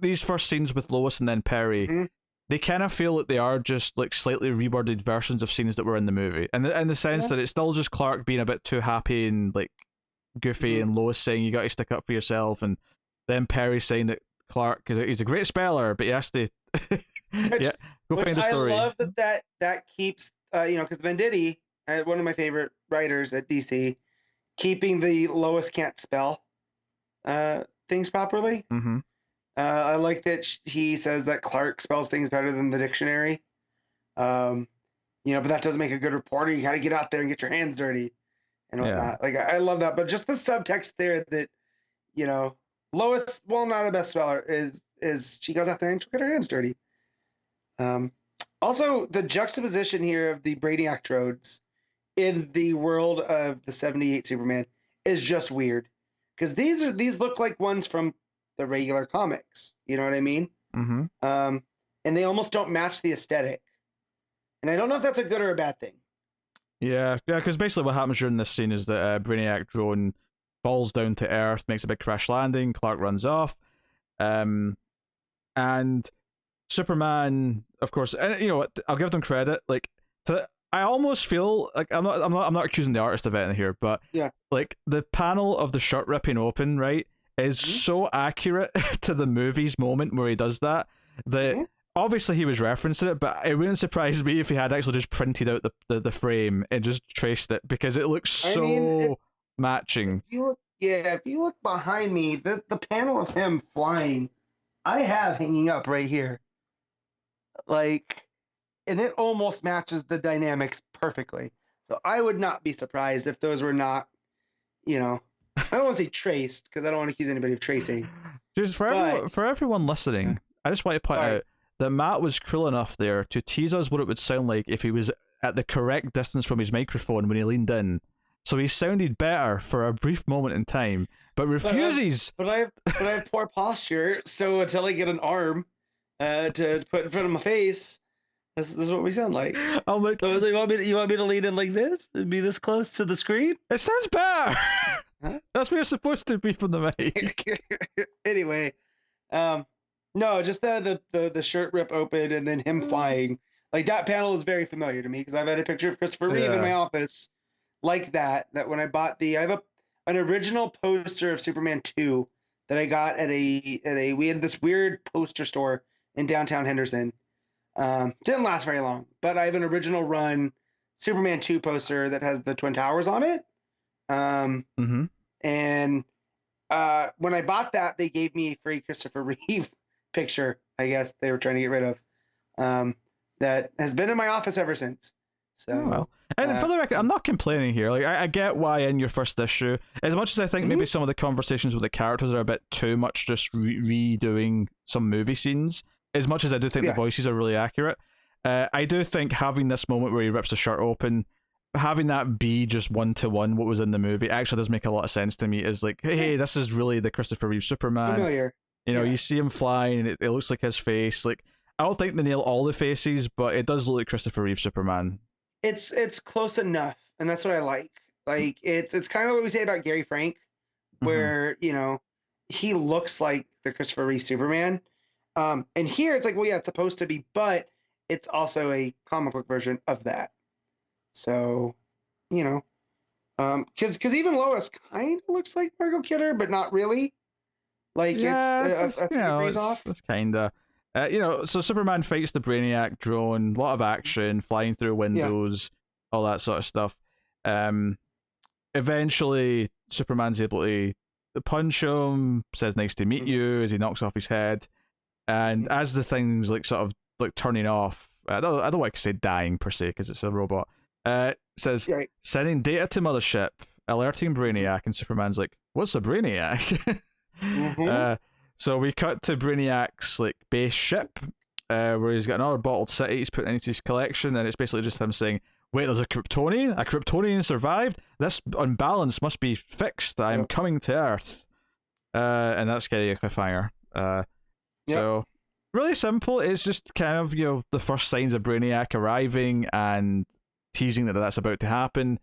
these first scenes with Lois and then Perry, they kind of feel like they are just like slightly reworded versions of scenes that were in the movie, and in the sense that it's still just Clark being a bit too happy and like goofy, and Lois saying you got to stick up for yourself, and then Perry saying that Clark, because he's a great speller, but he has to go find the story. I love that keeps because Venditti, one of my favorite writers at DC, keeping the Lois can't spell things properly. I like that he says that Clark spells things better than the dictionary. But that doesn't make a good reporter. You got to get out there and get your hands dirty and whatnot. Like I love that, but just the subtext there that Lois, while not a best speller, is she goes out there and she'll get her hands dirty. Also, the juxtaposition here of the Brainiac droids in the world of the 78 Superman is just weird, because these look like ones from the regular comics. You know what I mean? And they almost don't match the aesthetic. And I don't know if that's a good or a bad thing. Yeah, because basically what happens during this scene is that Brainiac drone falls down to Earth, makes a big crash landing, Clark runs off, and Superman, of course, and you know what, I'll give them credit. Like, I almost feel like I'm not accusing the artist of anything here, but like the panel of the shirt ripping open, right, is so accurate to the movie's moment where he does that obviously he was referencing it, but it wouldn't surprise me if he had actually just printed out the frame and just traced it, because it looks so matching. If you look behind me, the panel of him flying, I have hanging up right here. Like, and it almost matches the dynamics perfectly. So I would not be surprised if those were not, I don't want to say traced, because I don't want to accuse anybody of tracing. Just for everyone listening, I just want to point out that Matt was cruel enough there to tease us what it would sound like if he was at the correct distance from his microphone when he leaned in. So he sounded better for a brief moment in time, but refuses. But I have poor posture, so until I get an arm to put in front of my face, this is what we sound like. Oh my God. So you want me to lean in like this and be this close to the screen? It sounds better. Huh? That's where you're supposed to be from the mic. Anyway, no, just the shirt rip open and then him flying. Like, that panel is very familiar to me, because I've had a picture of Christopher Reeve in my office like that when I bought I have an original poster of Superman 2 that I got at we had this weird poster store in downtown Henderson. Didn't last very long, but I have an original run Superman 2 poster that has the Twin Towers on it. And when I bought that, they gave me a free Christopher Reeve picture, I guess they were trying to get rid of, that has been in my office ever since. So, well. And for the record, I'm not complaining here. Like, I get why in your first issue, as much as I think maybe some of the conversations with the characters are a bit too much, just redoing some movie scenes, as much as I do think the voices are really accurate, I do think having this moment where he rips the shirt open, having that be just one-to-one what was in the movie actually does make a lot of sense to me. Is like, hey, this is really the Christopher Reeve Superman. Familiar. You know, you see him flying, and it looks like his face. Like, I don't think they nail all the faces, but it does look like Christopher Reeve Superman. It's close enough, and that's what I like. Like, it's kind of what we say about Gary Frank, where you know, he looks like the Christopher Reeve Superman. And here it's like, well, yeah, it's supposed to be, but it's also a comic book version of that. So, you know, because even Lois kind of looks like Mariko Kidder, but not really. Like, it's a few degrees off. It's kind of, you know, so Superman fights the Brainiac drone, a lot of action, flying through windows, all that sort of stuff. Eventually, Superman's able to punch him, says nice to meet you as he knocks off his head. And as the thing's like sort of like turning off, I don't want to say dying per se because it's a robot. Says sending data to mothership, alerting Brainiac, and Superman's like, "What's a Brainiac?" So we cut to Brainiac's like base ship, where he's got another bottled city he's put into his collection, and it's basically just him saying, "Wait, there's a Kryptonian? A Kryptonian survived? This unbalance must be fixed. I am coming to Earth." And that's getting a cliffhanger. So really simple. It's just kind of, you know, the first signs of Brainiac arriving and teasing that that's about to happen.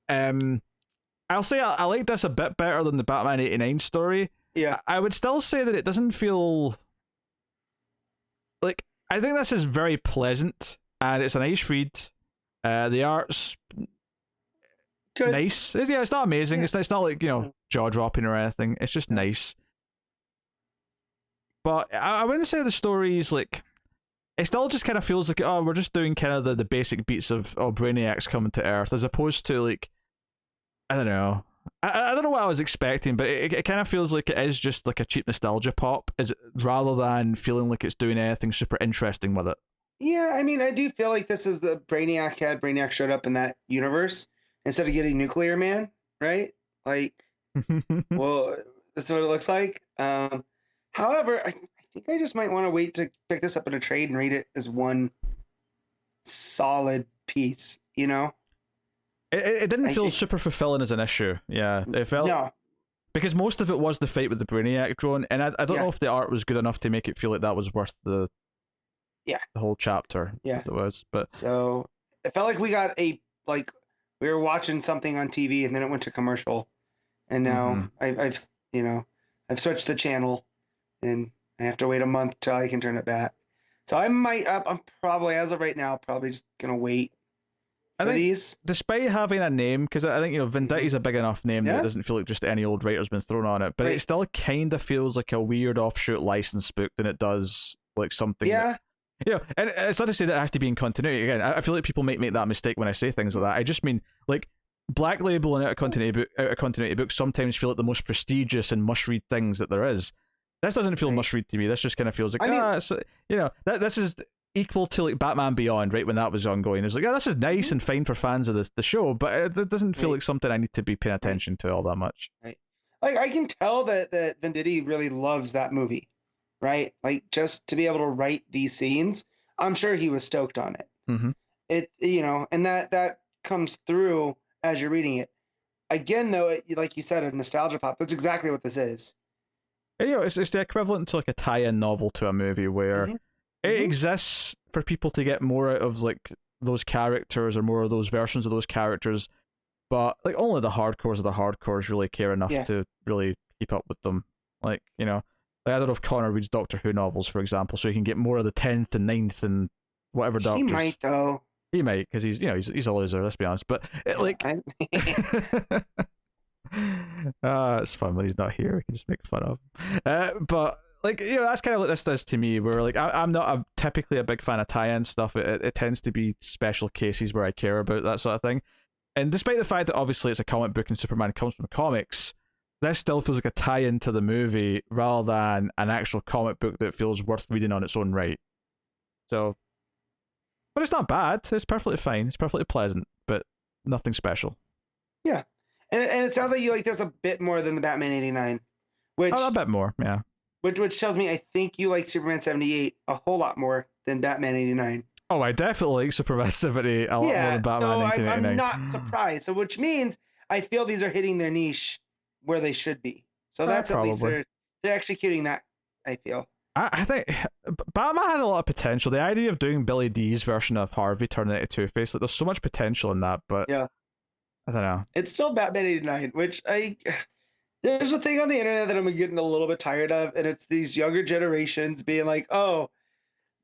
I'll say I like this a bit better than the Batman 89 story. Yeah, I would still say that it doesn't feel like, I think this is very pleasant and it's a nice read. The art's good. Nice. It's not amazing. It's not like, you know, jaw dropping or anything. It's just nice. But I wouldn't say the story's like, it still just kind of feels like, oh, we're just doing kind of the basic beats of Brainiac's coming to Earth, as opposed to like, I don't know. I don't know what I was expecting, but it kind of feels like it is just like a cheap nostalgia pop, rather than feeling like it's doing anything super interesting with it. Yeah, I mean, I do feel like this is the Brainiac showed up in that universe instead of getting Nuclear Man, right? Like, well, that's what it looks like. However, I think I just might want to wait to pick this up in a trade and read it as one solid piece, you know? It didn't feel super fulfilling as an issue. Yeah, it felt... No. Because most of it was the fight with the Brainiac drone, and I don't know if the art was good enough to make it feel like that was worth the whole chapter. As it was, but... So, it felt like we got we were watching something on TV and then it went to commercial. And now I've switched the channel. And I have to wait a month till I can turn it back. So I'm probably, as of right now, probably just gonna wait for these. Despite having a name, because I think, you know, Venditti's a big enough name that it doesn't feel like just any old writer's been thrown on it, but it still kind of feels like a weird offshoot license book than it does like something. That, you know, and it's not to say that it has to be in continuity. Again, I feel like people might make that mistake when I say things like that. I just mean, like, Black Label and out of continuity books sometimes feel like the most prestigious and must-read things that there is. This doesn't feel must-read to me. This just kind of feels like, you know, this is equal to like Batman Beyond, right, when that was ongoing. It's like, this is nice and fine for fans of the show, but it doesn't feel like something I need to be paying attention to all that much. Right. Like, I can tell that Venditti really loves that movie, right? Like, just to be able to write these scenes, I'm sure he was stoked on it. It, you know, and that comes through as you're reading it. Again, though, like you said, a nostalgia pop. That's exactly what this is. You know, it's the equivalent to like a tie-in novel to a movie where it exists for people to get more out of like those characters or more of those versions of those characters, but like only the hardcores of the hardcores really care enough to really keep up with them. Like, you know, like, I don't know if Connor reads Doctor Who novels, for example, so he can get more of the 10th and 9th and whatever Doctors. He might, though. He might, because he's a loser. Let's be honest. But it's fun when he's not here. We can just make fun of him. But that's kind of what this does to me. Where I'm not typically a big fan of tie-in stuff. It tends to be special cases where I care about that sort of thing. And despite the fact that obviously it's a comic book and Superman comes from the comics, this still feels like a tie-in to the movie rather than an actual comic book that feels worth reading on its own right. So, but it's not bad. It's perfectly fine. It's perfectly pleasant, but nothing special. Yeah, and it sounds like you like this a bit more than the Batman '89, which a bit more, yeah. Which tells me I think you like Superman '78 a whole lot more than Batman '89. Oh, I definitely like Superman 78 a lot more than Batman 1989. I'm not surprised. So, which means I feel these are hitting their niche where they should be. So that's probably. At least they're executing that, I feel. I think Batman had a lot of potential. The idea of doing Billy D's version of Harvey turning into Two-Face, there's so much potential in that, but yeah, I don't know. It's still Batman '89, which there's a thing on the internet that I'm getting a little bit tired of, and it's these younger generations being like, oh,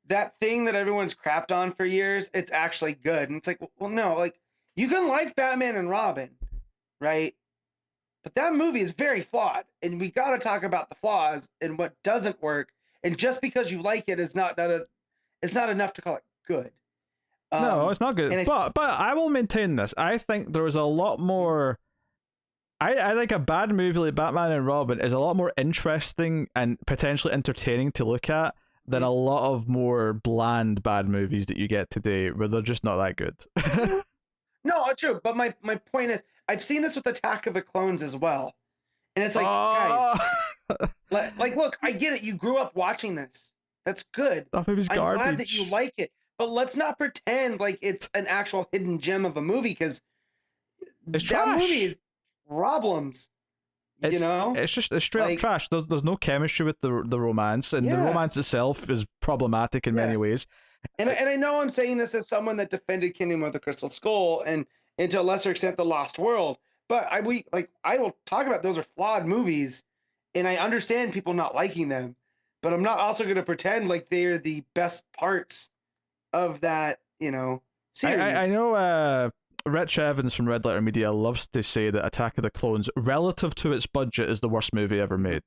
that thing that everyone's crapped on for years, it's actually good. And it's like, well, no, you can like Batman and Robin, right? But that movie is very flawed, and we got to talk about the flaws and what doesn't work. And just because you like it is not enough to call it good. No, it's not good. But I will maintain this. I think there was a lot more. I think a bad movie like Batman and Robin is a lot more interesting and potentially entertaining to look at than a lot of more bland bad movies that you get today, where they're just not that good. No, true. But my point is, I've seen this with Attack of the Clones as well, and it's like, guys, look, I get it. You grew up watching this. That's good. That movie's garbage. I'm glad that you like it, but let's not pretend like it's an actual hidden gem of a movie, because that movie is problems. It's just straight up trash. There's no chemistry with the romance, and the romance itself is problematic in many ways. And I know I'm saying this as someone that defended Kingdom of the Crystal Skull and to a lesser extent The Lost World, but I will talk about those are flawed movies, and I understand people not liking them, but I'm not also going to pretend like they're the best parts of that series. I know. Rich Evans from Red Letter Media loves to say that Attack of the Clones, relative to its budget, is the worst movie ever made.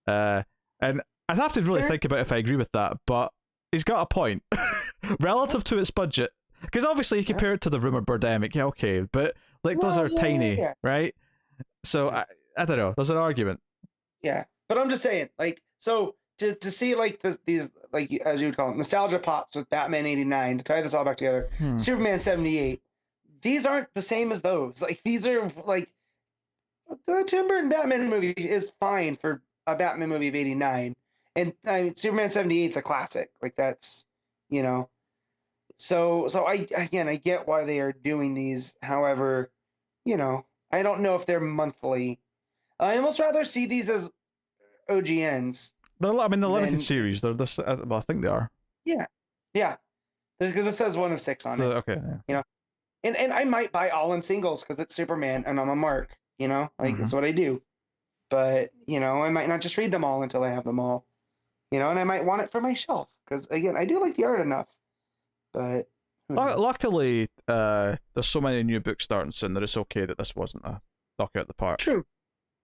And I'd have to really think about if I agree with that, but he's got a point. Relative to its budget, because obviously you compare it to the rumored Birdemic, okay, but those are tiny, right? So I don't know. There's an argument. Yeah, but I'm just saying, so to see these as you would call them, nostalgia pops with Batman '89, to tie this all back together, Superman '78. These aren't the same as those. These are the Tim Burton Batman movie is fine for a Batman movie of '89, and Superman '78 is a classic. That's So I get why they are doing these. However, I don't know if they're monthly. I almost rather see these as OGNs. The limited series. They're I think they are. Yeah, because it says 1 of 6 on it. Okay. Yeah. And I might buy all in singles because it's Superman and I'm a mark, that's what I do. But, I might not just read them all until I have them all, and I might want it for my shelf because, again, I do like the art enough. But luckily, there's so many new books starting soon that it's okay that this wasn't a knock out the park. True.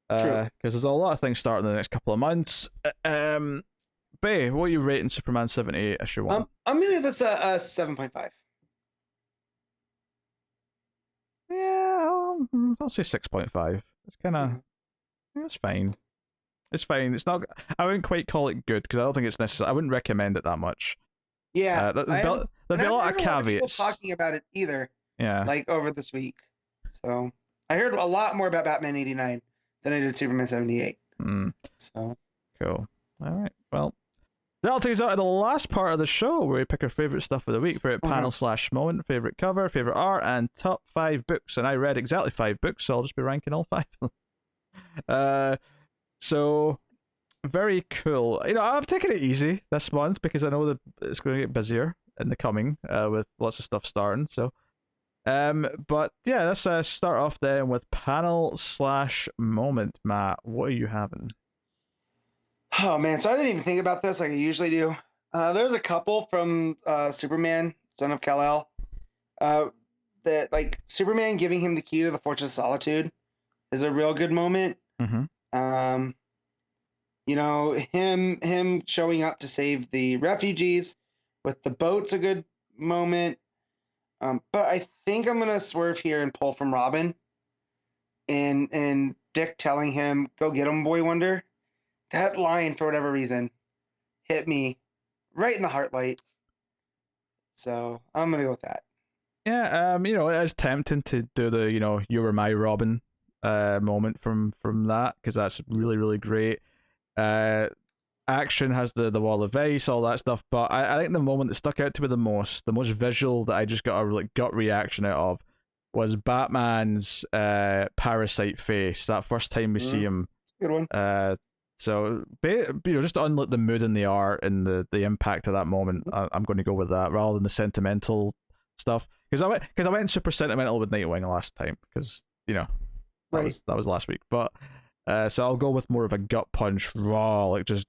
Because there's a lot of things starting in the next couple of months. Bay, what are you rating Superman 78 issue 1? I'm going to give this a 7.5. Yeah, I'll say 6.5. It's kind of, it's fine. It's fine. It's not. I wouldn't quite call it good because I don't think it's necessary. I wouldn't recommend it that much. Yeah, there'll be a lot of caveats. Talking about it either. Yeah. Over this week, so I heard a lot more about Batman '89 than I did Superman '78. So cool. All right. Well, that'll take us out to the last part of the show where we pick our favorite stuff of the week, favorite panel / moment, favorite cover, favorite art, and top 5 books. And I read exactly 5 books, so I'll just be ranking all 5. So very cool. I'm taking it easy this month because I know that it's going to get busier in the coming with lots of stuff starting. So, but yeah, let's start off then with panel / moment. Matt, what are you having? Oh man, so I didn't even think about this like I usually do. There's a couple from Superman, Son of Kal-El. that like Superman giving him the key to the Fortress of Solitude is a real good moment. Mm-hmm. You know, him showing up to save the refugees with the boat's a good moment. But I think I'm gonna swerve here and pull from Robin and Dick telling him, "Go get him, Boy Wonder." That line, for whatever reason, hit me right in the heartlight. So I'm gonna go with that. Yeah, you know, it is tempting to do the, you know, "You were my Robin" moment from that, because that's really, really great. Action has the wall of ice, all that stuff, but I think the moment that stuck out to me the most visual that I just got a like gut reaction out of, was Batman's parasite face. That first time we see him. It's a good one. So you know, just on like the mood and the art and the impact of that moment, I'm going to go with that rather than the sentimental stuff. Because I went super sentimental with Nightwing last time, because you know that was last week. But so I'll go with more of a gut punch, raw, like just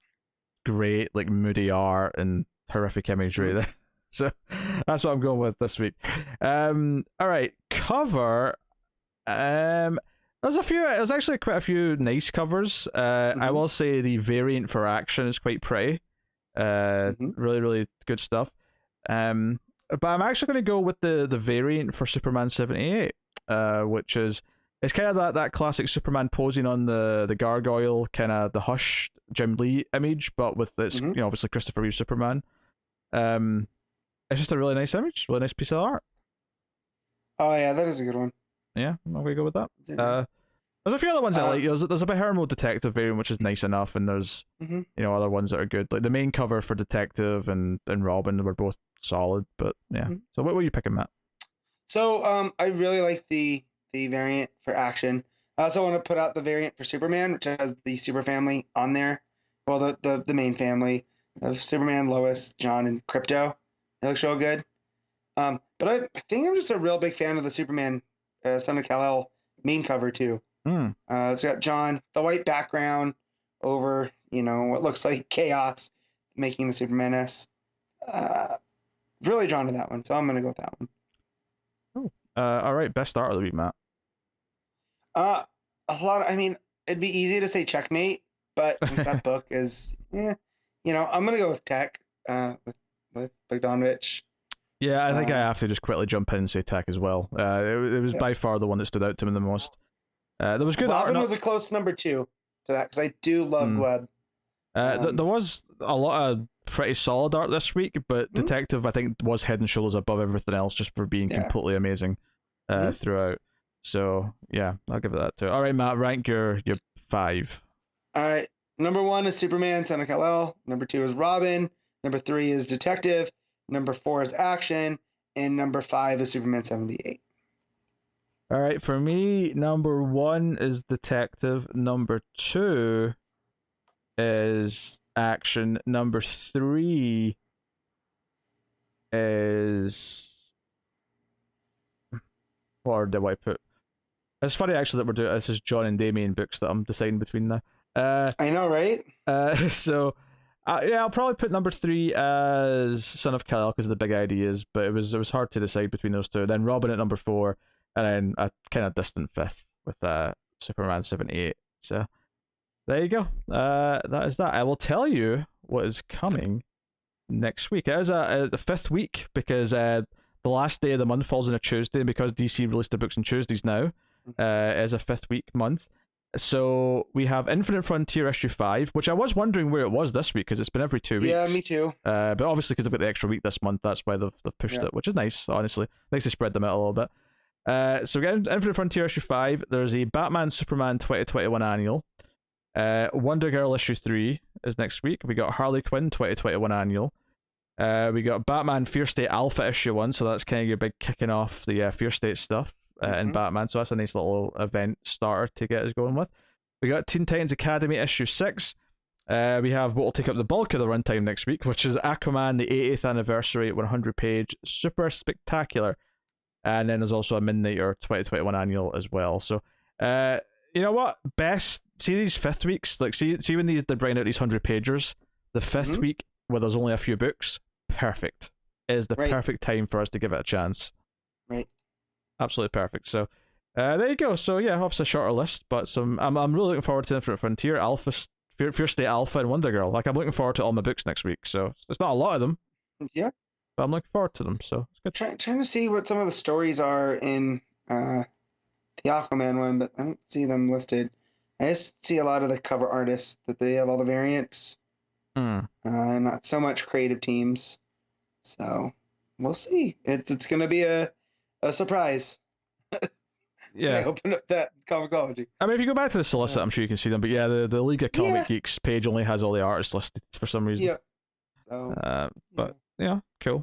great, like moody art and horrific imagery. So that's what I'm going with this week. All right, cover. There's actually quite a few nice covers. I will say the variant for Action is quite pretty. Really, really good stuff. But I'm actually going to go with the variant for Superman 78, which is, it's kind of that classic Superman posing on the gargoyle, kind of the Hush Jim Lee image, but with this, you know, obviously Christopher Reeve Superman. It's just a really nice image, really nice piece of art. Oh yeah, that is a good one. Yeah, I'm gonna go with that. There's a few other ones I like. There's a Palermo Detective variant, which is nice enough, and there's you know, other ones that are good. Like the main cover for Detective and Robin were both solid, but yeah. So what were you picking, Matt? So I really like the variant for Action. I also want to put out the variant for Superman, which has the Super Family on there. Well, the main family of Superman, Lois, John, and Krypto. It looks real good. But I think I'm just a real big fan of the Superman Son of Kal-El main cover too. It's got John, the white background over, you know, what looks like chaos, making the Superman S. Really drawn to that one, so I'm gonna go with that one. All right, best art of the week, Matt. I mean, it'd be easy to say Checkmate, but since that book is, you know, I'm gonna go with Tech, with Bogdanovic. Yeah, I think I have to just quickly jump in and say Tech as well. It was by far the one that stood out to me the most. There was good art. Robin was a close number 2 to that, because I do love Gleb. There was a lot of pretty solid art this week, but Detective, I think, was head and shoulders above everything else, just for being completely amazing throughout. So yeah, I'll give it that too. All right, Matt, rank your 5. All right, number 1 is Superman, Son of Kal-El. Number 2 is Robin. Number 3 is Detective. Number 4 is Action, and number 5 is Superman 78. All right, for me, number 1 is Detective. Number 2 is Action. Number 3 is, what order do I put? It's funny actually that we're doing this is John and Damien books that I'm deciding between now. I know, right? So yeah, I'll probably put number 3 as Son of Kal-El because of the big ideas, but it was hard to decide between those two. Then Robin at number 4, and then a kind of distant 5th with Superman 78. So there you go. That is that. I will tell you what is coming next week. It is the 5th week because the last day of the month falls on a Tuesday, and because DC released the books on Tuesdays now, is a 5th week month. So we have Infinite Frontier issue 5, which I was wondering where it was this week because it's been every 2 weeks. Yeah, me too. But obviously because they've got the extra week this month, that's why they've pushed it, which is nice, honestly. Nice to spread them out a little bit. So we get Infinite Frontier issue 5. There's a Batman Superman 2021 annual. Wonder Girl issue 3 is next week. We got Harley Quinn 2021 annual. We got Batman Fear State Alpha issue 1, so that's kind of your big kicking off the Fear State stuff in Batman, so that's a nice little event starter to get us going with. We got Teen Titans Academy issue 6. We have what will take up the bulk of the runtime next week, which is Aquaman, the 80th anniversary 100-page super spectacular. And then there's also a Midnighter 2021 annual as well. So you know what, see these 5th weeks, like see when they bring out these 100-pagers, the 5th week where there's only a few books, perfect. It is the perfect time for us to give it a chance. Right. Absolutely perfect. So there you go. So yeah, obviously a shorter list, but some. I'm really looking forward to Infinite Frontier, Alpha, Fear State Alpha, and Wonder Girl. Like I'm looking forward to all my books next week. So it's not a lot of them, Yeah. but I'm looking forward to them. So it's good. Trying to see what some of the stories are in the Aquaman one, but I don't see them listed. I just see a lot of the cover artists that they have all the variants, not so much creative teams. So we'll see. It's gonna be a surprise. Yeah. I open up that ComiXology. I mean, if you go back to the solicit, I'm sure you can see them. But yeah, the League of Comic Geeks page only has all the artists listed for some reason. Yeah. So. But yeah, cool.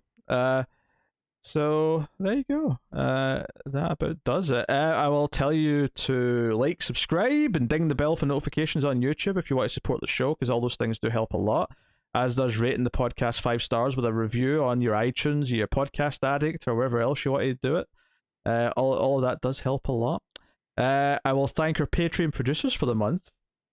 So there you go. That about does it. I will tell you to like, subscribe, and ding the bell for notifications on YouTube if you want to support the show, because all those things do help a lot. As does rating the podcast 5 stars with a review on your iTunes, your Podcast Addict, or wherever else you want to do it. All of that does help a lot. I will thank our Patreon producers for the month.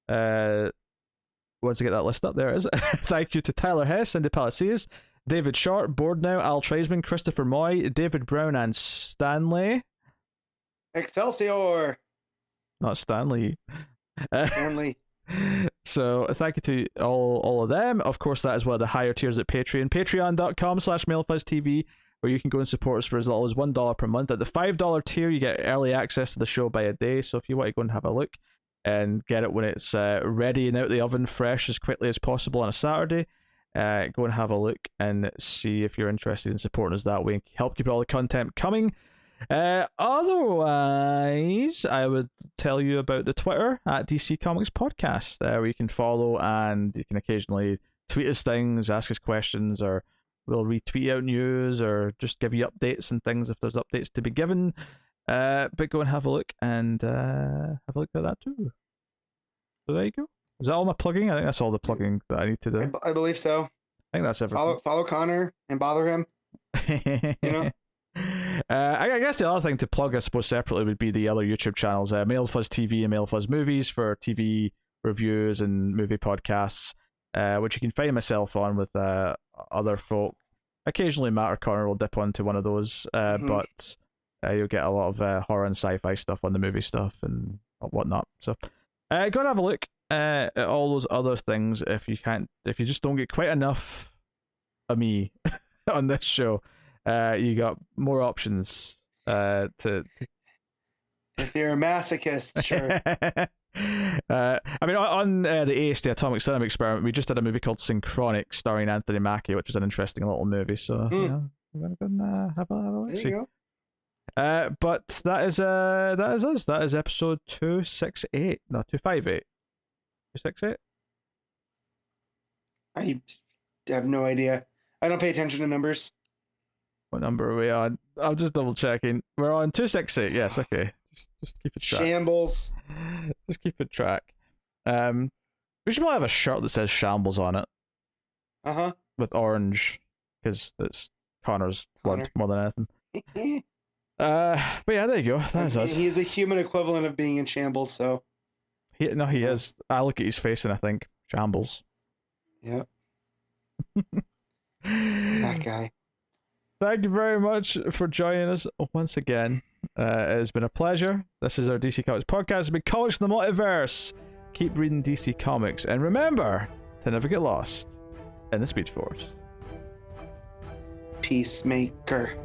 Once I get that list up, there it is. Thank you to Tyler Hess, Cindy Palacios, David Short, Board Now, Al Treisman, Christopher Moy, David Brown, and Stanley. Excelsior! Not Stanley. Stanley. So thank you to all of them. Of course, that is one of the higher tiers at Patreon. Patreon.com/MailFuzzTV, where you can go and support us for as little as $1 per month. At the $5 tier, you get early access to the show by a day. So if you want to go and have a look and get it when it's ready and out the oven fresh as quickly as possible on a Saturday, go and have a look and see if you're interested in supporting us that way. Help keep all the content coming. Otherwise, I would tell you about the Twitter at DC Comics Podcast, where you can follow and you can occasionally tweet us things, ask us questions, or we'll retweet out news or just give you updates and things if there's updates to be given. But go and have a look and have a look at that too. So there you go. Is that all my plugging? I think that's all the plugging that I need to do. I believe so. I think that's everything. Follow Connor and bother him. You know. I guess the other thing to plug, I suppose, separately would be the other YouTube channels, Male Fuzz TV and Male Fuzz Movies for TV reviews and movie podcasts, which you can find myself on with other folk. Occasionally, Matt or Connor will dip onto one of those, but you'll get a lot of horror and sci-fi stuff on the movie stuff and whatnot. So go and have a look at all those other things if you just don't get quite enough of me on this show. You got more options to if you're a masochist, sure. I mean, on the ACE, the Atomic Cinema Experiment, we just had a movie called Synchronic starring Anthony Mackie, which was an interesting little movie. So yeah, we're gonna have a look. There you go. But that is us. That is episode 268. No, 258. 268. I have no idea. I don't pay attention to numbers. What number are we on? I'm just double checking. We're on 268. Yes, okay. Just keep it track. Shambles. Just keep it track. We should probably have a shirt that says Shambles on it. With orange, because it's Connor's blood more than anything. But yeah, there you go. That is us. He is a human equivalent of being in shambles, so. He is. I look at his face and I think, Shambles. Yep. That guy. Thank you very much for joining us once again. It has been a pleasure. This is our DC Comics podcast. It's been Comics From The Multiverse. Keep reading DC Comics. And remember to never get lost in the Speed Force. Peacemaker.